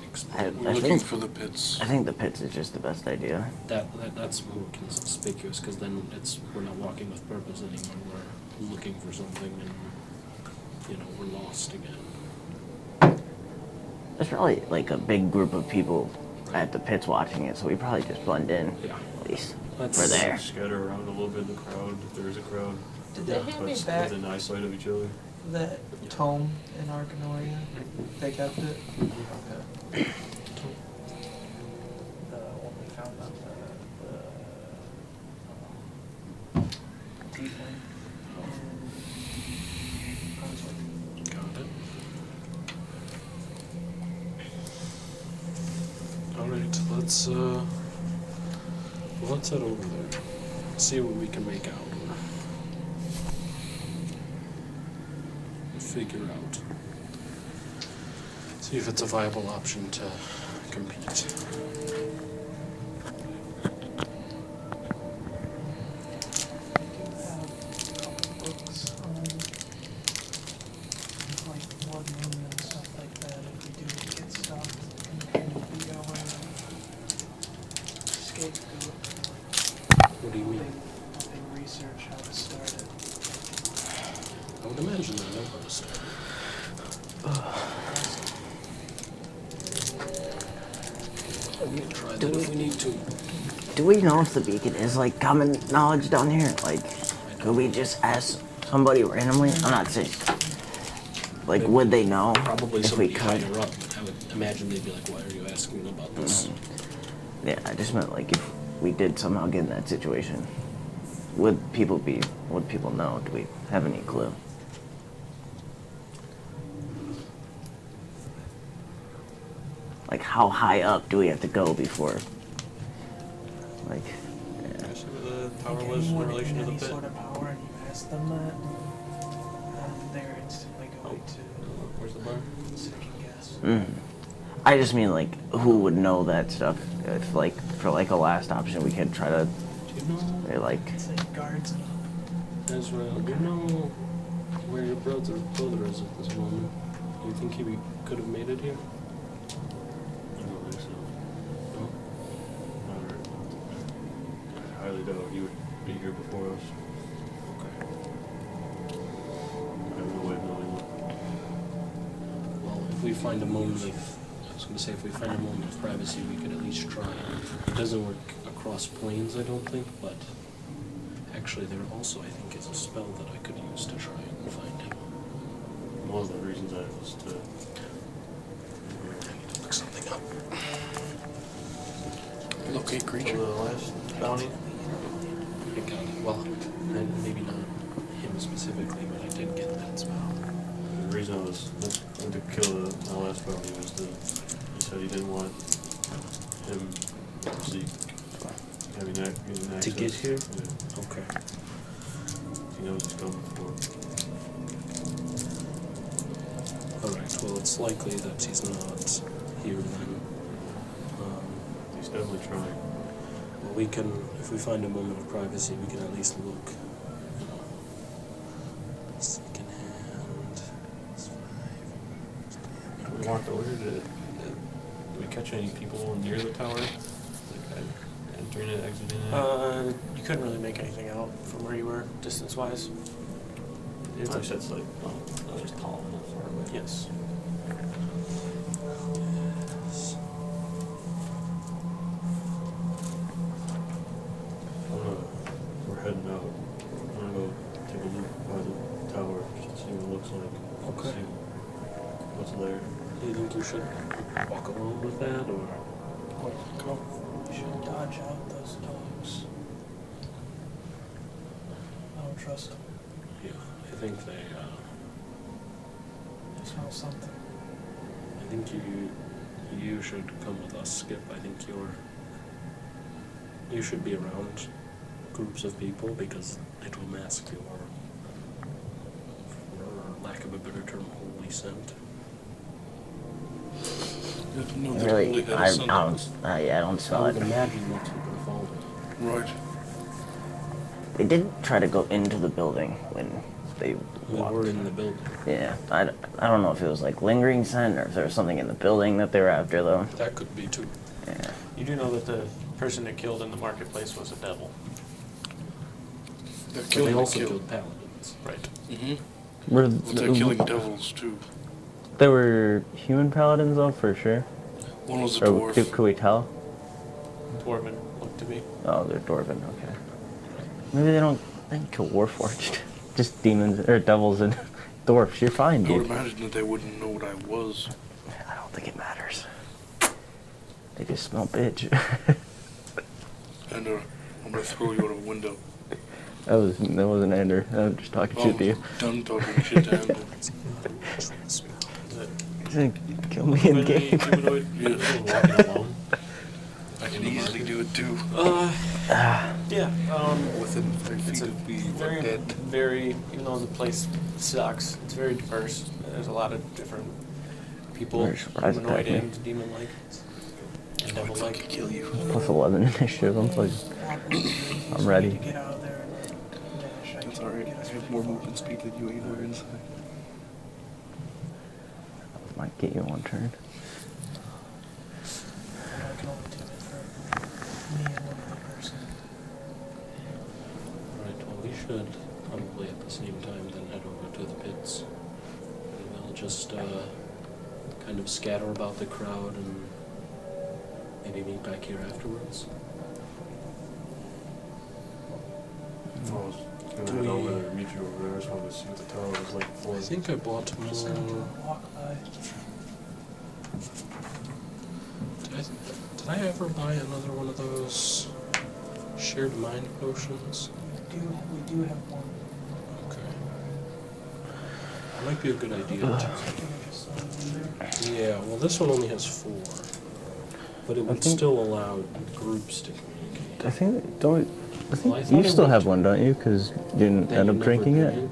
explain. We're I looking think- for the pits. I think the pits is just the best idea. That's more conspicuous, because then we're not walking with purpose anymore. We're looking for something, and we're lost again. There's probably like a big group of people at the pits watching it, so we probably just blend in. Yeah. At least Let's- we're there. Scatter around a little bit in the crowd, if there is a crowd. Did they hand me But back within eyesight of each other. that tome in Arcanoria? They kept it? Okay. The one we found on the tiefling in Brunswick. Got it. Alright, let's head over there. See what we can make out, or figure out. See if it's a viable option to compete. Have a couple books on like blood moon and stuff like that. If we do get stopped, and kind of be our scapegoat. What do you mean? Helping research how to start it. I would imagine they know how to start. We can try that if we need to. Do we know if the beacon is like common knowledge down here? Like, could we just ask somebody randomly? I'm not saying. Like, would they know Probably if we somebody could? higher up. I would imagine they'd be like, why are you asking about this? Yeah, I just meant like if we did somehow get in that situation, would people know? Do we have any clue? Like, how high up do we have to go before? Like, yeah. See where the tower Like was in anyone relation to the any pit. sort of power, and you ask them that, and they're instantly going like to Where's the bar? second guess. I just mean like who would know that stuff? If like for like a last option, we could try to Do you know, like. It's like guards and up. Ezra, do you know where your brother is at this moment? Do you think he could have made it here? I don't think so. No? I highly doubt he would be here before us. Okay. I have no way of knowing that. Well, if we find a moment of, I was going to say, if we find a moment of privacy, we could at least try. It doesn't work across planes, I don't think, but actually there also, I think, is a spell that I could use to try and find him. One of the reasons I was to I need to look something up. Locate for creature. the last bounty. I got it. Well, maybe not him specifically, but I did get that spell. The reason I was going to kill my last bounty was that he said he didn't want him getting access. To get here? Yeah. Okay. He knows he's coming for. Alright, well, it's likely that he's not here then. He's definitely trying. Well, we can, if we find a moment of privacy, we can at least look. You know. Second hand. It's 5. We walked over here. Did we catch any people near the tower? Like entering it, exiting it? You couldn't really make anything out from where you were, distance-wise. It's like that's like not just tall, not far away. Yes. Yes. We're heading out. I'm gonna go take a look by the tower just to see what it looks like. Okay. See what's there. Do you think you should walk alone with that, or? Go. You should dodge out those dogs. I don't trust them. Yeah, I think they Smell something. I think you should come with us, Skip. I think you should be around groups of people because it will mask your, for lack of a better term, holy scent. No, they Really, only had a I son. don't. I don't I smell would it. imagine that's what they're following. Right. They did try to go into the building when they We walked. were in the building. Yeah, I don't know if it was like lingering scent or if there was something in the building that they were after though. That could be too. Yeah. You do know that the person that killed in the marketplace was a devil. They're But killing they the also kill. killed paladins. Right. Mm-hmm. Were But they're killing devils too. They were human paladins though, for sure. One was a Or dwarf. could we tell? Dwarven looked to be. Oh, they're dwarven. Okay. Maybe they don't kill warforged. Just demons or devils and dwarfs. You're fine, I would dude. imagine that they wouldn't know what I was. I don't think it matters. They just smell bitch. And I'm gonna throw you out of a window. that wasn't Ender. I'm just talking shit to you. Done talking shit to Andrew. He's gonna kill me in game. Yes. Walking alone. I can easily do it too. Yeah. Within 5 feet of me, Very, dead. very. Even though the place sucks, it's very diverse. There's a lot of different people, Very surprised humanoid attack me. and demon-like, and I'd devil-like. fucking kill you. Plus 11 initiative. I'm ready. To get out of there and dash. That's alright. I have more movement speed than you anywhere inside. Might get you one turn. I can only do it for me and one other person. Right, well, we should probably at the same time then head over to the pits. And we'll just kind of scatter about the crowd and maybe meet back here afterwards. I was gonna head over there and meet you over there. I just wanted to see what the tower was like before. I think I bought Just gonna do more. a walk by. Did I ever buy another one of those shared mind potions? We do have one. Okay. That might be a good idea. I think I just saw it in there. Yeah, well, this one only has 4, but it would think- still allow groups to communicate. I think don't. I think Well, I thought you it still would have too. one, don't you? Because you didn't That end you up never drinking it. drank?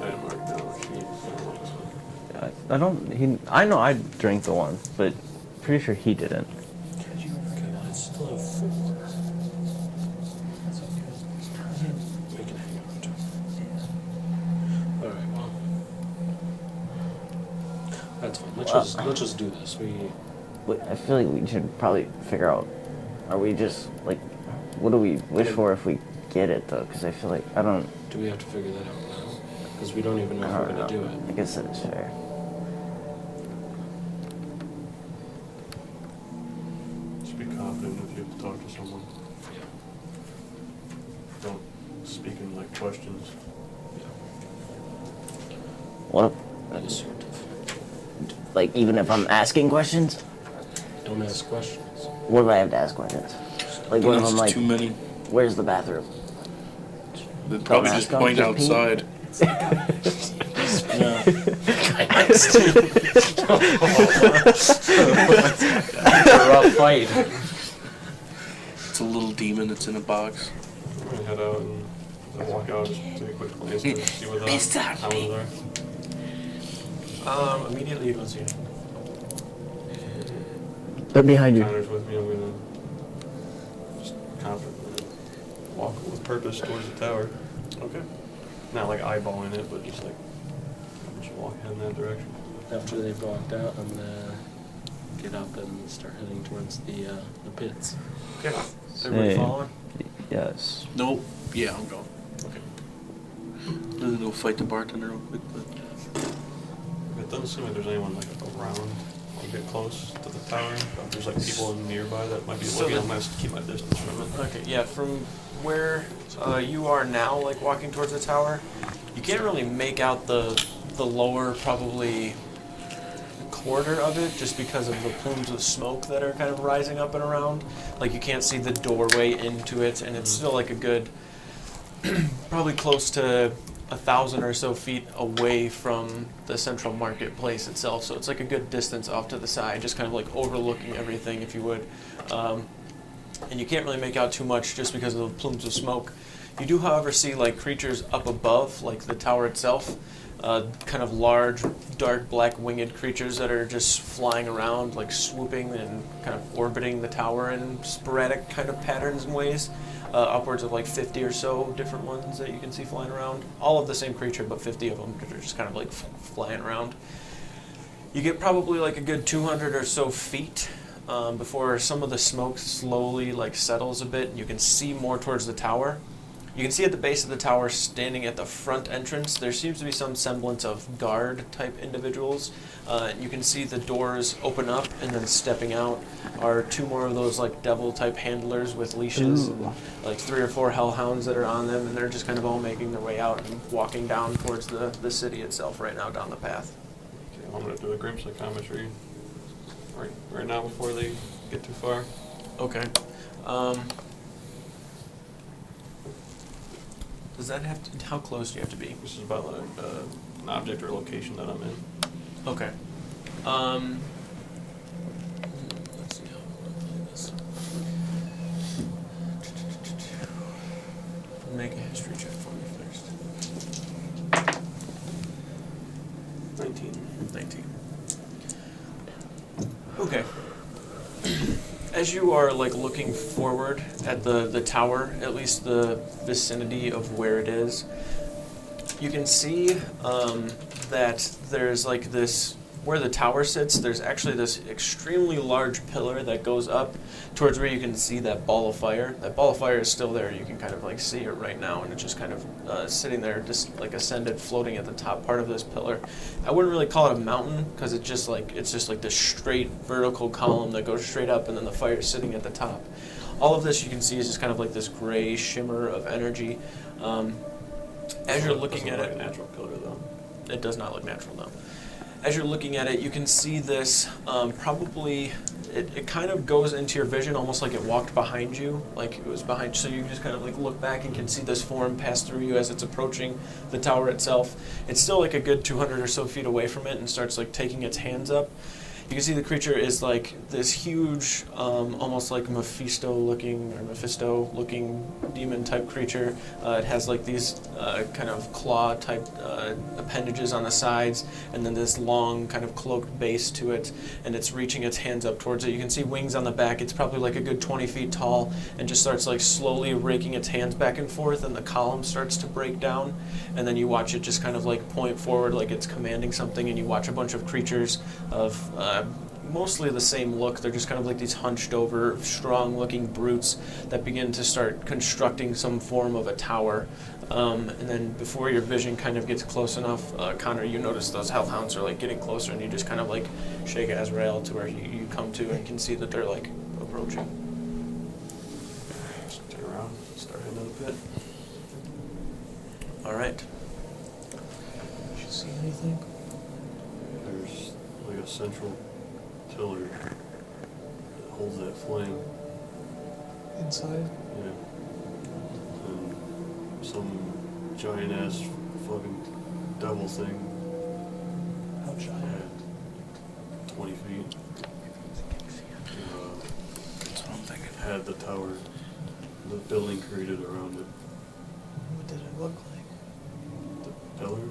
I didn't mark down a sheet. I don't. I know I drank the one, but pretty sure he didn't. Okay, I still have 4. That's okay. We can hang on to it. Alright, well. That's fine. Let's just do this. I feel like we should probably figure out. Are we just like, what do we wish for if we get it though? Because I feel like I don't. Do we have to figure that out now? Because we don't even know if we're gonna do it. I guess that is fair. Just be confident if you have to talk to someone. Yeah. Don't speak in like questions. What? Be assertive. Like even if I'm asking questions, Don't ask questions. what do I have to ask questions? Like what if I'm like, too many. where's the bathroom? They'd probably Don't just ask 'em, point just pee? outside. Yeah. A rough fight. It's a little demon that's in a box. I'm gonna head out and walk out, just take a quick glance and see what the houses are. Immediately you don't see it. They're behind you. Connor's with me. I'm gonna just confidently walk with purpose towards the tower. Okay. Not like eyeballing it, but just like just walk in that direction. After they've walked out, I'm gonna get up and start heading towards the pits. Okay. Everybody Same. following? Yes. Nope. Yeah, I'm going. Okay. I'm gonna go fight the bartender real quick, but It doesn't seem like there's anyone like around or get close to the tower. But there's like people nearby that might be So looking. the- I'm gonna keep my distance from it. Okay, yeah, from where you are now, like walking towards the tower, you can't really make out the lower probably quarter of it just because of the plumes of smoke that are kind of rising up and around. Like you can't see the doorway into it, and it's still like a good, probably close to 1,000 or so feet away from the central marketplace itself. So it's like a good distance off to the side, just kind of like overlooking everything, if you would. And you can't really make out too much just because of the plumes of smoke. You do, however, see like creatures up above, like the tower itself, kind of large, dark, black winged creatures that are just flying around, like swooping and kind of orbiting the tower in sporadic kind of patterns and ways. Upwards of like 50 or so different ones that you can see flying around. All of the same creature, but 50 of them that are just kind of like flying around. You get probably like a good 200 or so feet before some of the smoke slowly like settles a bit and you can see more towards the tower. You can see at the base of the tower, standing at the front entrance, there seems to be some semblance of guard type individuals. You can see the doors open up, and then stepping out are 2 more of those like devil type handlers with leashes, and, like 3 or 4 hellhounds that are on them, and they're just kind of all making their way out and walking down towards the city itself right now down the path. Okay, I'm gonna do a grim psychometry right now before they get too far. Okay. Does that have to, how close do you have to be? This is about like an object or location that I'm in. Okay. Let's see how I'm gonna play this. Make a history check for me first. 19. 19. Okay. As you are like looking forward at the tower, at least the vicinity of where it is, you can see that there's like this, where the tower sits, there's actually this extremely large pillar that goes up towards where you can see that ball of fire. That ball of fire is still there. You can kind of like see it right now, and it's just kind of sitting there, just like ascended, floating at the top part of this pillar. I wouldn't really call it a mountain because it's just like this straight vertical column that goes straight up, and then the fire is sitting at the top. All of this you can see is just kind of like this gray shimmer of energy. As you're looking at it, a natural pillar though. it does not look natural though. As you're looking at it, you can see this probably, it kind of goes into your vision almost like it walked behind you, like it was behind, so you just kind of like look back and can see this form pass through you as it's approaching the tower itself. It's still like a good 200 or so feet away from it and starts like taking its hands up. You can see the creature is like this huge, almost like Mephisto-looking demon-type creature. It has like these kind of claw-type appendages on the sides, and then this long kind of cloaked base to it, and it's reaching its hands up towards it. You can see wings on the back. It's probably like a good 20 feet tall, and just starts like slowly raking its hands back and forth, and the column starts to break down, and then you watch it just kind of like point forward like it's commanding something, and you watch a bunch of creatures of mostly the same look. They're just kind of like these hunched over, strong looking brutes that begin to start constructing some form of a tower. And then before your vision kind of gets close enough, Connor, you notice those hellhounds are like getting closer, and you just kind of like shake Azrael to where you come to and can see that they're like approaching. Stay around, start heading to the pit. All right. Did you see anything? There's like a central pillar that holds that flame. Inside? Yeah. And some giant ass fucking devil thing. How giant? 20 feet. That's what I'm thinking. Had the tower, the building created around it. What did it look like? The pillar?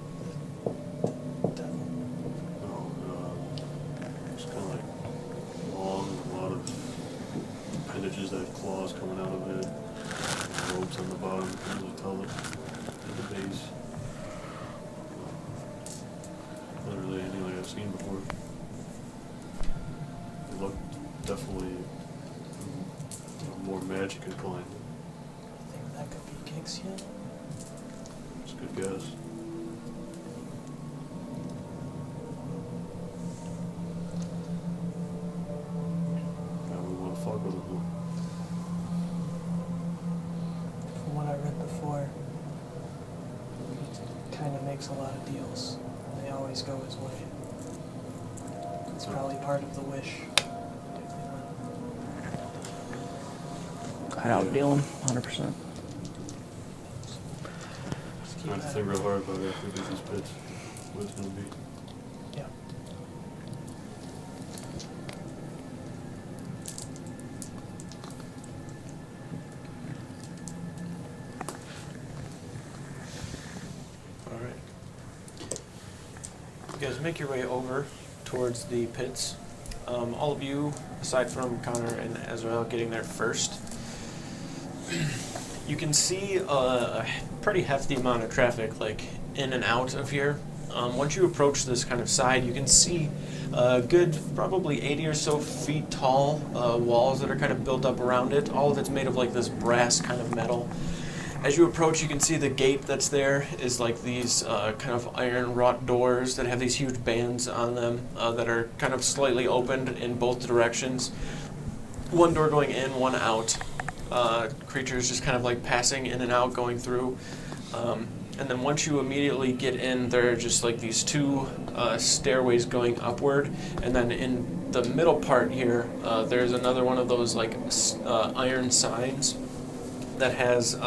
Devil. No, it's kind of like long, a lot of appendages that have claws coming out of it, ropes on the bottom, you can really tell it at the base. Not really anything like I've seen before. It looked definitely more magic inclined. I think that could be Gixia. It's a good guess. We want to fuck with him, though. From what I read before, he kind of makes a lot of deals. They always go his way. It's probably part of the wish. I'd outdeal him, 100%. Just I have to think real hard about it after we do these pits, what it's going to be. Yeah. All right. You guys make your way over towards the pits. All of you, aside from Connor and Azrael getting there first, you can see a pretty hefty amount of traffic, like in and out of here. Once you approach this kind of side, you can see a good probably 80 or so feet tall walls that are kind of built up around it. All of it's made of like this brass kind of metal. As you approach, you can see the gate that's there is like these kind of iron wrought doors that have these huge bands on them that are kind of slightly opened in both directions. One door going in, one out. Creatures just kind of like passing in and out, going through. And then once you immediately get in, there are just like these two stairways going upward. And then in the middle part here, there's another one of those like iron signs that has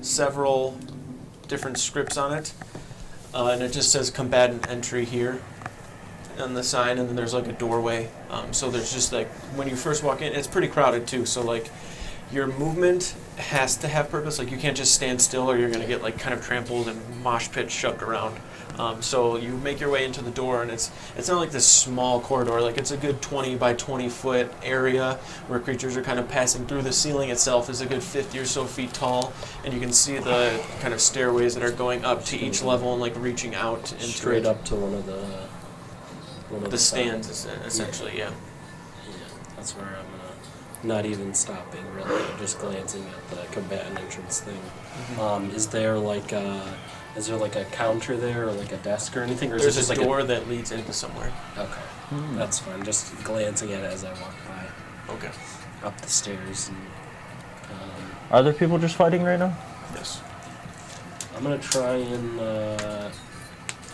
several different scripts on it. And it just says combatant entry here on the sign, and then there's like a doorway. So there's just like, when you first walk in, it's pretty crowded too. So like, your movement has to have purpose. Like, you can't just stand still or you're going to get like kind of trampled and mosh pit shoved around. So you make your way into the door, and it's not like this small corridor. Like, it's a good 20 by 20 foot area where creatures are kind of passing through. The ceiling itself is a good 50 or so feet tall, and you can see the kind of stairways that are going up to each level and like reaching out into Straight it. up to one of the stands, essentially, yeah. Yeah, that's where I'm not even stopping, really. I'm just glancing at the combatant entrance thing. Mm-hmm. Is there like a counter there, or like a desk or anything? Or There's is it just a like door that leads into somewhere. Okay, that's fine. Just glancing at it as I walk by. Okay. Up the stairs. And, Are there people just fighting right now? Yes. I'm gonna try and I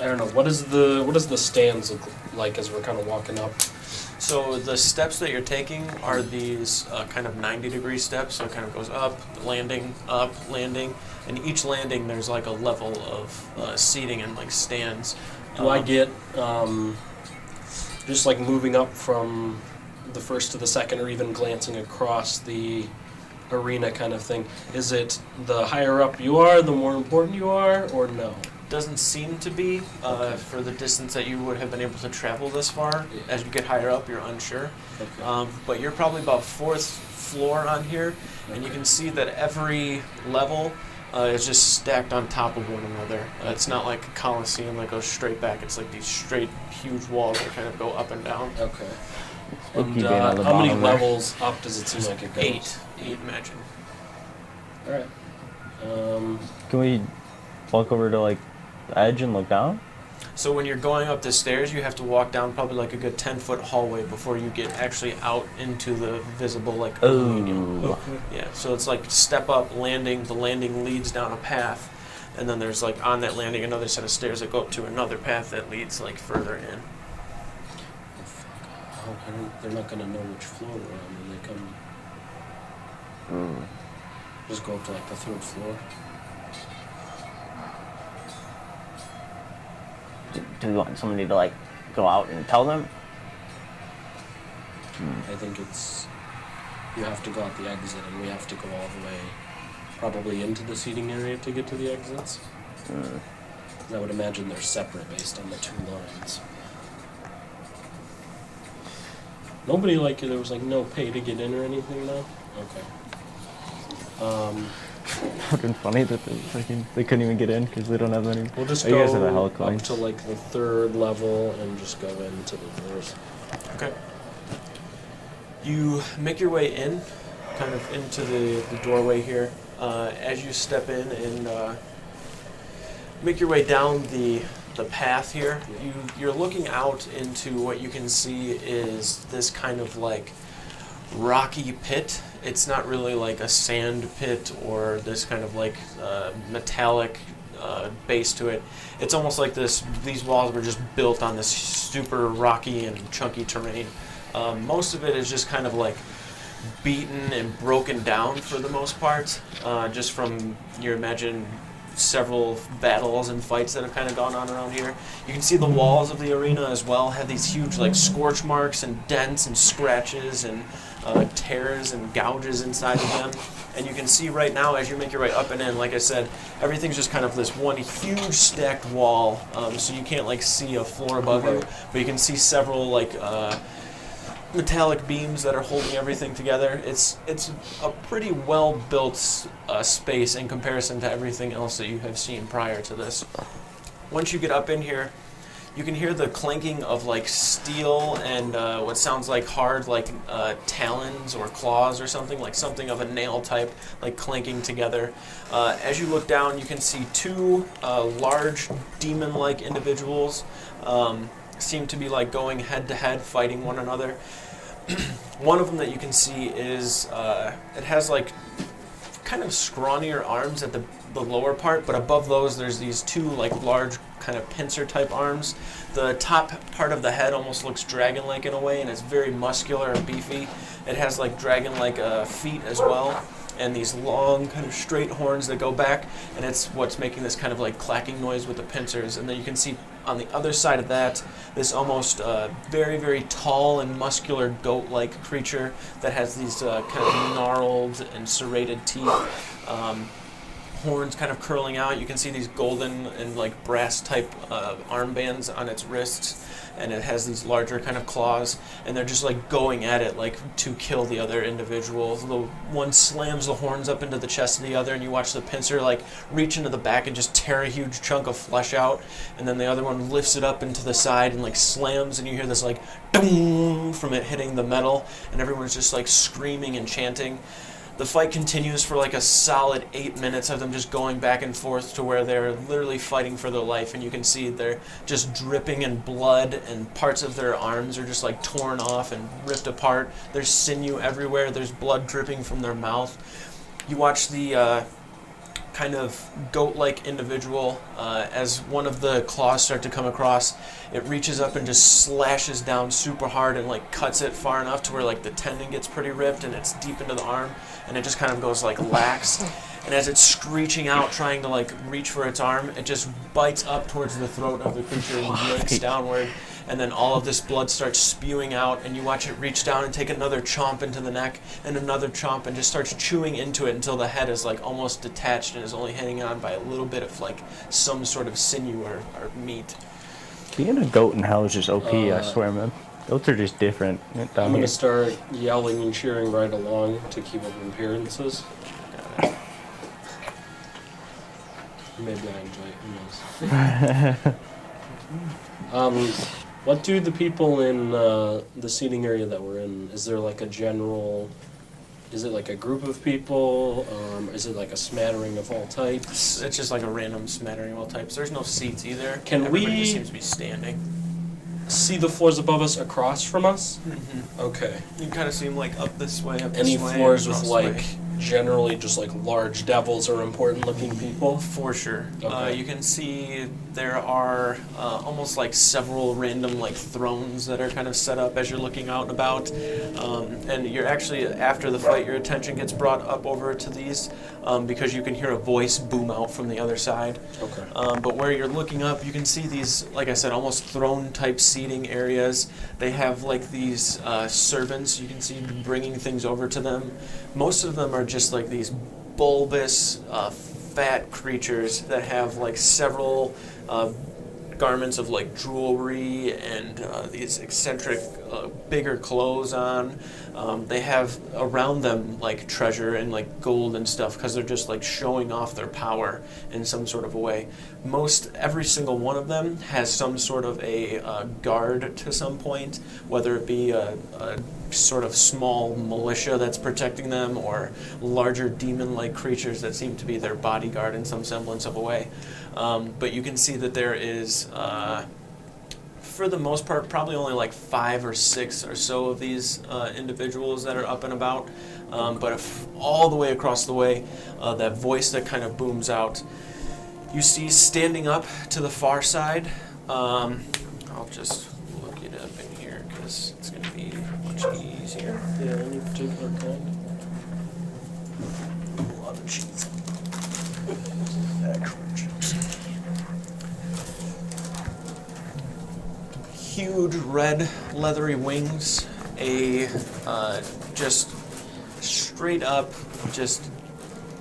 don't know. What does the stands look like as we're kind of walking up? So the steps that you're taking are these kind of 90-degree steps. So it kind of goes up, landing, and each landing there's like a level of seating and like stands. Do I get just like moving up from the first to the second, or even glancing across the arena kind of thing. Is it the higher up you are, the more important you are, or no? Doesn't seem to be for the distance that you would have been able to travel this far. Yeah. As you get higher up, you're unsure. Okay. But you're probably about 4th floor on here, and you can see that every level is just stacked on top of one another. It's not like a coliseum that goes straight back. It's like these straight, huge walls that kind of go up and down. Okay. Spooky And being on the how many bottom there. levels up does it seem like it goes? 8, imagine. All right. Can we walk over to like the edge and look down? So when you're going up the stairs, you have to walk down probably like a good 10-foot hallway before you get actually out into the visible like arena. Oh. Yeah, so it's like step up, landing. The landing leads down a path, and then there's like on that landing another set of stairs that go up to another path that leads like further in. Oh, fuck. They're not gonna know which floor we're on when they come. Just go up to like the 3rd floor. Do we want somebody to like go out and tell them? I think it's you have to go out the exit, and we have to go all the way, probably into the seating area to get to the exits. I would imagine they're separate based on the 2 lines. Nobody like there was like no pay to get in or anything though. Okay. It would have been funny that they couldn't even get in because they don't have any. We'll just Oh, you guys have a go hell up coins. to like the 3rd level and just go into the doors. Okay. You make your way in, kind of into the doorway here. As you step in and make your way down the path here, you're looking out into what you can see is this kind of like rocky pit. It's not really like a sand pit or this kind of like metallic base to it. It's almost like these walls were just built on this super rocky and chunky terrain. Most of it is just kind of like beaten and broken down for the most part, just from you imagine several battles and fights that have kind of gone on around here. You can see the walls of the arena as well have these huge like scorch marks and dents and scratches and tears and gouges inside of them. And you can see right now as you make your way up and in, like I said, everything's just kind of this one huge stacked wall, so you can't like see a floor above you, but you can see several like metallic beams that are holding everything together. It's a pretty well built space in comparison to everything else that you have seen prior to this. Once you get up in here, you can hear the clanking of like steel and what sounds like hard like talons or claws or something, like something of a nail type, like clanking together. As you look down, you can see 2 large demon-like individuals seem to be like going head to head, fighting one another. One of them that you can see is it has like kind of scrawnier arms at the lower part, but above those there's these 2 like large kind of pincer type arms. The top part of the head almost looks dragon-like in a way, and it's very muscular and beefy. It has like dragon-like feet as well, and these long kind of straight horns that go back, and it's what's making this kind of like clacking noise with the pincers. And then you can see on the other side of that this almost very, very tall and muscular goat-like creature that has these kind of gnarled and serrated teeth. Horns kind of curling out. You can see these golden and like brass type armbands on its wrists, and it has these larger kind of claws, and they're just like going at it like to kill the other individual. The one slams the horns up into the chest of the other, and you watch the pincer like reach into the back and just tear a huge chunk of flesh out, and then the other one lifts it up into the side and like slams, and you hear this like boom from it hitting the metal, and everyone's just like screaming and chanting. The fight continues for like a solid 8 minutes of them just going back and forth to where they're literally fighting for their life, and you can see they're just dripping in blood, and parts of their arms are just like torn off and ripped apart. There's sinew everywhere. There's blood dripping from their mouth. You watch the kind of goat-like individual as one of the claws start to come across. It reaches up and just slashes down super hard and like cuts it far enough to where like the tendon gets pretty ripped and it's deep into the arm, and it just kind of goes like lax. And as it's screeching out trying to like reach for its arm, it just bites up towards the throat of the creature and yanks downward. and then all of this blood starts spewing out, and you watch it reach down and take another chomp into the neck, and another chomp, and just starts chewing into it until the head is like almost detached and is only hanging on by a little bit of like some sort of sinew or meat. Being a goat in hell is just OP, I swear, man. Goats are just different down I'm here. gonna start yelling and cheering right along to keep up appearances. Maybe I enjoy it, who knows. What do the people in the seating area that we're in, is there like a general, is it like a group of people? Is it like a smattering of all types? It's just like a random smattering of all types. There's no seats either. Can Everybody we- just seems to be standing. See the floors above us across from us? Okay. You kind of see them like up this way, up Any this way. floors across with the like way. generally just like large devils or important looking people? For sure. Okay. You can see there are almost like several random like thrones that are kind of set up as you're looking out and about. And you're actually, after the fight, your attention gets brought up over to these because you can hear a voice boom out from the other side. Okay. But where you're looking up, you can see these, like I said, almost throne type seating areas. They have like these servants, you can see bringing things over to them. Most of them are just like these bulbous, fat creatures that have like several garments of like jewelry and these eccentric, bigger clothes on. They have around them like treasure and like gold and stuff because they're just like showing off their power in some sort of a way. Every single one of them has some sort of a guard to some point, whether it be a sort of small militia that's protecting them or larger demon-like creatures that seem to be their bodyguard in some semblance of a way. But you can see that there is, for the most part, probably only like 5 or 6 or so of these individuals that are up and about. But if all the way across the way, that voice that kind of booms out, you see standing up to the far side. I'll just look it up in here because it's going to be much easier. Yeah, any particular kind? A lot of cheese. Huge red leathery wings, a just straight up, just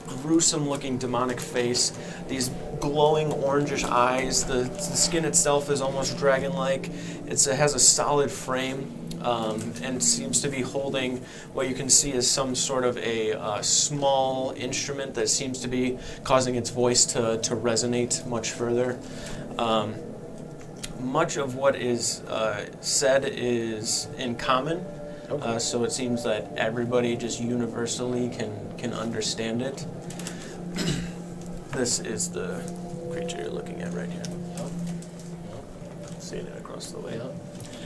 gruesome looking demonic face, these glowing orangish eyes, the skin itself is almost dragon-like, it has a solid frame, and seems to be holding what you can see as some sort of a small instrument that seems to be causing its voice to resonate much further. Much of what is said is in common, so it seems that everybody just universally can understand it. This is the creature you're looking at right here. Seeing it across the way.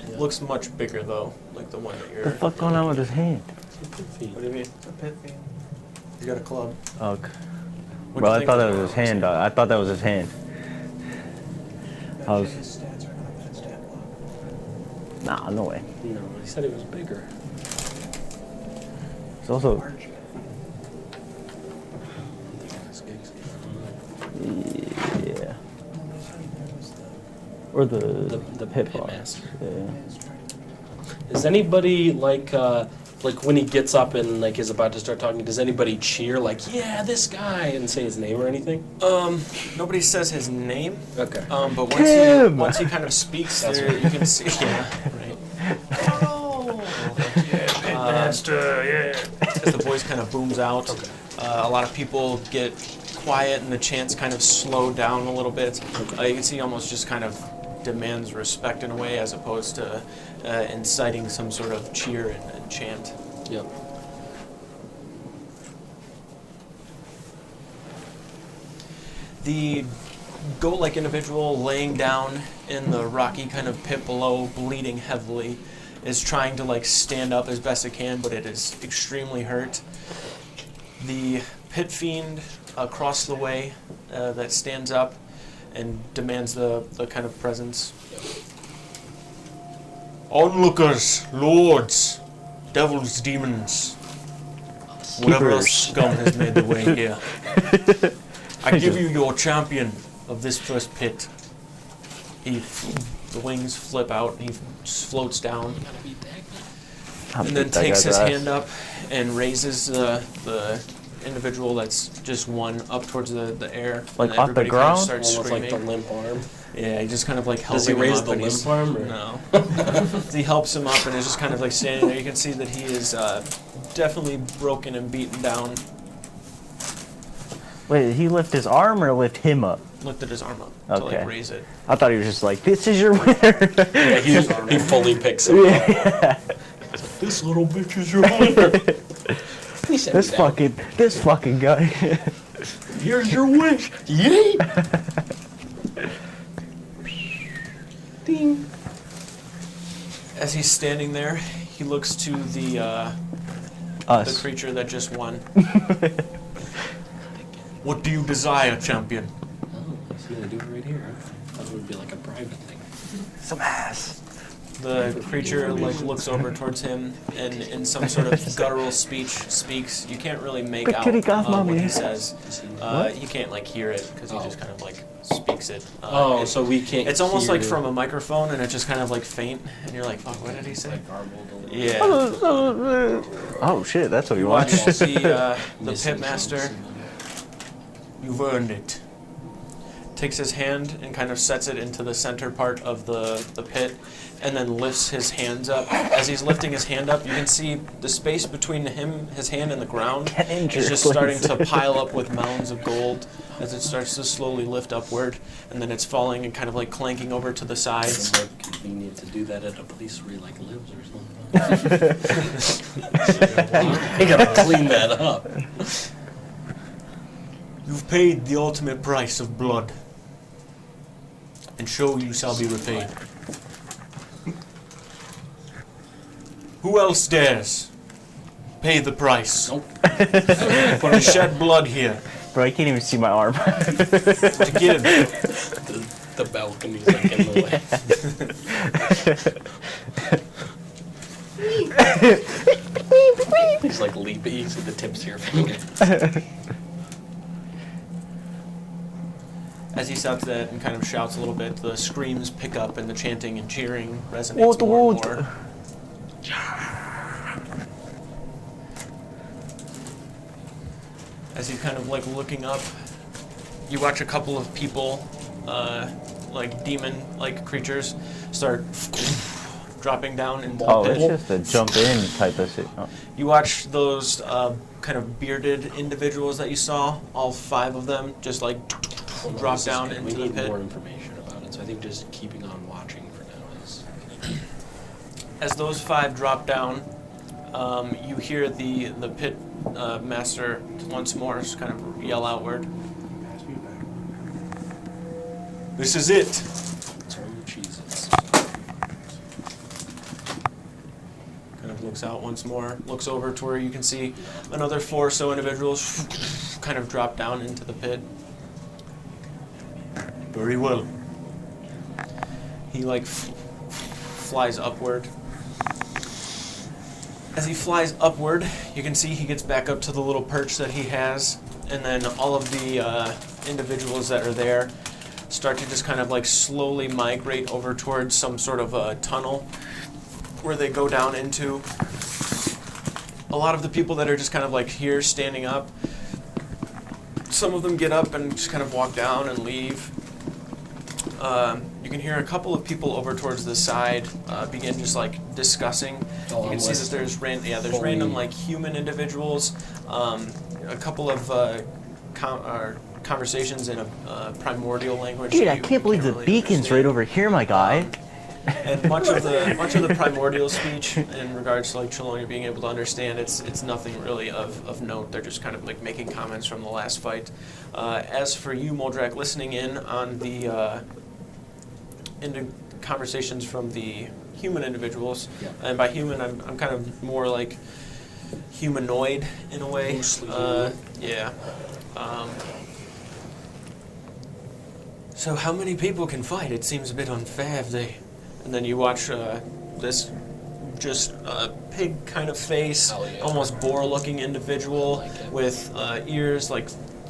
Yeah. Looks much bigger though, like the one that you're. What the fuck going on with his hand? What do you mean? A pit fiend. He's got a club. Oh, What do bro, you I think thought that was was his going on? hand, dog. I thought that was his hand. I was- His stats are not that stat block. Nah, no way. No, he said it was bigger. It's also, Large. yeah. Or the The pit pit boss. master. Yeah. Is anybody like when he gets up and like is about to start talking, does anybody cheer like, yeah, this guy, and say his name or anything? Nobody says his name. Okay. But Tim! once he kind of speaks, That's there right. you can see. Yeah, right. Master, yeah. As the voice kind of booms out, a lot of people get quiet and the chants kind of slow down a little bit. You can see almost just kind of demands respect in a way as opposed to inciting some sort of cheer and chant. Yep. The goat-like individual laying down in the rocky kind of pit below, bleeding heavily, is trying to like stand up as best it can, but it is extremely hurt. The pit fiend across the way that stands up and demands the kind of presence. Onlookers, lords, devils, demons, whatever else Keepers. scum has made their way here. I give you your champion of this first pit. He the wings flip out, and he just floats down, I'll and then beat that takes guy's his ass. hand up and raises the individual that's just one up towards the air. Like and off the everybody kind of ground? starts Almost like screaming. the limp arm. Yeah, he just kind of like helps Does he him raise up, the and limp he's- arm? Or? No. He helps him up, and is just kind of like standing there. You can see that he is definitely broken and beaten down. Wait, did he lift his arm or lift him up? Lifted his arm up to Okay. like raise it. I thought he was just like, this is your winner. Yeah, he fully picks him up. Yeah. This little bitch is your winner. He said This fucking guy. Here's your wish. Yay! Ding. As he's standing there, he looks to the Us. creature that just won. What do you desire, champion? Oh, he's gonna do it right here. I thought it would be like a private thing. Some ass. The creature like looks over towards him and in some sort of guttural speech speaks. You can't really make But out kitty got what mommy. he says. You can't like hear it because he just kind of like speaks it. So we can't. It's almost like hear- from a microphone, and it's just kind of like faint, and you're like, "Fuck, what did he say?" Like garbled a little. Yeah. Oh shit, that's what you You want. watch the Missing pitmaster. chunks. You've earned it. Takes his hand and kind of sets it into the center part of the pit, and then lifts his hands up. As he's lifting his hand up, you can see the space between his hand and the ground 10 inches, is just starting to pile up with mounds of gold as it starts to slowly lift upward, and then it's falling and kind of like clanking over to the sides. It's more convenient to do that at a place where he like lives or something. I gotta clean that up. You've paid the ultimate price of blood, and so you shall be repaid. Who else dares pay the price? Nope. To shed blood here, Bro, I can't even see my arm. to give. The balcony's like in the way. He's like leaping. You see the tips of your finger. As he shouts that and kind of shouts a little bit, the screams pick up and the chanting and cheering resonates more and more. As he's kind of like looking up, you watch a couple of people, like demon-like creatures, start dropping down into Oh, the it's pit. just a jump in type of shit. Oh. You watch those kind of bearded individuals that you saw, all 5 of them, just like drop This is down good. into We the need pit. more information about it, so I think just keeping on watching for now is. As those 5 drop down, you hear the pit master once more just kind of yell outward. This is it. Turn your cheeses. Kind of looks out once more, looks over to where you can see another 4 or so individuals kind of drop down into the pit. Very well. He like flies upward. As he flies upward, you can see he gets back up to the little perch that he has, and then all of the individuals that are there start to just kind of like slowly migrate over towards some sort of a tunnel where they go down into. A lot of the people that are just kind of like here standing up, some of them get up and just kind of walk down and leave. You can hear a couple of people over towards the side begin just like discussing. You can see that there's random like human individuals, a couple of conversations in a primordial language. Dude, I you can't believe the really beacon's understand. right over here, my guy. And much of the primordial speech in regards to like Chelonia being able to understand, it's nothing really of note. They're just kind of like making comments from the last fight. As for you, Moldrak, listening in on the into conversations from the human individuals, and by human I'm kind of more like humanoid in a way. Yeah. So how many people can fight? It seems a bit unfair if they... And then you watch this just pig kind of face, almost boar-looking individual with ears like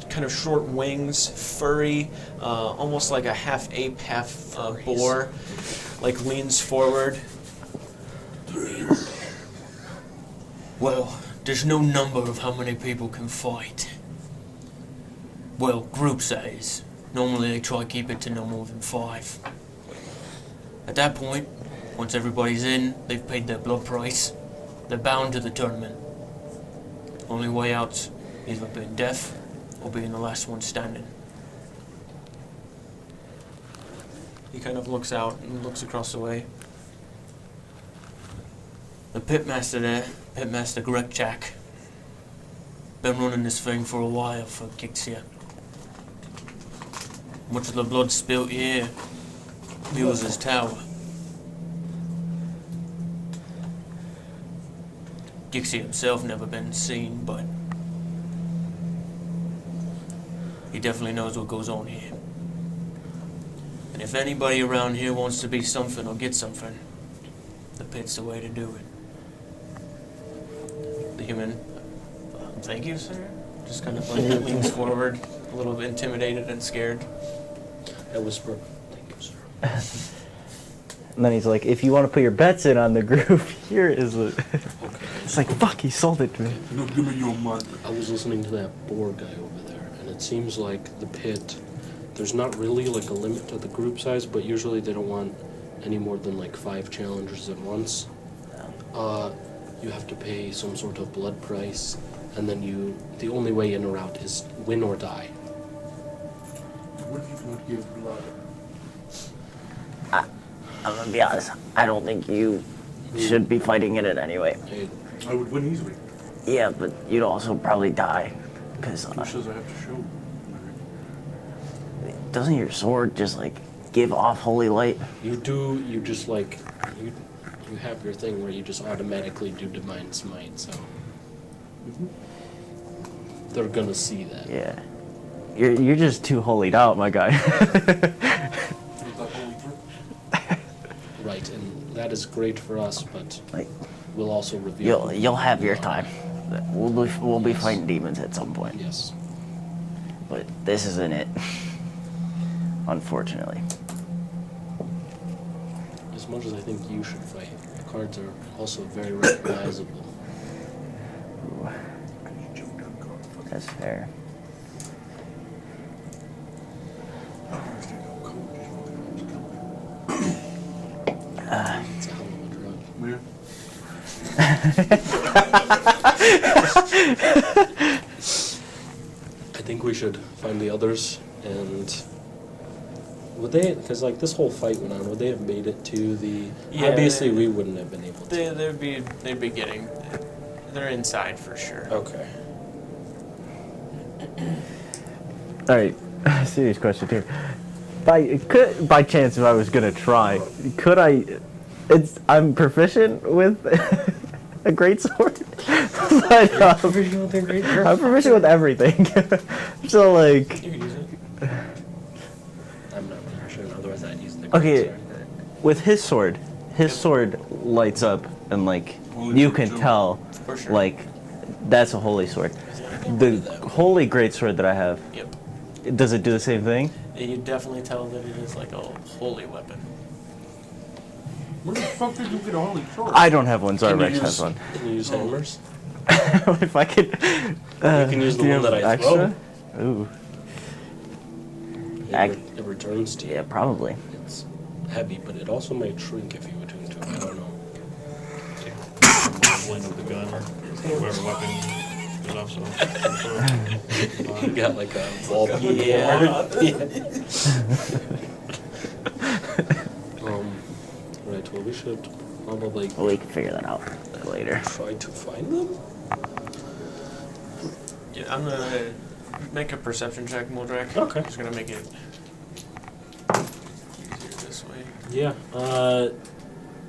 kind of short wings, furry, almost like a half ape, half boar, like leans forward. Well, there's no number of how many people can fight. Well, group size. Normally they try to keep it to no more than 5. At that point, once everybody's in, they've paid their blood price, they're bound to the tournament. Only way out's either being deaf or being the last one standing. He kind of looks out and looks across the way. The pitmaster there, Pitmaster Grekchak, been running this thing for a while for Gixia. Much of the blood spilt here fuels his tower. Gixia himself never been seen, but he definitely knows what goes on here. And if anybody around here wants to be something or get something, the pit's the way to do it. The human, thank you, sir. Just kind of like leans forward, a little bit intimidated and scared. I whisper, thank you, sir. And then he's like, if you want to put your bets in on the group, here is it. It's like, fuck, he sold it to me. No, give me your money. I was listening to that boar guy over there, and it seems like the pit, there's not really like a limit to the group size, but usually they don't want any more than like 5 challengers at once. You have to pay some sort of blood price, and then the only way in or out is win or die. What if you don't give blood? I'm gonna be honest. I don't think you should be fighting in it anyway. Hey, I would win easily. Yeah, but you'd also probably die. Because Who says I have to show? doesn't your sword just like give off holy light? you just like, you have your thing where you just automatically do Divine Smite, so they're gonna see that. Yeah. You're just too holied out, my guy. Right, and that is great for us, but Like, we'll also reveal. you'll have your time. We'll be fighting demons at some point. Yes. But this isn't it. Unfortunately. As much as I think you should fight, the cards are also very recognizable. Ooh, that's fair. It's a hell of a drug. Yeah. I think we should find the others, and would they, because like this whole fight went on, would they have made it to the, Yeah, obviously we wouldn't have been able to. They'd be getting, they're inside for sure. Okay. All right, serious question here. By chance, if I was gonna try, could I? I'm proficient with a great sword. But, Proficient with a great sword? I'm proficient with everything. So like, You can use it. I'm not proficient, otherwise I'd use the great okay, sword. with his sword lights up, and like you can tell, For sure. like that's a holy sword. The holy great sword that I have, Yep. does it do the same thing? And you definitely tell that it is like a holy weapon. Where the fuck did you get a holy sword? I don't have one. Can you Zarvex use- has one. Can you use hammers? If I could, You can use the do you one that have I extra? Ooh, It returns to you. Yeah, probably. It's heavy, but it also might shrink if you attune to it. I don't know. Blend with the gun or whatever weapon is off, so. You got like a ball peen. Right, well, we should probably Well, we can figure that out later. try to find them. Yeah, I'm gonna make a perception check, Muldrak. Okay. I'm just gonna make it easier this way. Yeah.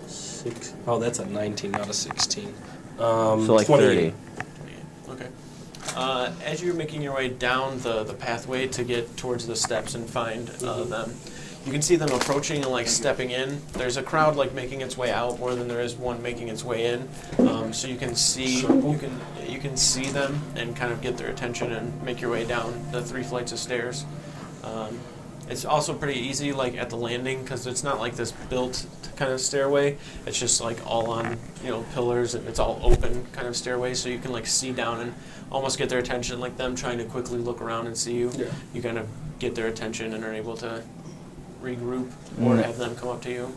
6. Oh, that's a 19, not a 16. so like 28. 30. Okay. As you're making your way down the pathway to get towards the steps and find them, you can see them approaching and like stepping in. There's a crowd like making its way out more than there is one making its way in. So you can see you can see them and kind of get their attention and make your way down the 3 flights of stairs. It's also pretty easy, like at the landing, because it's not like this built kind of stairway. It's just like all on, pillars, and it's all open kind of stairway, so you can like see down and almost get their attention, like them trying to quickly look around and see you. Yeah. You kind of get their attention and are able to regroup or have them come up to you.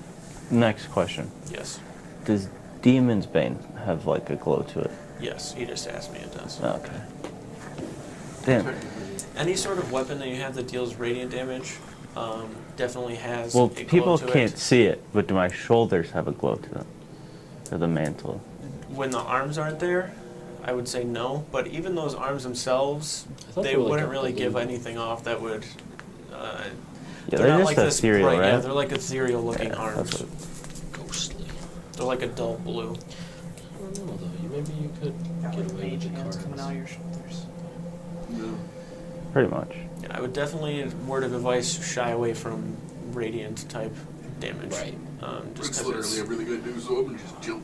Next question. Yes. Does Demon's Bane have like a glow to it? Yes, he just asked me. It does. Okay. Damn. Any sort of weapon that you have that deals radiant damage definitely has Well, a glow people to can't it. see it, but do my shoulders have a glow to them? Or the mantle? When the arms aren't there, I would say no. But even those arms themselves, thought they they were like wouldn't a really give blue. anything off that would. Yeah, they're not just like this ethereal, bright, right? Yeah, they're like ethereal looking Yeah, arms. that's what- Ghostly. They're like a dull blue. I don't know though. Maybe you could Got get like away with mage the hands cards. coming out of your shoulders. Pretty much. Yeah, I would definitely, word of advice, shy away from radiant type damage. Right. Just It's 'cause literally a really good news orb and just jump.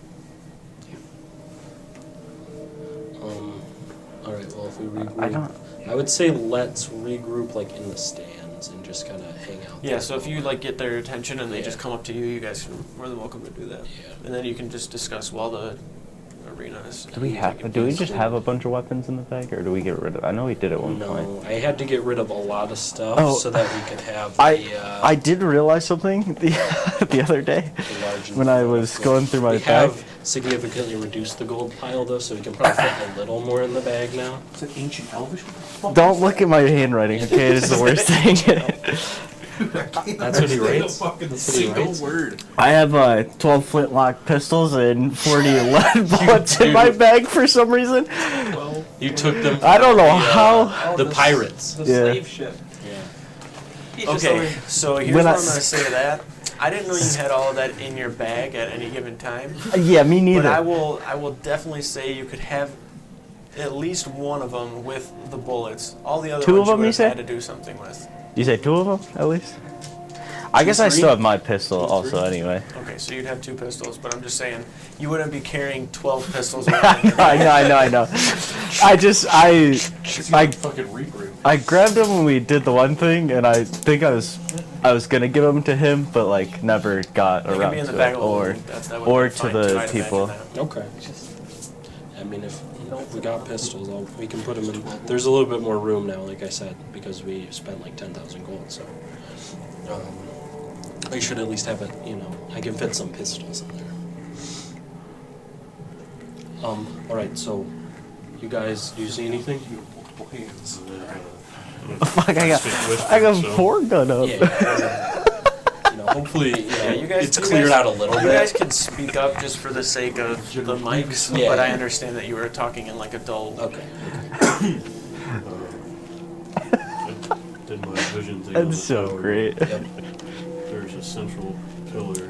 All right. Well, if we regroup, I don't. I would say let's regroup like in the stands and just kind of hang out. Yeah, there so if for a you while. like get their attention and they Yeah. just come up to you, you guys are more than welcome to do that. Yeah. And then you can just discuss while the arena is. Do we taking do we place. just have a bunch of weapons in the bag, or do we get rid of? I know we did at one point. No, I had to get rid of a lot of stuff Oh, so that we could have I did realize something the other day the large when I was going through my we bag. have significantly reduced the gold pile though, so we can probably fit a little more in the bag now. Is it ancient Elvish? Don't look at my handwriting, okay? It is the worst thing. That's what he writes. That's what he writes. Word. I have 12 flintlock pistols and 40 lead bullets in my bag for some reason. You took them. I don't know from how. the pirates. The Yeah. slave ship. Yeah. Okay, so here's When what I- I'm going to say to that. I didn't know you had all of that in your bag at any given time. Yeah, me But neither. I will definitely say you could have at least one of them with the bullets. All the other Two ones of them, you you would say? have had to do something with. You say 2 of them, at least? I guess I three? still have my pistol also, anyway. Okay, so you'd have 2 pistols, but I'm just saying you wouldn't be carrying 12 pistols around. in your I bag. know. I Fucking regroup. I grabbed him when we did the one thing, and I think I was gonna give him to him, but like never got They could around be in the to bag it, alone. or That would or be to fine, the too, I'd people. imagine that. Okay. I mean, if we got pistols, we can put them in. There's a little bit more room now, like I said, because we spent like 10,000 gold. So I should at least have it. I can fit some pistols in there. All right. So, you guys, do you see anything? Multiple hands. Fuck, I got so. 4 gun up. Yeah. Hopefully, You guys, it's you cleared guys- out a little You bit. guys can speak up just for the sake of the mics, Yeah. but I understand that you were talking in like a dull. Okay. I did my vision thing on the That's so tower. great. Yep. There's a central pillar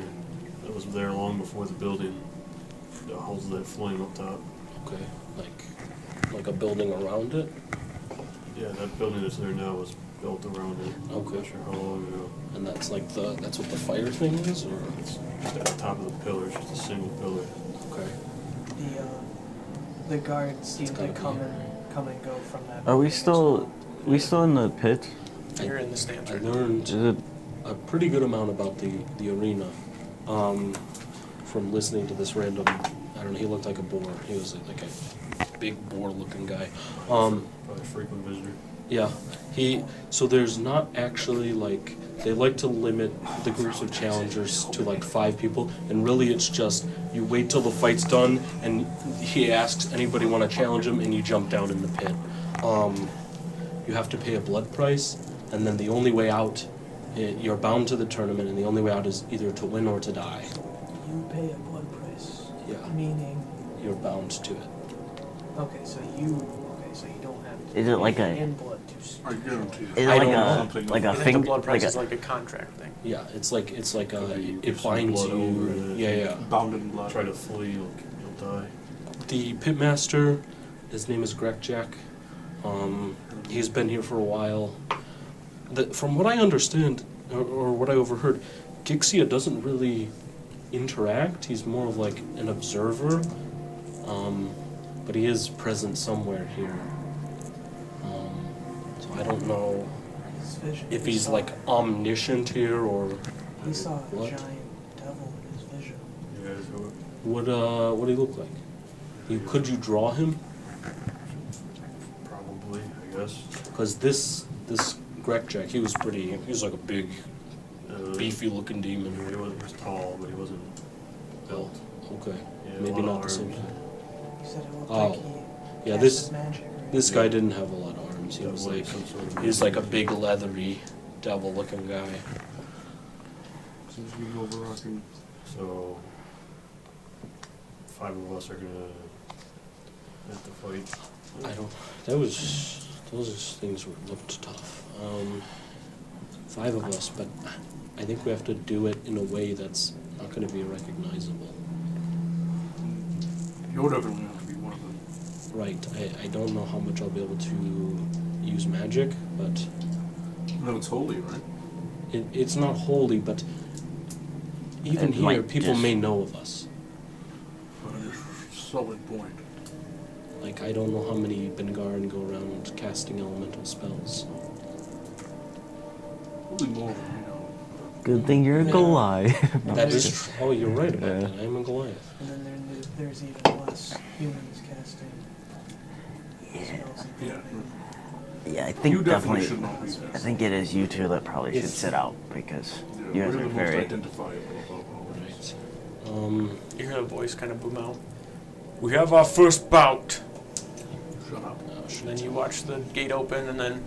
that was there long before the building that holds that flame up top. Okay. Like a building around it. Yeah, that building that's there now was built around it. Okay. Not sure how long ago. And that's what the fire thing is, or It's at the top of the pillar, it's just a single pillar. okay. The guards seem gotta to be come here. and go from that. Are we building as still in the pit? You're in the stands I right now. learned Is it? a pretty good amount about the arena from listening to this random. I don't know. He looked like a boar. He was like a big boar-looking guy. Probably a frequent visitor. Yeah. So there's not actually they like to limit the groups of challengers to like 5 people, and really it's just you wait till the fight's done, and he asks anybody want to challenge him, and you jump down in the pit. You have to pay a blood price, and then the only way out, you're bound to the tournament, and the only way out is either to win or to die. You pay a blood price. Yeah. Meaning. You're bound to it. Okay, so you don't have to. Is it like pay a- in blood to. I guarantee Is it I like don't a know. Something like a I think the finger? blood price Like is a, like a contract thing. Yeah, it's like You it give some binds blood over you. it. Yeah. bound in blood. Try to flee, you'll die. The pitmaster, his name is Greg Jack. He's been here for a while. From what I understand, or what I overheard, Gixia doesn't really interact. He's more of like an observer, but he is present somewhere here. So I don't know. his vision. if He he's saw- like omniscient here or He saw a what? giant devil in his vision. Yeah, so what do he look like? Could you draw him? probably, I guess. Because this Grekjack, he was like a big, beefy looking He demon. was tall, but he wasn't built. Okay, Yeah, a maybe lot of not the same arms. thing. He said it looked Oh. like he Yeah, casted magic. Right? This guy didn't have a lot of arms. He Yeah, was like like some sort of he was like a big leathery devil looking guy. Seems to be overrocking. So 5 of us are gonna have to fight. I don't. Those things looked tough. 5 of us, but I think we have to do it in a way that's not going to be recognizable. You're definitely have to be one of them. Right. I don't know how much I'll be able to use magic, but No, it's holy, right? it's not holy. But even It here, might people just- may know of us. Solid point. Like I don't know how many Bengaran go around casting elemental spells. Probably more than you know. Good thing you're a Yeah. Goliath. No, That I'm is just- oh, you're right about Yeah. that. I'm a Goliath. And then there's even less humans casting spells. and Yeah. Yeah, I think You definitely definitely. should not be I fast. think it is you two that probably should If- sit out because Yeah, you guys we're are the most very. identifiable about all this. Right. You hear the voice kind of boom out. We have our first bout. Shut up. And then you watch the gate open, and then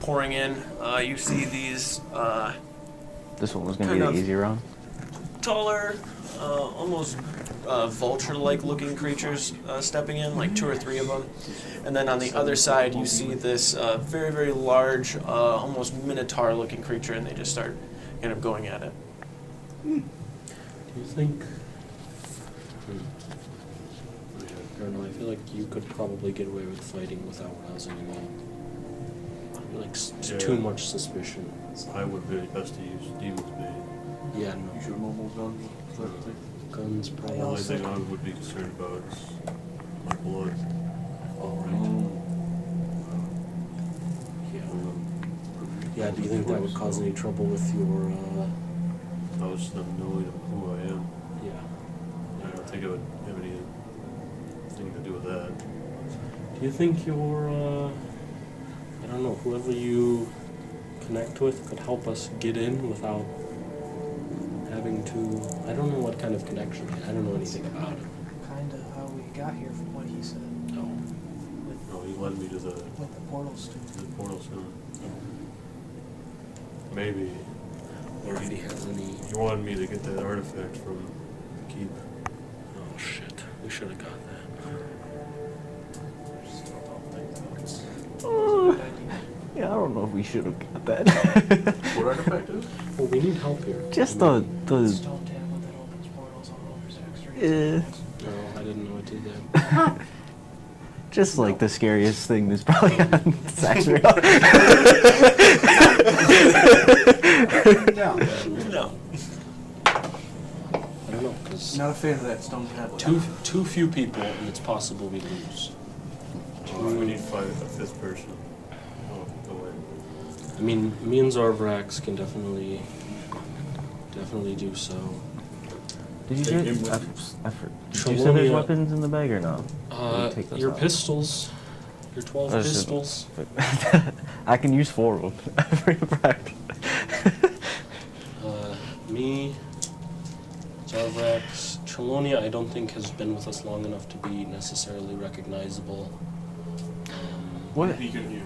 pouring in, you see these This one was gonna be kind the of- easy round. taller, almost vulture-like looking creatures stepping in, like 2 or 3 of them. And then on the other side, you see this very, very large, almost minotaur-looking creature, and they just start kind of going at it. Do you think? I don't know. I feel like you could probably get away with fighting without rousing any. Like Yeah. too much suspicion. I would be best to use Demon's Bane. Yeah, You no. should normal guns. Guns The probably. only thing I would be concerned about is my blood. Oh, right. Yeah. Yeah. Do you think that would cause any trouble with your? I was not knowing who I am. Yeah. I don't think it would have anything to do with that. Do you think your? I don't know. Whoever you connect with could help us get in without having to. I don't know what kind of connection. I don't know anything about it. Kind of how we got here from what he said No. No, he led me to the with the portals too. portal soon. Maybe Or if he has any. he wanted me to get that artifact from the keep. Oh shit! We should have got that. Still don't think that was Uh, a good idea. Yeah, I don't know if we should have got that. What artifact is? Well, we need help here. Just the Stone tablet that opens portals all over Zaxria. No, I didn't know it did that. just like the scariest thing there's probably on Zaxria. No, No. I don't know because not a fan of that stone tablet. too few people, and it's possible we lose. We need a fifth person. Oh, no way. I mean, me and Zarbrax can definitely do so. Did you Take get? him with I, you. I, did you say there's Shalonia- weapons in the bag or no? Take those Your out. pistols, your 12 Those are- pistols. I can use 4 of them. Free practice. Me, Zarbrax, Chalonia, I don't think has been with us long enough to be necessarily recognizable. What? He can heal.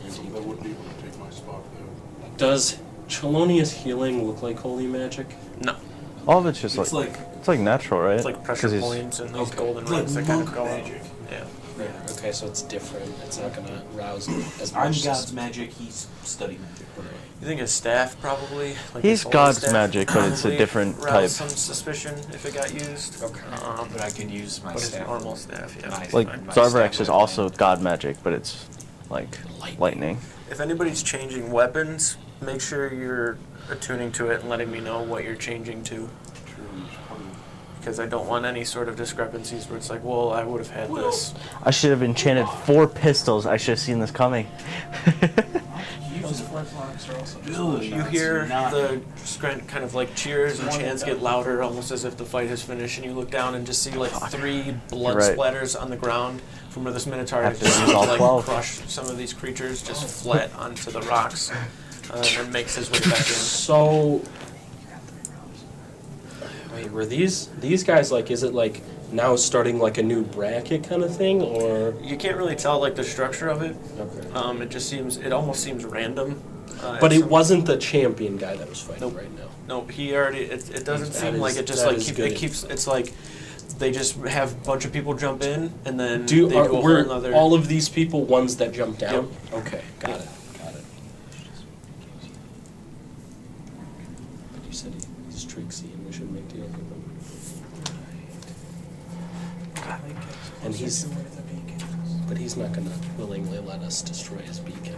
And So he- that wouldn't be able to take my spot there. Does Chalonia's healing look like holy magic? No. All of it's just It's like, like it's like natural, right? It's like pressure 'Cause he's- points and those Okay. golden It's like rings that kind of monk go magic. Yeah. Yeah. Okay, so it's different. It's not gonna rouse as I'm much. God's magic, he's study magic, whatever. You think his staff probably? Like He's his holy God's staff magic, but it's a probably different rouse type. some suspicion if it got used. Okay. But I can use my But his staff. normal staff, yeah. My- Like my Zarbrax staff is would also be- God magic, but it's like lightning. If anybody's changing weapons, make sure you're attuning to it and letting me know what you're changing to. Because I don't want any sort of discrepancies where it's like, well, I would have had this. I should have enchanted 4 pistols. I should have seen this coming. Those flip-flops are also just Dude, You hear the kind of like cheers and chants get louder, almost as if the fight has finished, and you look down and just see like 3 blood Right. splatters on the ground from where this Minotaur Have to just use all like 12. crush some of these creatures just flat onto the rocks, and then makes his way back in. So, wait, were these guys like? Is it like now starting like a new bracket kind of thing, or? You can't really tell like the structure of it. Okay. It almost seems random. But it wasn't the champion guy that was fighting right now. No, he already. It doesn't That seem is- like it just that like is keep, good. it keeps. It's like they just have a bunch of people jump in and then Do they do a whole were nother. all of these people ones that jumped down? Okay, got it. You said he's tricksy and we shouldn't make deals with him. And he's, but he's not gonna willingly let us destroy his beacon.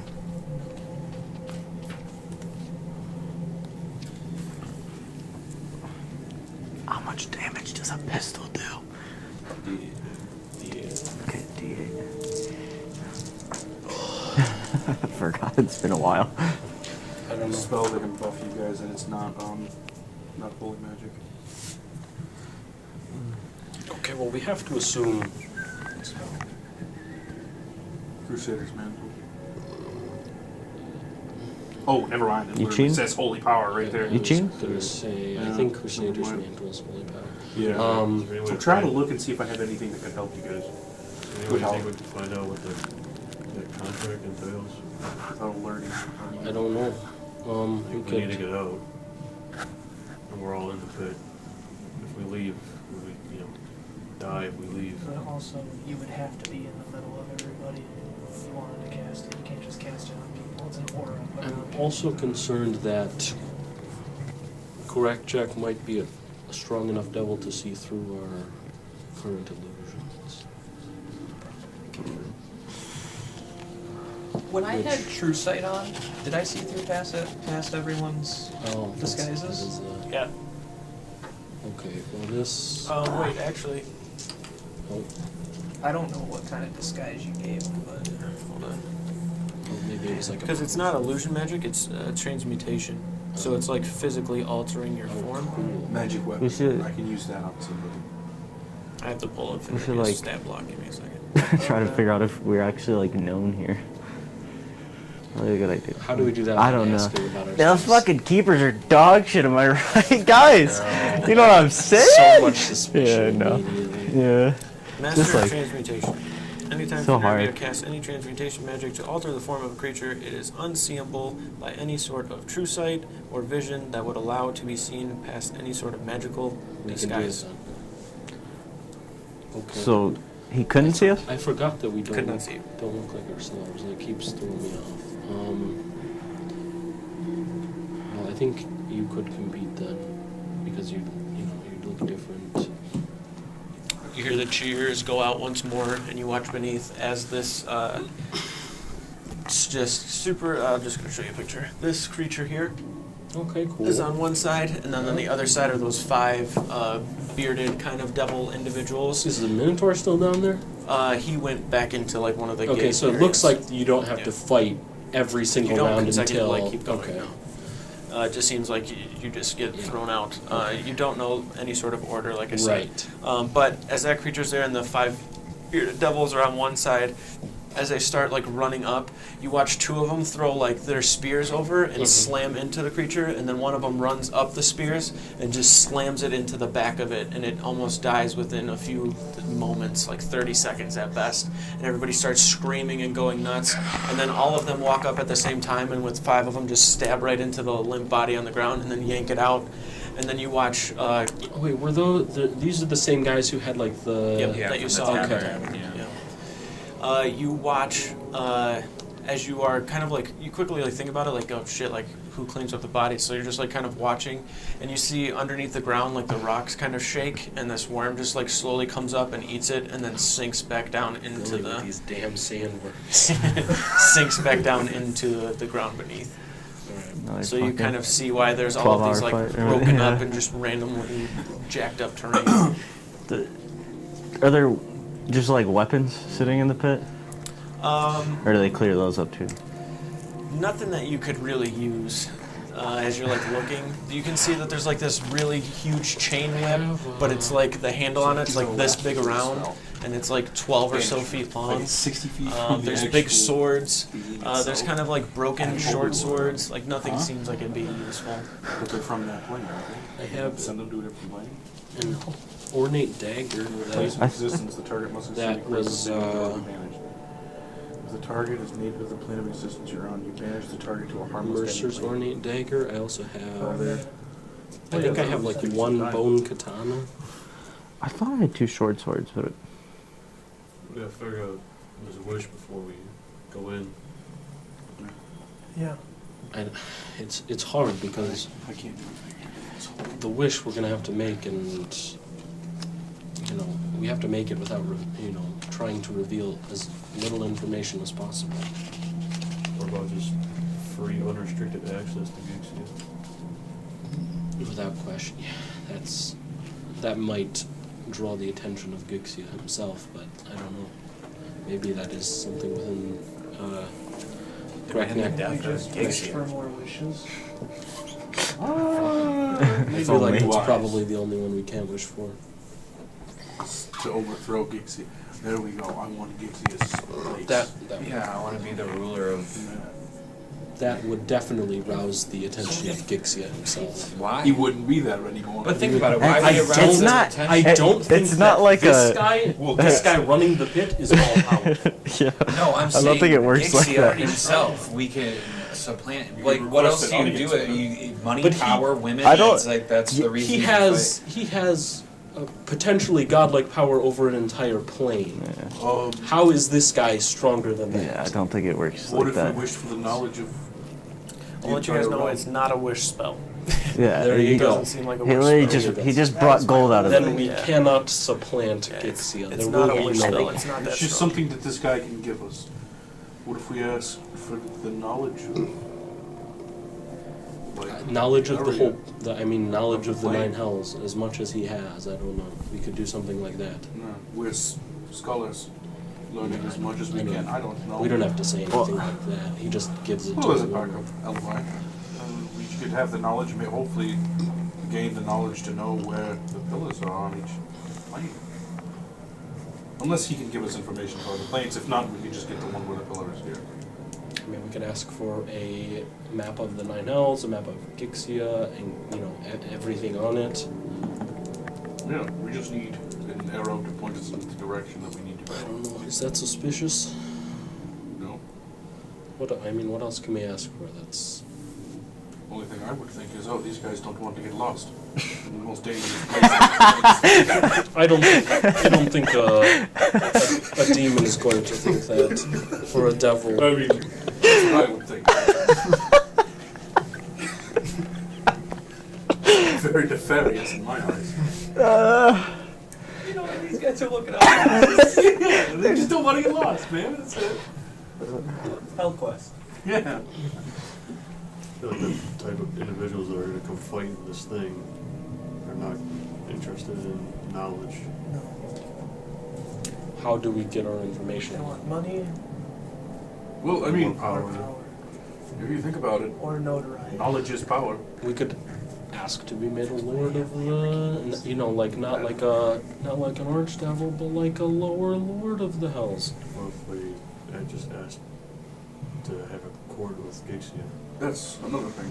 How much damage does a pistol do? Okay, D8. I forgot, it's been a while. I don't know. Spell that can buff you guys, and it's not holy magic. Okay, well we have to assume. Crusader's Mantle. Oh, never mind. It You literally cheating? says holy power right there. You cheating? Gonna say, I Yeah, think Crusader's never mind. Mantle is holy power. Yeah. Um, Is there any way I'm to trying to find- look and see if I have anything that could help you guys. Is there any way you think we can find out what that contract entails? Without alerting. I don't know. I think We we need to could. get out. And we're all in the pit. If we leave, we die if we leave. But also, you would have to be in the middle of everybody if you wanted to cast it. You can't just cast it on people. It's an aura. I'm also concerned that correct check might be a strong enough devil to see through our current illusions. When I had True Sight on, did I see through past everyone's disguises? Yeah. Okay, well this... Wait, actually. Oh, I don't know what kind of disguise you gave him, but... Hold on. maybe it was like a... Because it's not illusion magic, it's transmutation. So it's like physically altering your form. Cool. Magic weapon. We should- I can use that on somebody. I have to pull it We for should, the like- stat block. Give me a second. Try to figure out if we're actually like known here. Really a good idea. How do we do that? I don't know. Asking about Those ourselves? fucking keepers are dog shit, am I right? Guys, you know what I'm saying? So much suspicion. Yeah, no. immediately. Yeah. Master Just of like- Transmutation. Anytime So Fenrir hard. casts any transmutation magic to alter the form of a creature, it is unseeable by any sort of true sight or vision that would allow it to be seen past any sort of magical We can do disguise. it then. Okay. So he couldn't see us? I forgot that we Could not don't see you. look like ourselves. That keeps throwing me off. Well, I think you could compete then because you look different. You hear the cheers go out once more, and you watch beneath as this, it's just super, I'm just going to show you a picture. This creature here Okay, cool. is on one side, and then on the other side are those 5 bearded kind of devil individuals. Is the Minotaur still down there? He went back into like one of the Okay, gate so it areas. looks like you don't have Yeah. to fight every single You don't round consecutively until. keep going. Okay. No. It just seems like you just get thrown out. You don't know any sort of order, like I said. Right. But as that creature's there and the 5 bearded devils are on one side, as they start like running up, you watch 2 of them throw like their spears over and slam into the creature, and then one of them runs up the spears and just slams it into the back of it, and it almost dies within a few moments, like 30 seconds at best. And everybody starts screaming and going nuts, and then all of them walk up at the same time, and with 5 of them just stab right into the limp body on the ground and then yank it out. And then you watch. Oh, wait, were these are the same guys who had like the? That you saw. Okay. You watch as you are kind of like, you quickly like think about it, like, oh shit, like who cleans up the body? So you're just like kind of watching, and you see underneath the ground like the rocks kind of shake, and this worm just like slowly comes up and eats it, and then sinks back down into Really, the these damn sandworms. sinks back down into the ground beneath. Nice So you fucking kind of see why there's all of 12-hour these like fight. broken Yeah. up and just randomly jacked up terrain. Are there just like weapons sitting in the pit? Or do they clear those up too? Nothing that you could really use as you're like looking. You can see that there's like this really huge chain whip, but it's like the handle on it's like this big around, and it's like 12 or so feet long. Like 60 feet from the There's big actual swords. being There's itself. kind of like broken short swords. Like nothing Huh? seems like it'd be useful. But they're from that plane, aren't they? I have Send them to a different plane. an ornate dagger Place that of existence, the target must that succeed was, advantage. If the target is native to the plane of existence you're on, you banish the target to a harmless Mercer's enemy plane. ornate dagger. I also Oh, have. there. I think I have like one bone katana. I thought I had 2 short swords, but We gotta figure out there's a wish before we go in. Yeah. And it's hard because I can't do anything. the wish we're gonna have to make, and we have to make it without trying to reveal as little information as possible. What about just free, unrestricted access to Gixia? Without question, yeah, that might draw the attention of Gixia himself, but I don't know. Maybe that is something within We just wish for more wishes. I feel like it's probably the only one we can wish for. To overthrow Gixia. There we go. I want Gixia's place. That Yeah, I want to be the ruler of. that would definitely rouse the attention of Gixia himself. Why? He wouldn't be there anymore. But think about it. Why would it rouse it's his not. attention? I don't think It's not that like this a. guy, Well, this yes. guy running the pit is all powerful. Yeah. No, I'm I saying don't think it works like Gixia that. himself. We could supplant. You Like, could what request else do an you do? audience Money, But he- power, women. I don't- It's like that's the reason. He you has potentially godlike power over an entire plane. How is this guy stronger than that? Yeah, I don't think it works What like if that. we wished for the knowledge of I'll let you guys know it's not a wish spell. Yeah, There you It go. doesn't seem like a He wish literally spell. just brought gold out of Then it. we Yeah. cannot supplant Yeah, Gixia. It's There not will a be wish no spell. way. It's not that It's just strong. something that this guy can give us. What if we ask for the knowledge of Knowledge of the Area. whole, knowledge of the Plane. 9 hells, as much as he has. I don't know. We could do something like that. No, we're scholars, learning as much as we can. I don't know. We don't have to say anything like that. He just gives it Well, to as a the backup, alibi. We could have the knowledge, and hopefully gain the knowledge to know where the pillars are on each plane. Unless he can give us information about the planes. If not, we can just get the one where the pillar is here. we could ask for a map of the 9 hells, a map of Gixia, and everything on it. Yeah, we just need an arrow to point us in the direction that we need to I go. don't know. Is that suspicious? No. What else can we ask for? That's Only thing I would think is, oh, these guys don't want to get lost. In the most dangerous place. I don't think a demon is going to think that, or a devil. I mean, that's what I would think. Very nefarious in my eyes. You know, these guys are looking out. They just don't want to get lost, man. That's it. Hell quest. Yeah. I feel like the type of individuals that are going to come fight in this thing are not interested in knowledge. How do we get our They information? want money Well, I mean, or power if you think about it, or notoriety. knowledge is power. We could ask to be made a lord of the, not like an archdevil, but like a lower lord of the hells. Or if we just asked to have a court with Gixia. That's another thing.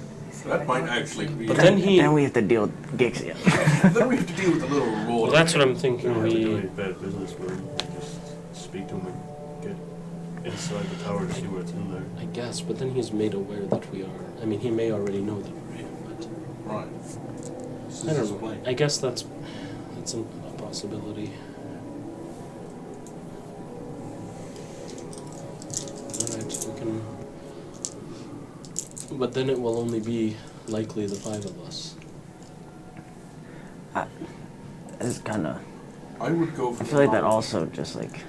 That might actually be. But then Then we have to deal with Gixia. then we have to deal with the little reward. Well, that's what I'm We thinking. don't have to do We any bad business with him. Just speak to him and get inside the tower to see what's in there. I guess, but then he's made aware that we are. He may already know that we're here, but Right. This I is his don't know. plane. I guess that's a possibility. Alright, we can. But then it will only be likely the 5 of us. It's kind of. I would go for I feel like that knowledge. also just like.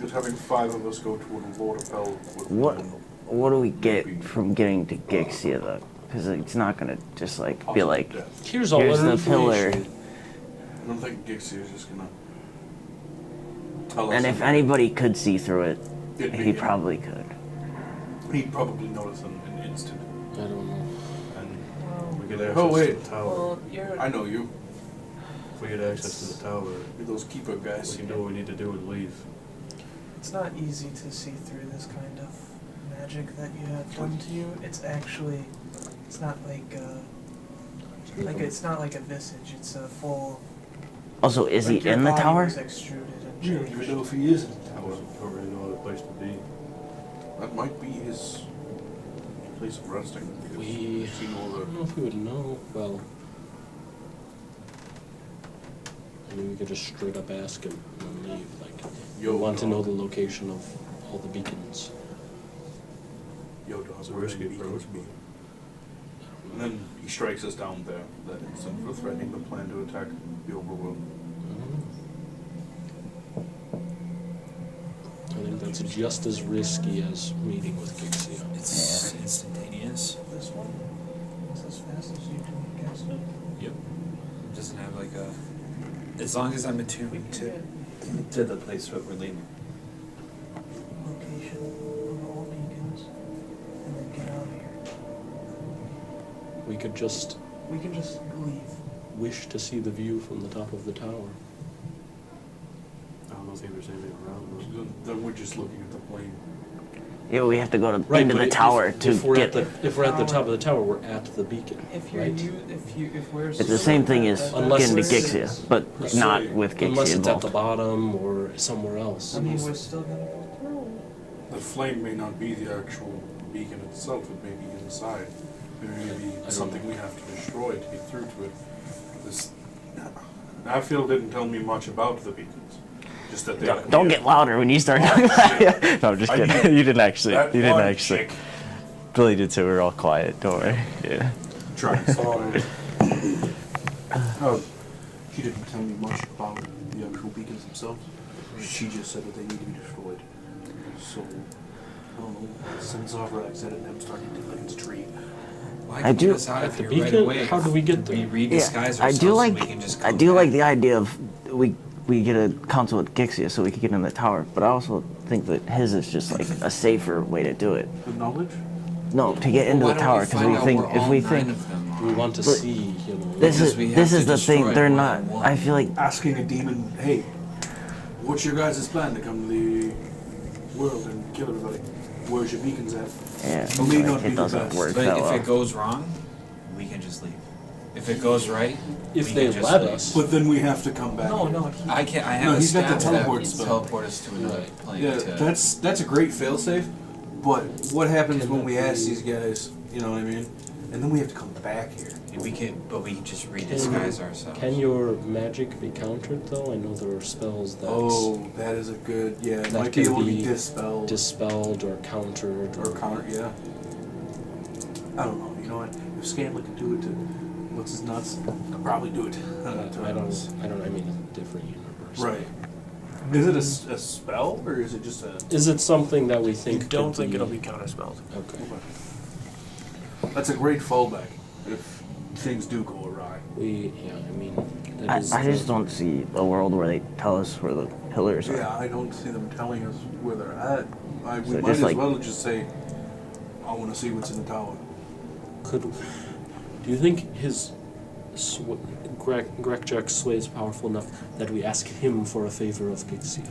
Just having 5 of us go to a Lord of Hell would What do we get from getting to Gixia though? Because it's not gonna just like be like, Here's all here's our Oh, the pillar. information. I don't think Gixia is just gonna tell us. And if anybody could see through it, It'd be he him. probably could. He'd probably notice in an instant. I don't know. And We get access oh wait, to the tower. Well, you're. I know you. If we get access to the tower, You're those keeper guys. we can do what we need to do and leave. It's not easy to see through this kind of magic that you have done to you. It's actually, it's not it's not like a visage. It's a full. Also, is he like your in the body tower? was extruded and You don't changed. even know if he is in the I tower. don't really know other place to be. That might be his place of resting. because We. we've seen all I the. don't know if we would know. Well, I mean, we could just straight up ask him and then leave. Like, Yo, we want to dog. know the location of all the beacons. Yo, dog, It's a where risky the approach, beacons be? And then he strikes us down there, that instant, for threatening the plan to attack the overworld. I think that's just as risky as meeting with Gixia. It's instantaneous. This one is as fast as you can cast it. Yep. It doesn't have like a. As long as I'm attuned to the place that we're leaving. Location of all beacons, and then get out of here. We could just We can just leave. wish to see the view from the top of the tower. I don't think there's anything around us. Then we're just looking at the plane. Yeah, we have to go into but the if- tower if to we're get. if we're at the top of the tower, we're at the beacon. If you're right? if we're. It's the same thing as Unless getting to it's- Gixia, but not with Gixia Unless it's at the involved. bottom or somewhere else. I mean, we're still gonna go through. The flame may not be the actual beacon itself, it may be inside. It may be something we have to destroy to get through to it. This Nafil didn't tell me much about the beacons. Just that they Don't get louder when you start talking about it. No, I'm just I kidding. mean, You didn't actually. that You didn't one actually. chick. Billy did too. We were all quiet. Don't worry. Yeah. Trying to stay she didn't tell me much about the actual beacons themselves. She just said that they need to be destroyed. So, I don't know, since Zaxria said it and I'm starting to like its tree. Well, I can do- get us out of At the here right beacon? away. How do we get there? We redisguise Yeah, I ourselves do like. and we can just I come do like back. the idea of we get a council with Gixia so we can get in the tower. But I also think that his is just like a safer way to do it. The knowledge? No, to get into Why the don't tower we because find we out think where if all we nine think of them are? We want to But see, you know. this Because is we have this to is the thing. destroy They're one not. by one. I feel like Asking a demon, hey, what's your guys' plan to come to the world and kill everybody? Where's your beacons at? yeah, It may not like, be it the doesn't best. work But that if well. it goes wrong, we can just leave. If it goes right, If we they can just let leave. us. But then we have to come back. No, here. no. I can. I have No, a he's got the staff that teleport will spell. teleport us to another Right. plane. Yeah, to, that's a great failsafe. But what happens Can when that we be- ask these guys? You know what I mean? And then we have to come back here. we can, but we can just redisguise ourselves. Can your magic be countered though? I know there are spells that Oh, that is a good. Yeah, it That might be can able to be be dispelled dispelled or countered or counter. Yeah. I don't know. You know what? If Scanlan could do it to what's his nuts, I'll probably do it. I don't. I mean, a different universe. Right. Is it a spell or is it just a? Is it something that we think? You don't could think it'll be counterspelled. Okay. That's a great fallback if things do go awry. Yeah. I mean, that I just don't see a world where they tell us where the pillars are. Yeah, I don't see them telling us where they're at. We So might just as like- well just say, I want to see what's in the tower. Could. Do you think his Grekjak's sway is powerful enough that we ask him for a favor of Gixia?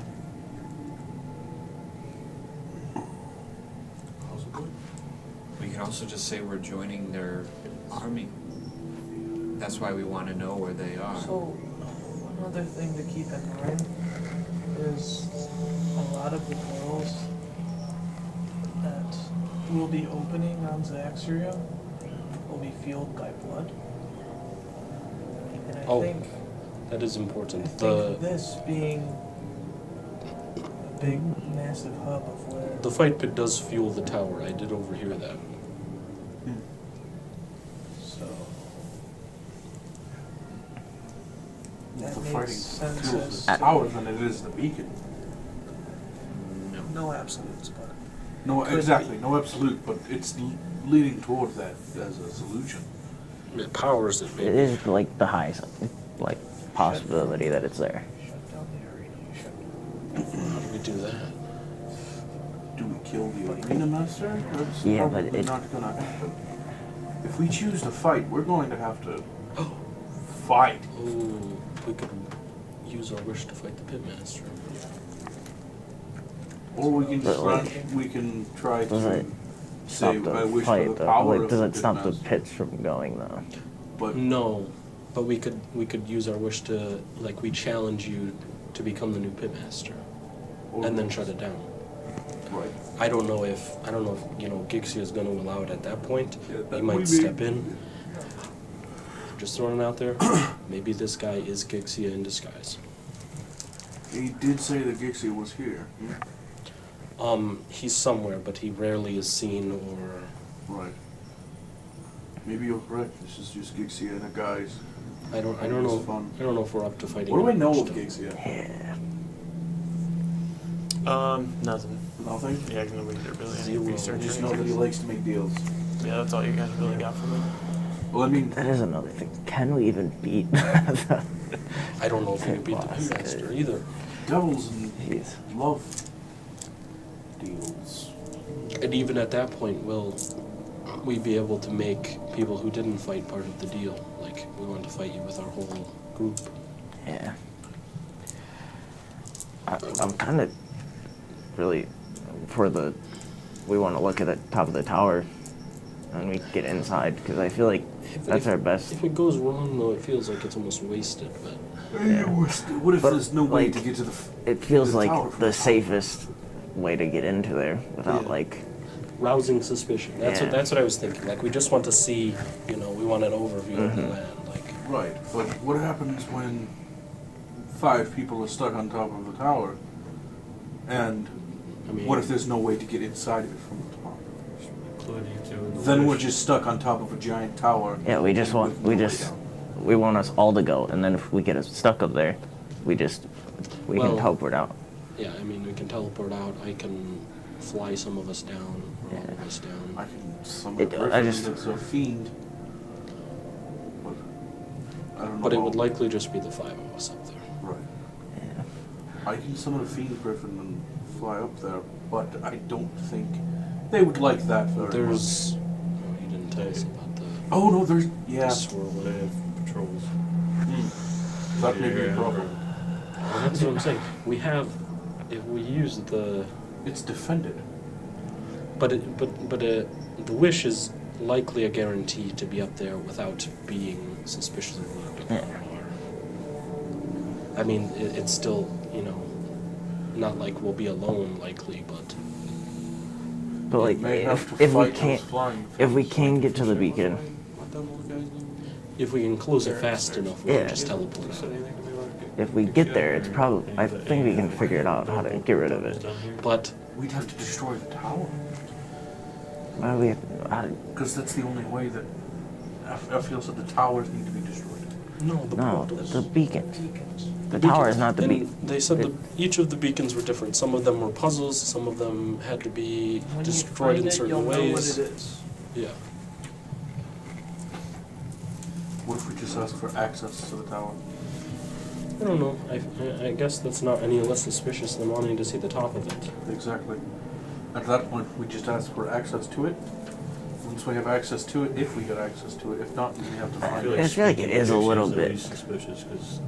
Possibly. We can also just say we're joining their army. That's why we want to know where they are. So, one other thing to keep in mind is a lot of the portals that will be opening on Zaxria will be fueled by blood. And I Oh, think that is important. this being a big, massive hub of where The fight pit does fuel the tower. I did overhear that. so If that we're makes fighting sense fuels as the to- tower than it is the beacon. no absolutes, but No, Could exactly. be. No absolute, but it's leading toward that as a solution. It powers it, It maybe. is like the highest like possibility that it's there. shut down the arena. Shut down. How do we do that? do we kill the arena master? That's Yeah, but probably not gonna happen. If we choose to fight, we're going to have to fight. Oh, we could use our wish to fight the pitmaster. Or we can But, just like, try does to it say stop I the wish fight for the though? power Like, of does the it stop the pitmaster. pits from going though? But No, but we could use our wish to, like, we challenge you to become the new pitmaster, and then shut it down. Right. I don't know if Gixia is going to allow it at that point. Yeah, He that might we step may- in. Just throwing it out there. Maybe this guy is Gixia in disguise. He did say that Gixia was here. He's somewhere, but he rarely is seen or. Right. Maybe you're correct. This is just Gixia in a guise. I don't It know. was fun. I don't know if we're up to fighting. What do I him know each of time. Gixia? Yeah. Nothing. Nothing? Yeah, nobody did really any Zero. research. I just or know that he anything. likes to make deals. Yeah, that's all you guys really got from it. Well, I mean, That is another thing. Can we even beat? I don't know if we can beat the Boss. pitmaster either. devils and Jeez. love deals. And even at that point, will we be able to make people who didn't fight part of the deal? Like, we want to fight you with our whole group. Yeah. I'm kind of really for the. We want to look at the top of the tower, and we get inside because I feel like that's our best. If it goes wrong, though, it feels like it's almost wasted. But Yeah. What if But, there's no way like, to get to the? It feels the like tower from the the top? safest way to get into there without Yeah. like. rousing suspicion. That's Yeah. what I was thinking. Like, we just want to see. We want an overview of the Mhm. land. Like, Right, but what happens when 5 people are stuck on top of the tower? And I mean, what if there's no way to get inside of it from the top? Including you two in the Then we're wish. just stuck on top of a giant tower. Yeah, we just want with no way down. we want us all to go, and then if we get us stuck up there, we can Well- teleport out. yeah, I mean, we can teleport out. I can fly some of us down, or all of us down. I can summon It- a I griffin just- that's a fiend. But I don't know. But it how- would likely just be the 5 of us up there. Right. Yeah. I can summon a fiend griffin and fly up there, but I don't think they would like that very much. There's. Oh, you didn't tell us about the. Oh no, there's The yeah. swirl. They have patrols. That may be a Yeah. problem. Well, that's what I'm saying. We have, if we use the, It's defended. but the wish is likely a guarantee to be up there without being suspiciously looked upon. I mean, it's still, not like we'll be alone likely, but But like, may have to if we fight can't, those flying if we things. can get to the beacon, What the little guy's name? if we can close it fast enough, we Yeah. can just teleport out. if we get there, it's probably. I think we can figure it out how to get rid of it. But We'd have to destroy the tower. Why do we? How do, Because that's the only way that I feel so the towers need to be destroyed. no, the no, portals. the beacons. The tower is not the And beacon. they said each of the beacons were different. Some of them were puzzles. Some of them had to be When destroyed you in find it, certain you'll know what ways. it is. Yeah. What if we just ask for access to the tower? I don't know. I guess that's not any less suspicious than wanting to see the top of it. Exactly. At that point, we just ask for access to it. Once we have access to it, if we get access to it, if not, we have to find I it. feel like it is a little bit. suspicious because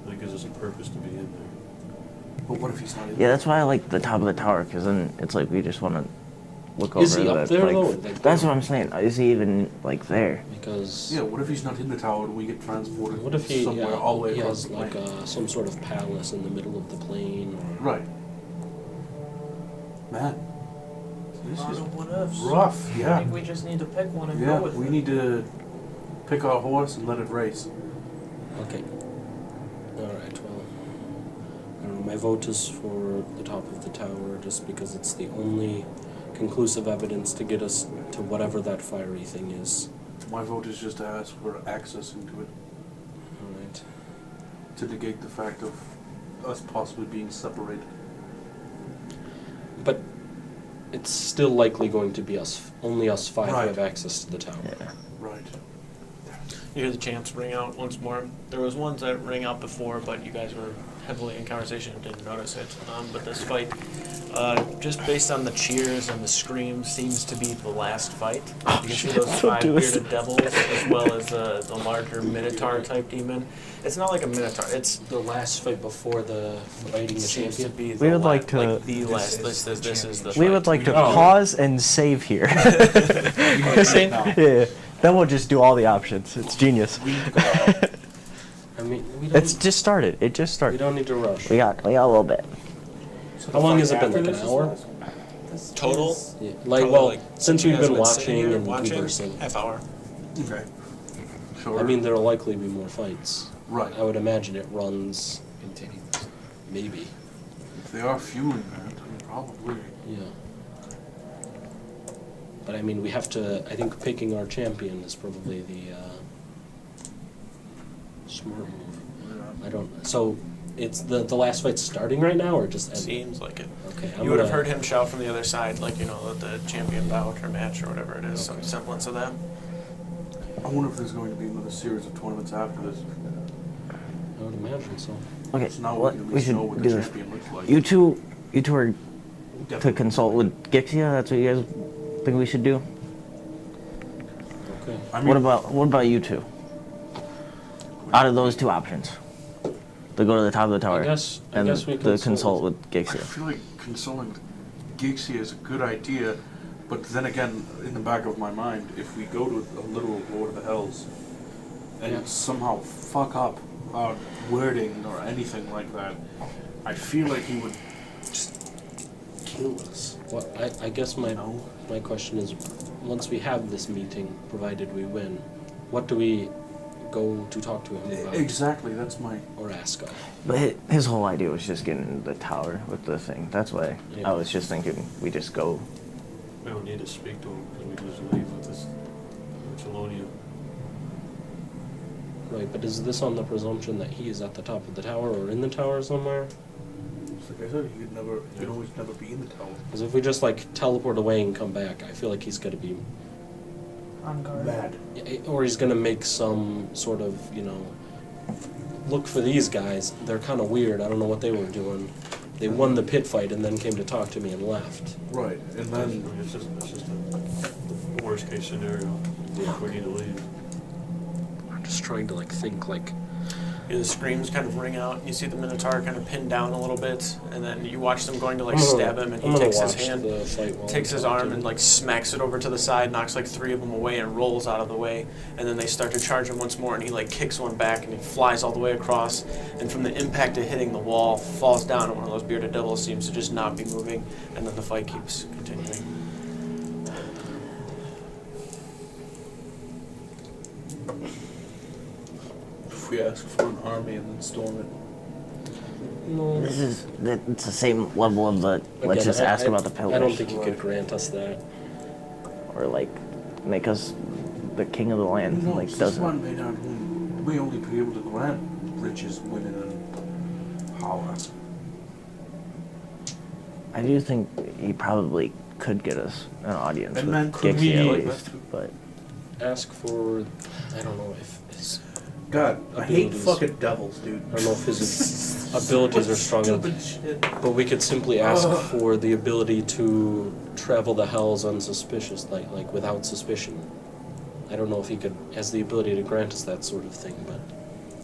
it gives us a purpose to be in there. But what if he's not in Yeah, that's why I like the top of the tower, because then it's like we just want to look Is over he the. up there, like, though? Like, that's what I'm saying. Is he even like there? Because Yeah, what if he's not in the tower and we get transported what if he, somewhere all the way he across has the like plain? some sort of palace in the middle of the plain? Or, Right. Man, this Lot is of what ifs. rough, I yeah. think we just need to pick one and Yeah, go with we it. need to pick our horse and let it race. Okay. All right. Well, I don't know. My vote is for the top of the tower, just because it's the only conclusive evidence to get us to whatever that fiery thing is. My vote is just to ask for access into it, All right. to negate the fact of us possibly being separated. But it's still likely going to be only us 5 Right. who have access to the tower. Yeah. Right. You hear the chants ring out once more. There was ones that rang out before, but you guys were heavily in conversation and didn't notice it. But this fight, just based on the cheers and the screams, seems to be the last fight. You can see those Don't 5 do this. bearded devils, as well as the larger Minotaur type demon. It's not like a Minotaur. It's The last fight before the fighting the seems to champion. be We the would like to- the last. This is the. We fight. would like to Oh. pause and save here. Yeah. Then we'll just do all the options. It's genius. I mean, we don't, It's just started. It just we started. don't need to rush. We got a little bit. How long has it been? Like an hour? This Total? is- Yeah. Like, Probably well, like since you we've guys been have sitting watching here and watching, conversing, half hour. Okay. Sure. I mean, there'll likely be more fights. right. I would imagine it runs Continue. maybe. If they are fueling that, then probably. Yeah. But I mean, we have to. I think picking our champion is probably the smart move. I don't. So, it's the last fight's starting right now, or just ended? Seems like it. Okay. You would have heard him shout from the other side, like, you know, the champion bout or match or whatever it is, some Okay. semblance of that. I wonder if there's going to be another series of tournaments after this. I would imagine so. Okay, So now we what, can at we least should know what do the this. champion looks like. You two are to Definitely. consult with Gixia. That's what you guys think we should do. Okay. I mean, What about you two? Out of those 2 options, to go to the top of the tower, I guess and we the consult with I Gixia. feel like consoling with Gixia is a good idea, but then again, in the back of my mind, if we go to a literal Lord of the Hells and Yeah. somehow fuck up our wording or anything like that, I feel like he would just kill us. Well, I guess my You know? my question is, once we have this meeting, provided we win, what do we go to talk to him about Exactly, that's my. or ask of? But his whole idea was just getting into the tower with the thing. That's why Yeah. I was just thinking we just go. We don't need to speak to him, because we can just leave with this Chelonia. Right, but is this on the presumption that he is at the top of the tower or in the tower somewhere? It's like I said, he could always never be in the tower. Because if we just like teleport away and come back, I feel like he's gonna be, On guard. Mad. or he's gonna make some sort of, you know, look for these guys. They're kind of weird. I don't know what they were doing. They won the pit fight and then came to talk to me and left. Right, and I then mean, it's just the worst case scenario. Yeah. We need to leave. I'm just trying to like think like, The screams kind of ring out. You see the Minotaur kind of pinned down a little bit, and then you watch them going to like I'm gonna- stab him, and he I'm gonna takes his watch hand, the fight while takes I'm his talking arm, to and him. like smacks it over to the side, knocks like 3 of them away, and rolls out of the way. And then they start to charge him once more, and he like kicks one back, and he flies all the way across. And from the impact of hitting the wall, falls down, and one of those bearded devils seems to just not be moving. And then the fight keeps continuing. if we ask for an army and then storm it. no. It's the same level of the. Let's Again, just I- ask I- about the pillars. I don't think you could grant us that. Or like, make us the king of the land. No, like this doesn't. one made out whom we only be able to grant riches, women, and power. I do think he probably could get us an audience And with then could Gixia we- at least, but Ask for, I don't know if his, God, I hate Abilities. fucking devils, dude. I don't know if his abilities are strong enough. Stupid shit. But we could simply ask Ugh. for the ability to travel the hells unsuspicious, like without suspicion. I don't know if he could has the ability to grant us that sort of thing, but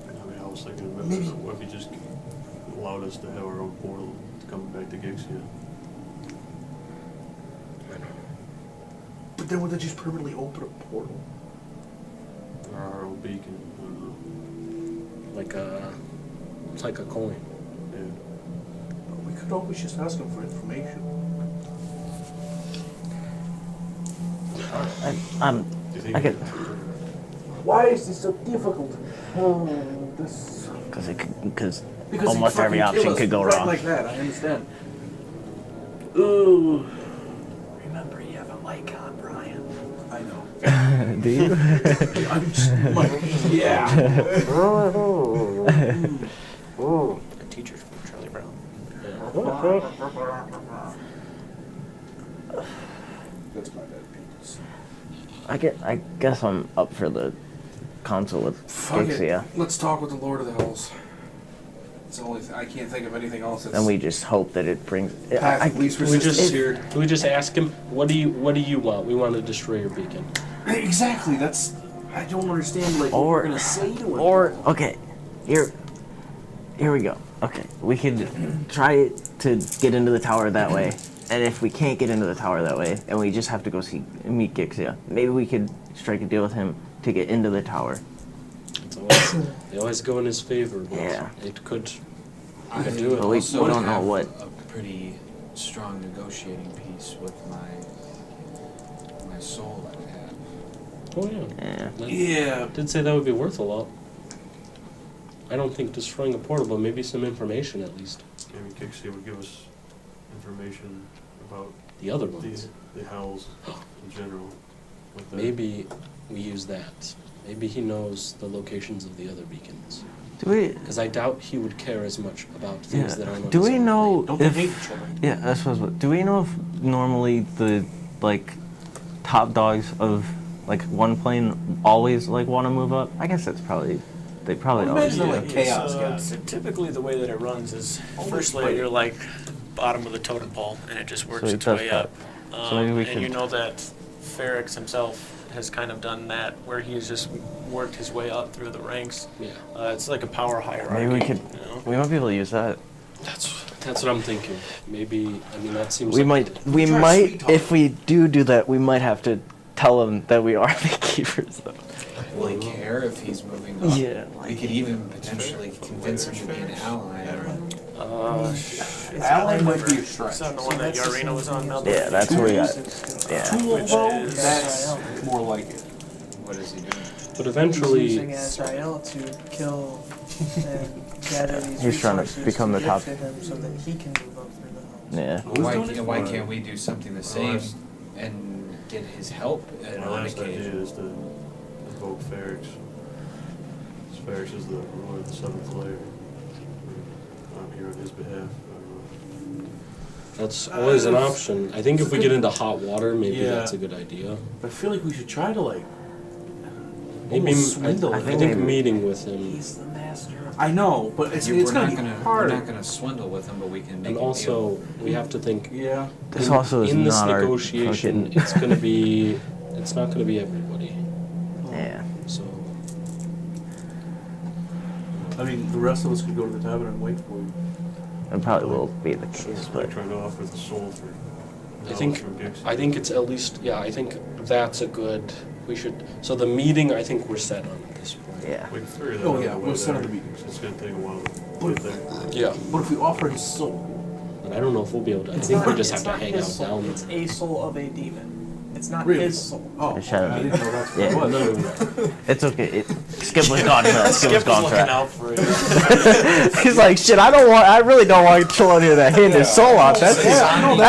I mean, I was thinking about Maybe. what if he just allowed us to have our own portal coming back to Gixia. I don't know. But then would they just permanently open a portal? Or our own beacon. I don't know. It's like a coin. Yeah. We could always just ask them for information. I'm. Do you think I we could. Why is this so difficult? Oh, this. Because Because almost he'd every fucking option kill us could go right wrong. like that, I understand. Ooh. Remember, you have a mic on, Brian. I know. Do you? I'm just like, yeah. The teacher from Charlie Brown. That's my bad, penis. I guess I'm up for the console with Fuck Gixia. it. Let's talk with the Lord of the Hells. It's the only I can't think of anything else. That's And we just hope that it brings. path of least We resistance. we just ask him, what do you want? We want to destroy your beacon. Exactly. That's I don't understand. Like what we're gonna say to him. Or okay, here we go. Okay, we could try to get into the tower that way, and if we can't get into the tower that way, and we just have to go meet Gixia, maybe we could strike a deal with him to get into the tower. They always go in his favor. But Yeah. It could. I could do it. But we also don't know have what. a pretty strong negotiating piece with my soul that I had. Oh yeah. Yeah. Yeah. Did say that would be worth a lot. I don't think destroying a portal, but maybe some information at least. Maybe Kixie would give us information about The other ones. the howls in general. Like that. Maybe we use that. Maybe he knows the locations of the other beacons. Do we? Because I doubt he would care as much about things that aren't on Do his we own know plate. Don't they if? hate each other? Yeah, that's what. Do we know if normally the like top dogs of like one plane always like want to move up? I guess that's probably they probably Well, always. imagine, like, chaos so guys. typically the way that it runs is first play. layer you're like bottom of the totem pole and it just works So he its does way that. up. So maybe we and could- you know that Ferrix himself has kind of done that where he's just worked his way up through the ranks. Yeah. It's like a power hierarchy. Maybe we could. You know? We might be able to use that. That's what I'm thinking. Maybe, I mean, that seems We like might. We might. If we do that, we might have to tell him that we are the keepers, though. Will he care if he's moving up? Yeah, We could even potentially convince him to be an ally. Ally might be a stretch. Is that the one that Yarina was on now? Yeah, that's where we got. Yeah. Tool Which though, is- that's more like it. What is he doing? But He's eventually, using Azrael to kill and gather these He's trying to resources become the give top- to him so that he can move up through the Yeah. halls. Why can't we do something the same and get his help My on last idea occasion? is to invoke Ferrix. Ferrix is the ruler of the seventh layer. I'm here on his behalf. I don't know. that's always an option. I think if we get into hot water, maybe Yeah. that's a good idea. I feel like we should try to like. Maybe almost swindle I him. think meeting with him, He's the master of I know, but it's We're gonna not be gonna hard. we're not gonna swindle with him, but we can make and a deal. also we have to think. Yeah. This in, also is in this not our negotiation, fucking- it's gonna be. It's not gonna be everybody. Yeah. So I mean, the rest of us could go to the tavern and wait for you. It probably will be the case, but Trying to offer the soul for. I think it's at least I think that's a good. We should. So the meeting, I think we're set on at this point. yeah. We can figure that Oh, out yeah, way we'll set up there. the meetings. It's gonna take a while to get there. Yeah, But if we offer his soul, but I don't know if we'll be able to. I It's think not, we just it's have to not hang his out soul, down it's there. a soul of a demon. It's not Really? his soul. oh, It shouldn't I be. didn't know that's what Yeah. it was. No, It's okay. Skip was gone for that. Skip was Skip was gone for looking that. out for you. He's like, shit. I really don't want to chill out here that hand his soul off. That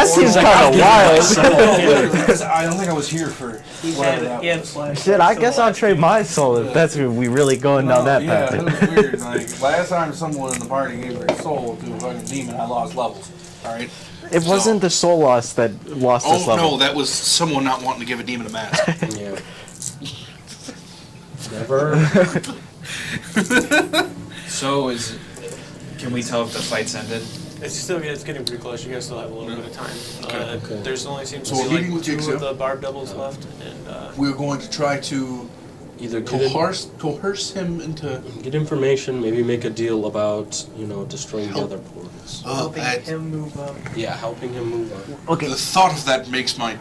seems kind of wild. Because I don't think I was here for He whatever had, that he had was. flash. Shit, I guess I'll trade my soul if that's we really going down that yeah, path. it was weird. Like last time someone in the party gave their soul to a fucking demon, I lost levels. All right. It wasn't the soul loss that lost us level. Oh, that was someone not wanting to give a demon a mask. yeah. Never. So can we tell if the fight's ended? It's getting pretty close. You guys still have a little bit of time. Okay. There's only seems So to we're be meeting like with 2 Jigsaw. of the barb doubles left, and We're going to try to Either coerce him into get information, maybe make a deal about destroying the other portals. Helping him move up. Yeah, helping him move up. Okay. The thought of that makes my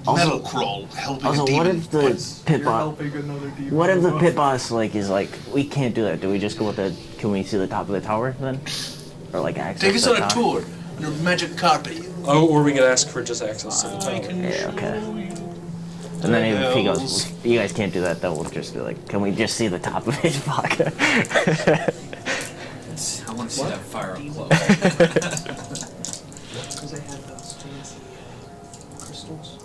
metal crawl. Helping Also, a demon. what if the pit You're boss? helping another demon. What if the move pit up. boss is like, we can't do that? Do we just go with the? Can we see the top of the tower then, or like access? Take us to on the a top? tour under magic carpet. Oh, or we could ask for just access to the tower. Yeah. Okay. And then if he goes, you guys can't do that, then we'll just be like, can we just see the top of his pocket? I want to see that fire up close. Because they have those fancy crystals.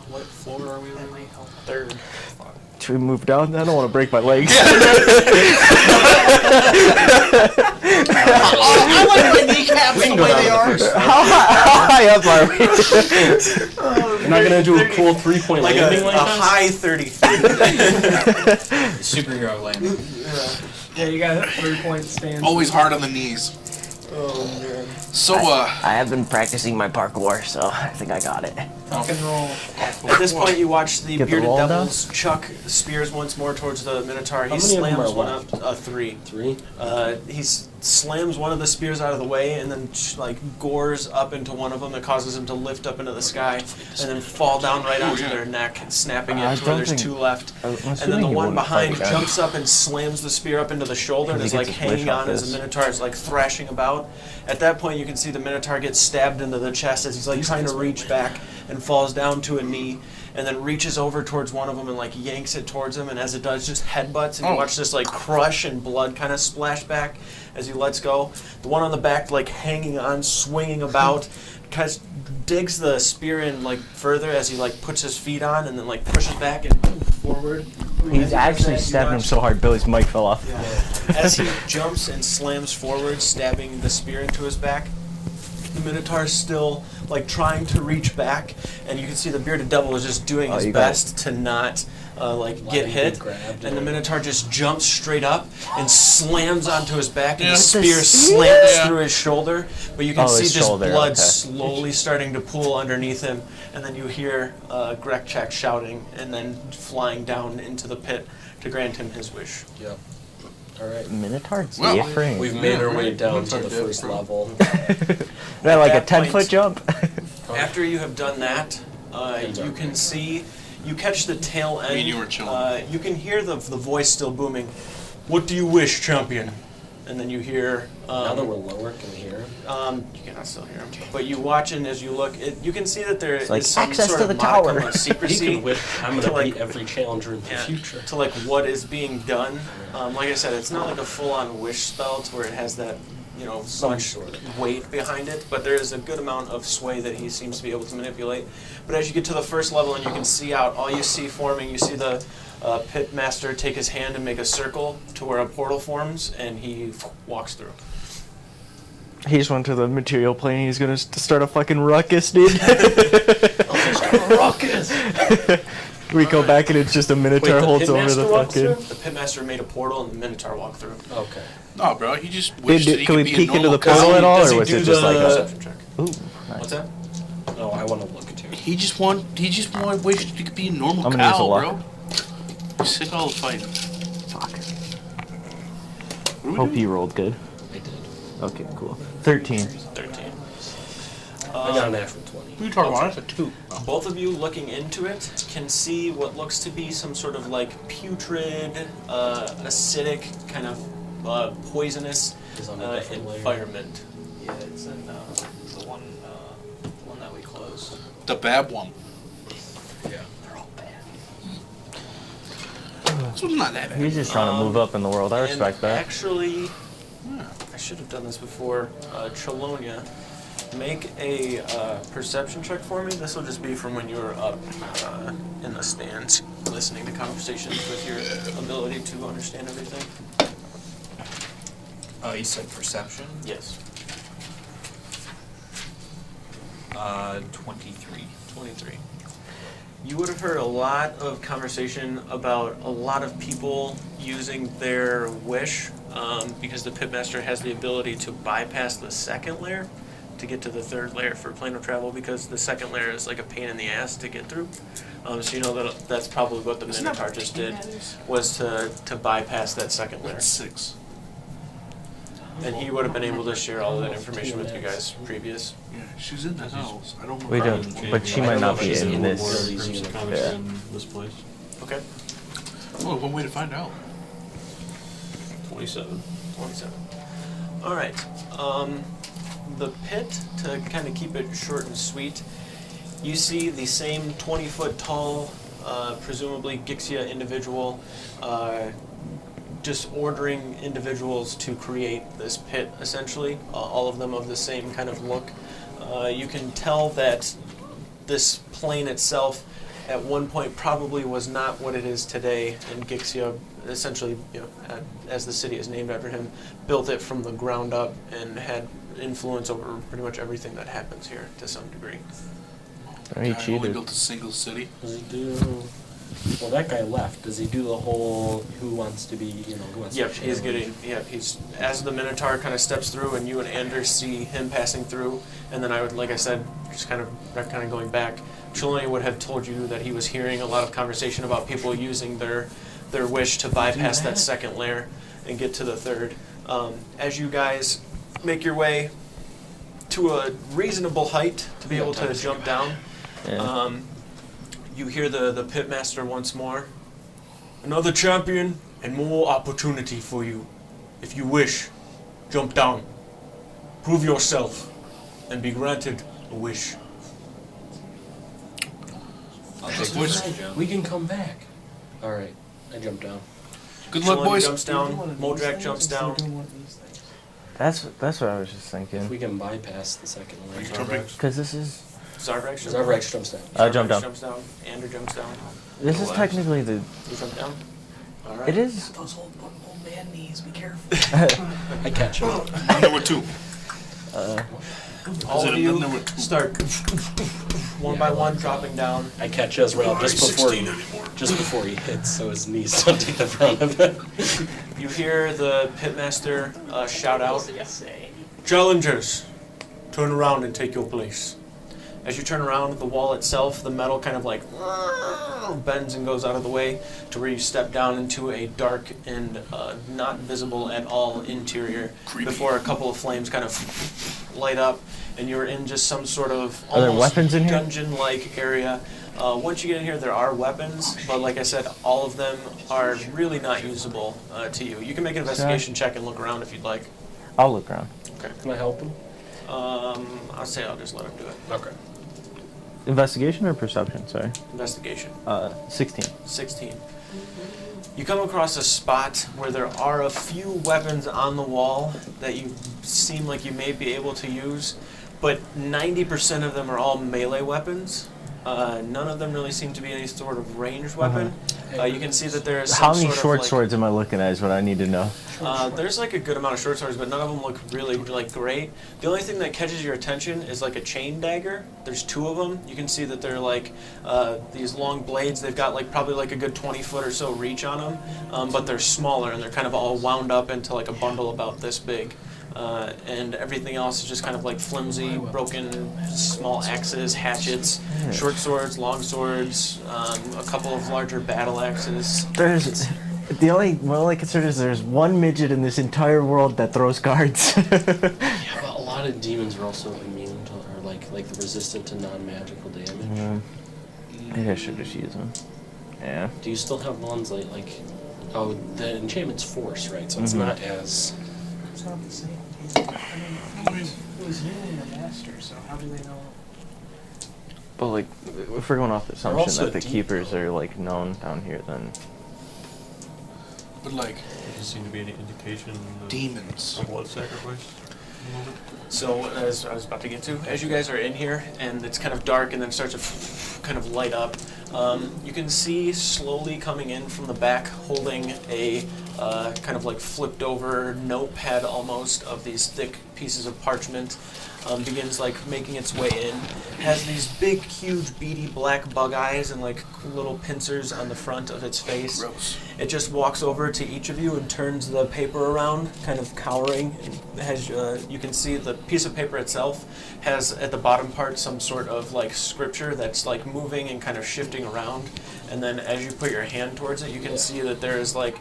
what floor are we on? That might help. 3rd. Should we move down? I don't want to break my legs. I like my kneecaps the way they are. How high up are we? You're not gonna do a cool 3-point like landing a like that? high 30 feet. Superhero landing. Yeah, you got 3-point stance. Always hard on the knees. Oh man. So, I have been practicing my parkour, so I think I got it. Rock and roll. At this point, you watch the Get the bearded wall down? devils chuck spears once more towards the Minotaur. He How many of them slams are one left? up. 3. 3? He slams one of the spears out of the way and then like gores up into one of them. That causes him to lift up into the sky and then fall down right onto their neck, snapping I it to where don't there's think- 2 left. I'm And then assuming the he one wouldn't fight behind again. jumps up and slams the spear up into the shoulder and He is like gets his wish hanging off on as this. the Minotaur is like thrashing about. At that point, you can see the Minotaur get stabbed into the chest as he's like trying to reach back and falls down to a knee. And then reaches over towards one of them and like yanks it towards him, and as it does, just headbutts, and you watch this like crush and blood kind of splash back as he lets go. The one on the back, like hanging on, swinging about, kind of digs the spear in like further as he like puts his feet on, and then like pushes back and forward. He's actually stabbing him so hard, Billy's mic fell off. Yeah. As he jumps and slams forward, stabbing the spear into his back, the Minotaur is still like trying to reach back, and you can see the bearded devil is just doing his you got best to not like get him hit. get grabbed And the and- Minotaur just jumps straight up and slams onto his back, and Yeah. the spear The slams spear. through his shoulder. But you can Oh, see his just shoulder, blood okay. slowly starting to pool underneath him, and then you hear Grekchak shouting, and then flying down into the pit to grant him his wish. Yep. Alright. Minotaur Well, different. We've made our way right. down Looks to like the that, first bro. level. That like a At that 10-foot point- jump? After you have done that, you can see, you catch the tail end. Me and you were chilling. You can hear the voice still booming. What do you wish, champion? And then you hear. Now that we're lower, can we hear him? You cannot still hear him. But you watch, and as you look, you can see that there is like, some access sort to of the modicum tower. of You secrecy can wish I'm to, gonna like- beat every challenger in the yeah, future. to like what is being done. Like I said, it's not like a full-on wish spell to where it has that, you know, Some much sort of. weight behind it, but there is a good amount of sway that he seems to be able to manipulate. But as you get to the first level and you can see out, all you see forming, you see the pit master take his hand and make a circle to where a portal forms, and he walks through. He just went to the material plane. He's gonna start a fucking ruckus, dude. Ruckus! We go back and it's just a Minotaur Wait, the holds over Pitmaster the walks fucking. through? The pitmaster made a portal, and the Minotaur walked through. Okay. No, bro, he just wished that he Can could we be a peek into normal the portal cow. at all, Does or he was do it just like the a? perception check? Ooh, What's nice. that? No, I want to look too. He just wished he could be a normal I'm gonna use a cow, luck. bro. He's sick of all the fighting. Fuck. What are we Hope doing? you rolled good. I did. Okay, cool. 13. 13. I got a natural 20. What are you talking about? That's a 2. Both of you looking into it can see what looks to be some sort of like putrid, acidic, kind of poisonous Is on a different layer. environment. Yeah, it's in the one that we closed. The bad one. Yeah. This one's not that bad. He's just trying to move up in the world. I And respect that. Actually, I should have done this before. Chelonia, make a perception check for me. This will just be from when you were up in the stands, listening to conversations with your ability to understand everything. Oh, you said perception? Yes. 23. 23. You would have heard a lot of conversation about a lot of people using their wish because the pitmaster has the ability to bypass the second layer to get to the third layer for planar travel, because the second layer is like a pain in the ass to get through. So you know that's probably what the Minotaur just did, was to bypass that second layer. That's 6. And he would have been able to share all of that information with you guys previous. Yeah, she's in the house. I don't know. We how don't, to- but she I might don't know not if be she's in in this. Billy's Brings universe. comics Yeah. in this place. Okay. Well, one way to find out. 27. 27. All right. The pit, to kind of keep it short and sweet, you see the same 20-foot tall, presumably Gixia individual, just ordering individuals to create this pit, essentially, all of them of the same kind of look. You can tell that this plane itself at one point probably was not what it is today, and Gixia, essentially, you know, as the city is named after him, built it from the ground up and had influence over pretty much everything that happens here to some degree. He Guy only cheated. built a single city. Does he do? Well, that guy left. Does he do the whole who wants to be, who wants Yep, to he's challenge? getting. He's as the Minotaur kind of steps through, and you and Anders see him passing through, and then I would, like I said, just kind of going back. Trelawney would have told you that he was hearing a lot of conversation about people using their wish to bypass that second layer and get to the third. As you guys make your way to a reasonable height to be able to jump down, you hear the pitmaster once more. Another champion and more opportunity for you. If you wish, jump down. Prove yourself and be granted a wish. I'll take the wish. We can come back. All right, I jump down. Good luck, boys. Jumps down. Moldrak jumps down. That's what I was just thinking. If we can bypass the second layer. Because this is. Zarbrax jumps down. I jump down. Jumps down. Ander jumps down. This is technically the. You jump down. All right. It is. Those old man knees. Be careful. I catch him. Number 2. All of you start one by one dropping down. I catch Ezreal just before he hits, so his knees don't take the front of it. You hear the pitmaster shout out, "Challengers, turn around and take your place." As you turn around, the wall itself, the metal kind of like bends and goes out of the way to where you step down into a dark and not visible at all interior before a couple of flames kind of light up, and you're in just some sort of Are there almost weapons in here? dungeon-like area. Once you get in here, there are weapons, but like I said, all of them are really not usable to you. You can make an investigation check and look around if you'd like. I'll look around. Okay. Can I help him? I'll say I'll just let him do it. Okay. Investigation or perception? Sorry. Investigation. 16. 16. You come across a spot where there are a few weapons on the wall that you seem like you may be able to use, but 90% of them are all melee weapons. None of them really seem to be any sort of ranged weapon. You can see that there is some How many sort of, short like, swords am I looking at is what I need to know. there's like a good amount of short swords, but none of them look really like great. The only thing that catches your attention is like a chain dagger. There's 2 of them. You can see that they're like these long blades. They've got like probably like a good 20 foot or so reach on them, but they're smaller and they're kind of all wound up into like a bundle about this big. And everything else is just kind of like flimsy, broken, small axes, hatchets, short swords, long swords, a couple of larger battle axes. There's my only concern is there's one midget in this entire world that throws cards. Yeah, but a lot of demons are also immune to, or like resistant to non-magical damage. Maybe I should just use them. Yeah. Do you still have ones like oh, the enchantment's force, right? So it's not as. It's not the same. I mean, it was using the master, so how do they know? But like, if we're going off the also assumption that the deep, keepers are like known down here, then. But like, Doesn't seem to be any indication of demons. a blood sacrifice. So, as I was about to get to, as you guys are in here, and it's kind of dark, and then starts to kind of light up, you can see slowly coming in from the back, holding a kind of like flipped over notepad almost of these thick pieces of parchment, begins like making its way in, has these big, huge, beady black bug eyes and like little pincers on the front of its face. Gross. It just walks over to each of you and turns the paper around, kind of cowering. And has you can see the piece of paper itself has at the bottom part some sort of like scripture that's like moving and kind of shifting around. And then as you put your hand towards it, you can see that there is like,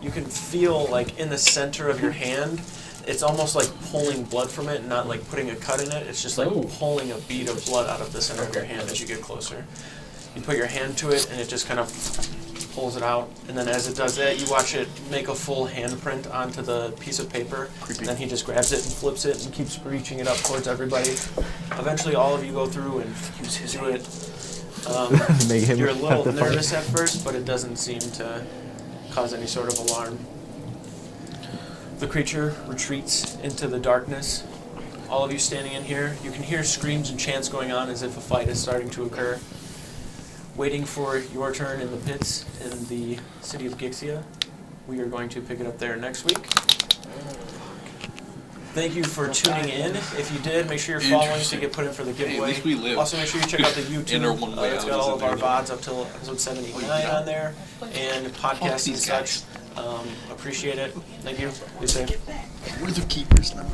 you can feel like in the center of your hand, it's almost like pulling blood from it, not like putting a cut in it. It's just like pulling a bead of blood out of the center of your hand as you get closer. You put your hand to it, and it just kind of pulls it out. And then as it does that, you watch it make a full handprint onto the piece of paper. And then he just grabs it and flips it and keeps reaching it up towards everybody. Eventually, all of you go through and do it. Make him You're a little have to fight. nervous at first, but it doesn't seem to cause any sort of alarm. The creature retreats into the darkness. All of you standing in here, you can hear screams and chants going on as if a fight is starting to occur. Waiting for your turn in the pits in the city of Gixia. We are going to pick it up there next week. Thank you for tuning in. If you did, make sure you're following to get put in for the giveaway. Hey, at least we live. Also, make sure you check out the And YouTube. our one way It's out got is all in of our there. VODs up till episode 79 on there, and podcasts and such. Appreciate it. Thank you. Be safe. We're the keepers now.